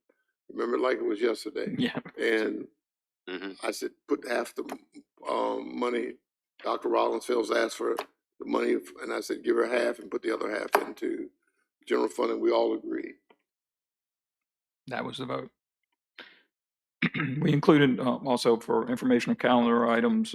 Remember, like it was yesterday. Yeah. And Mhm. I said, put half the money. Dr. Rollins Fields asked for the money, and I said, give her half and put the other half into general fund, and we all agreed. That was the vote. We included also for informational calendar items,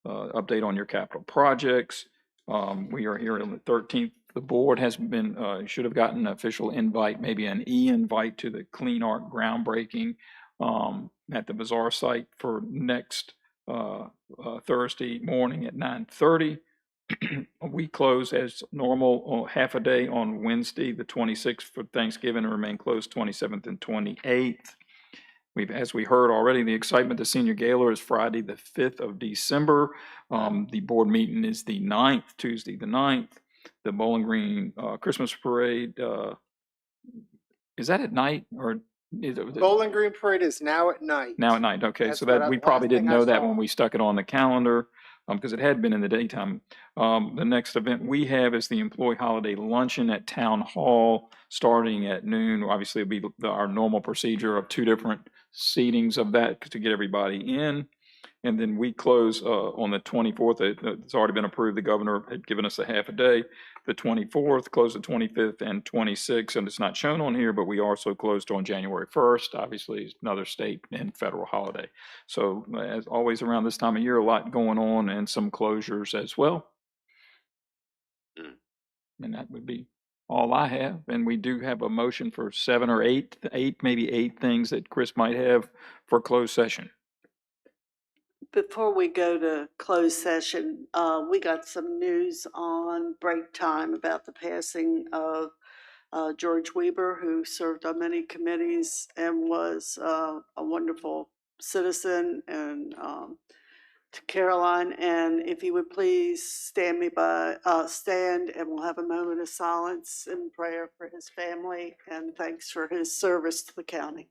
update on your capital projects. We are here on the 13th. The board has been, should have gotten an official invite, maybe an e-invite to the Clean Art groundbreaking at the Bazaar site for next Thursday morning at 9:30. We close as normal, half a day on Wednesday, the 26th for Thanksgiving, and remain closed 27th and 28th. As we heard already, the excitement, the senior gala is Friday, the 5th of December. The board meeting is the 9th, Tuesday, the 9th. The Bowling Green Christmas Parade, is that at night or? Is it, Bowling Green Parade is now at night. now at night, okay, That's so what that, I- we probably last thing didn't I know that saw. when we stuck it on the calendar, because it had been in the daytime. The next event we have is the Employee Holiday Luncheon at Town Hall, starting at noon. Obviously, it'll be our normal procedure of 2 different seatings of that to get everybody in. And then we close on the 24th. It's already been approved. The governor had given us a half a day. The 24th, close the 25th and 26th, and it's not shown on here, but we also closed on January 1st. Obviously, it's another state and federal holiday. So as always around this time of year, a lot going on and some closures as well. And that would be all I have. And we do have a motion for 7 or 8, maybe 8 things that Chris might have for closed session. Before we go to closed session, we got some news on break time about the passing of George Weber, who served on many committees and was a wonderful citizen and to Caroline. And if you would please stand and we'll have a moment of silence and prayer for his family and thanks for his service to the county.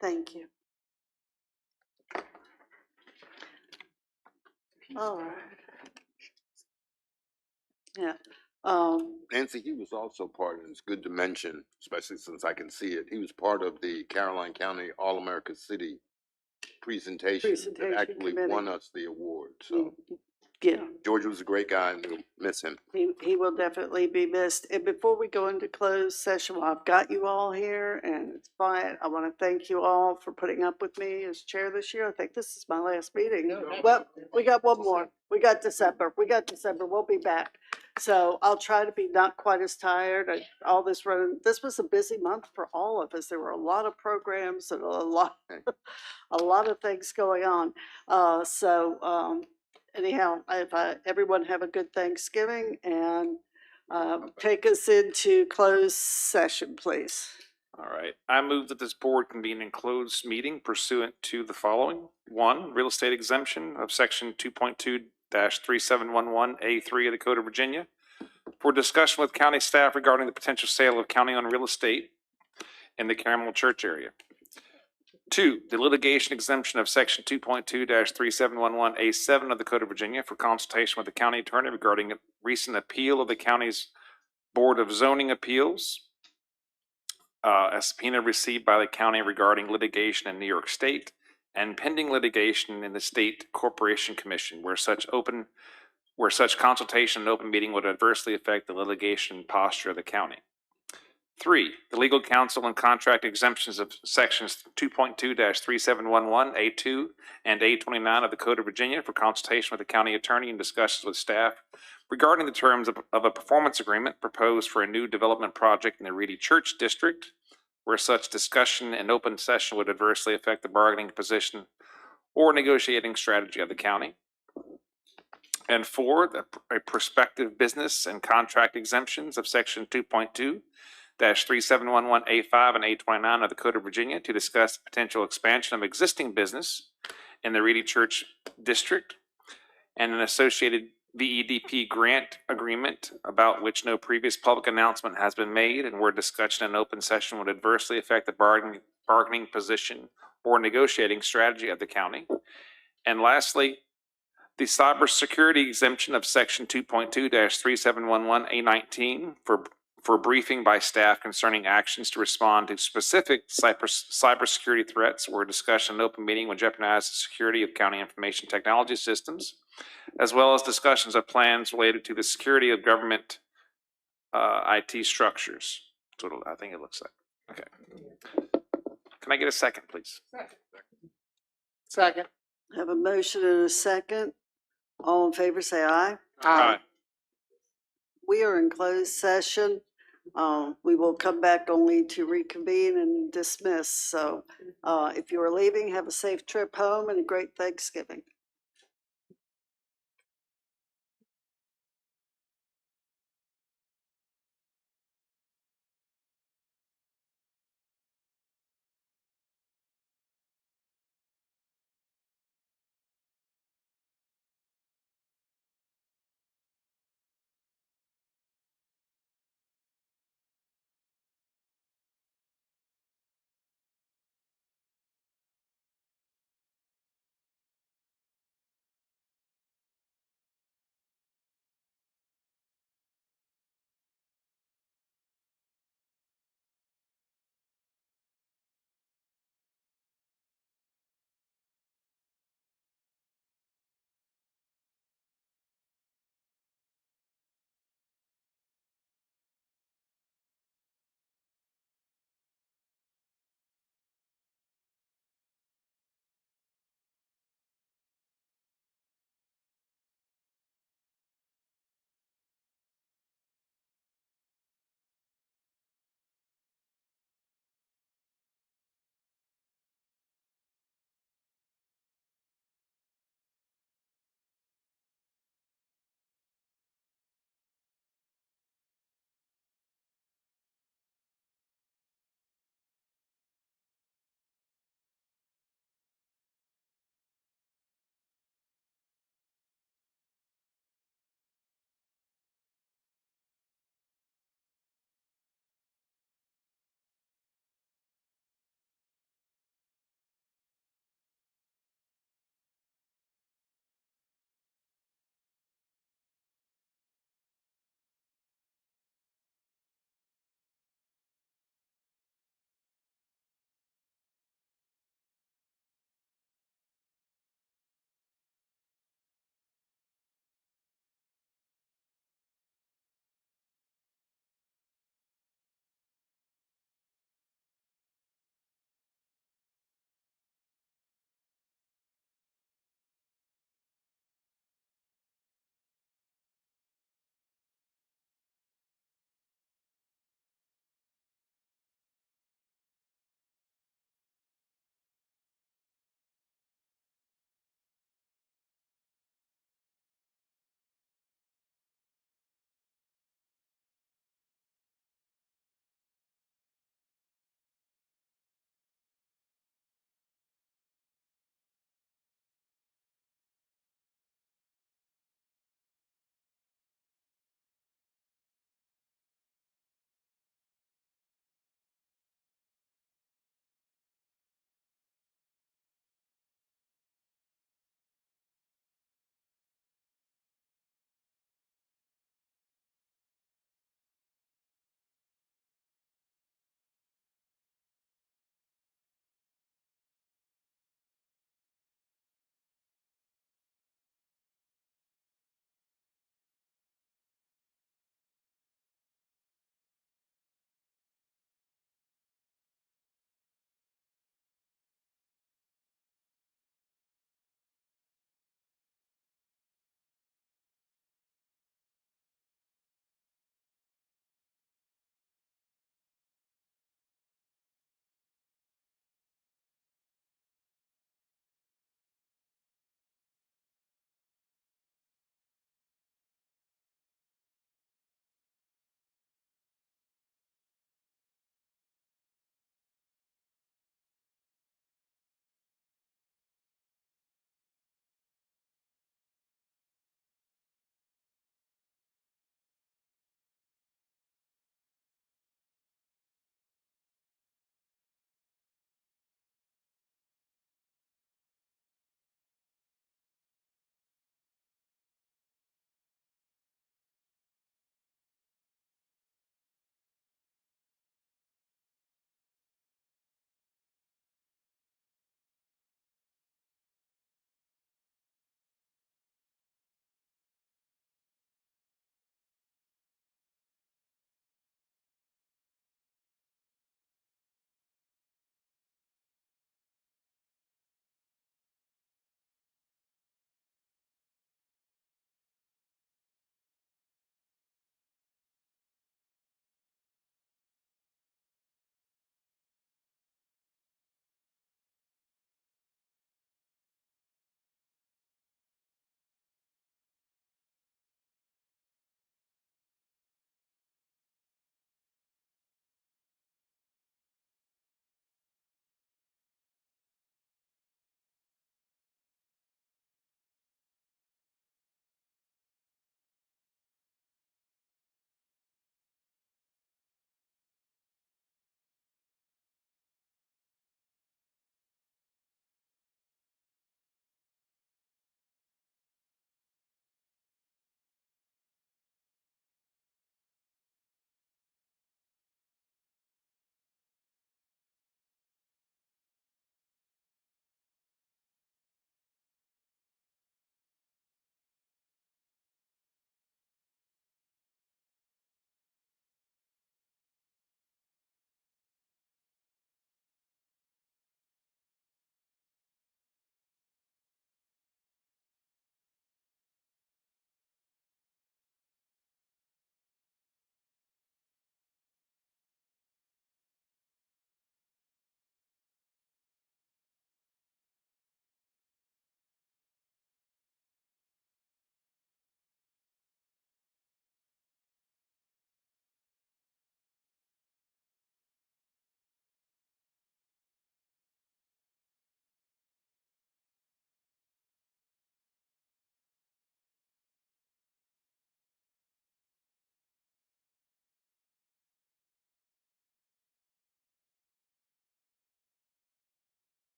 Thank you. All right. Yeah. Nancy, he was also part, and it's good to mention, especially since I can see it, he was part of the Caroline County All-America City presentation that actually committee. won us the award, so. Yeah. George was a great guy and we'll miss him. He will definitely be missed. And before we go into closed session, well, I've got you all here and it's fine. I want to thank you all for putting up with me as chair this year. I think this is my last meeting. Well, we got one more. We got December. We'll be back. So I'll try to be not quite as tired. All this running, this was a busy month for all of us. There were a lot of programs and a lot of things going on. Anyhow, everyone have a good Thanksgiving and take us into closed session, please. All right. I move that this board convene in closed meeting pursuant to the following. 1, real estate exemption of section 2.2-3711A3 of the Code of Virginia for discussion with county staff regarding the potential sale of county-owned real estate in the Caramel Church area. 2, the litigation exemption of section 2.2-3711A7 of the Code of Virginia for consultation with the county attorney regarding a recent appeal of the county's Board of Zoning Appeals, a subpoena received by the county regarding litigation in New York State, and pending litigation in the State Corporation Commission, where such consultation and open meeting would adversely affect the litigation posture of the county. 3, the legal counsel and contract exemptions of sections 2.2-3711, A2, and A29 of the Code of Virginia for consultation with the county attorney and discussions with staff regarding the terms of a performance agreement proposed for a new development project in the Reedy Church District, where such discussion in open session would adversely affect the bargaining position or negotiating strategy of the county. And 4, a prospective business and contract exemptions of section 2.2-3711A5 and A29 of the Code of Virginia to discuss potential expansion of existing business in the Reedy Church District and an associated VEDP grant agreement about which no previous public announcement has been made and where discussion in open session would adversely affect the bargaining position or negotiating strategy of the county. And lastly, the cybersecurity exemption of section 2.2-3711A19 for briefing by staff concerning actions to respond to specific cybersecurity threats where discussion in open meeting would jeopardize the security of county information technology systems, as well as discussions of plans related to the security of government IT structures. That's what I think it looks like. Okay. Can I get a second, please? Second. Have a motion and a second. All in favor, say aye. Aye. We are in closed session. We will come back only to reconvene and dismiss. So if you are leaving, have a safe trip home and a great Thanksgiving.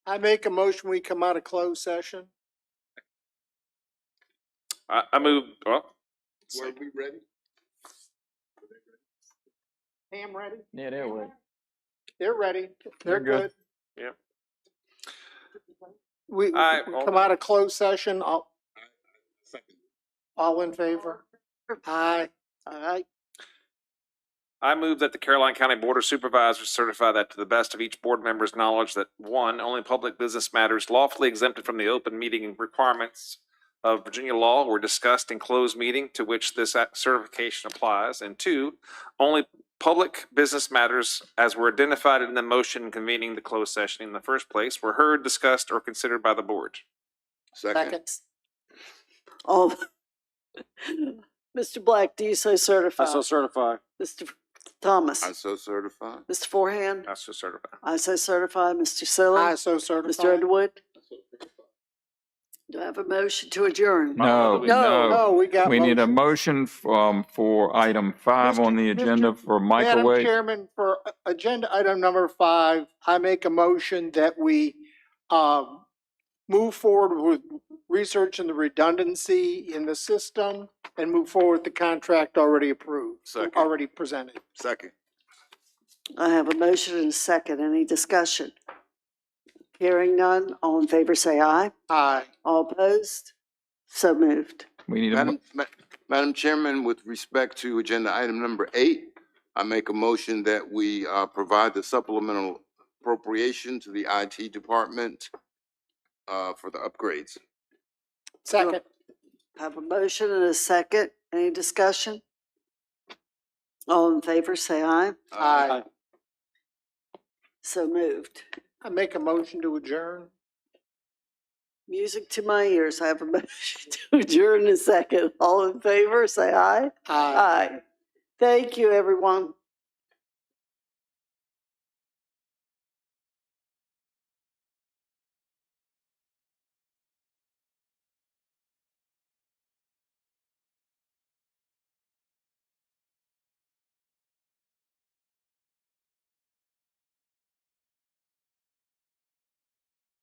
I make a motion, we come out of closed session. I move, well, Were we ready? Pam ready? Yeah, there would. They're ready. They're They're good. good. yeah. We come out of closed session. All in favor? Aye. All right. I move that the Caroline County Board of Supervisors certify that to the best of each board member's knowledge that one, only public business matters lawfully exempted from the open meeting requirements of Virginia law were discussed in closed meeting to which this certification applies, and two, only public business matters as were identified in the motion convening the closed session in the first place were heard, discussed, or considered by the board. Second. All, Mr. Black, do you so certify? I so certify. Mr. Thomas? I so certify. Mr. Forehand? I so certify. I so certify. Mr. Silly? I so certify. Mr. Underwood? Do I have a motion to adjourn? No, No, we got We need a motions. motion for item 5 on the agenda for Madam microwave. Chairman, for agenda item number 5, I make a motion that we move forward with researching the redundancy in the system and move forward with the contract already approved, Second. already presented. Second. I have a motion and a second. Any discussion? Hearing none. All in favor, say aye. Aye. All opposed? So moved. We need a, Madam Chairman, with respect to agenda item number 8, I make a motion that we provide the supplemental appropriation to the IT department for the upgrades. Second. Have a motion and a second. Any discussion? All in favor, say aye. Aye. So moved. I make a motion to adjourn. Music to my ears. I have a motion to adjourn in a second. All in favor, say aye. Aye. Aye. Thank you, everyone.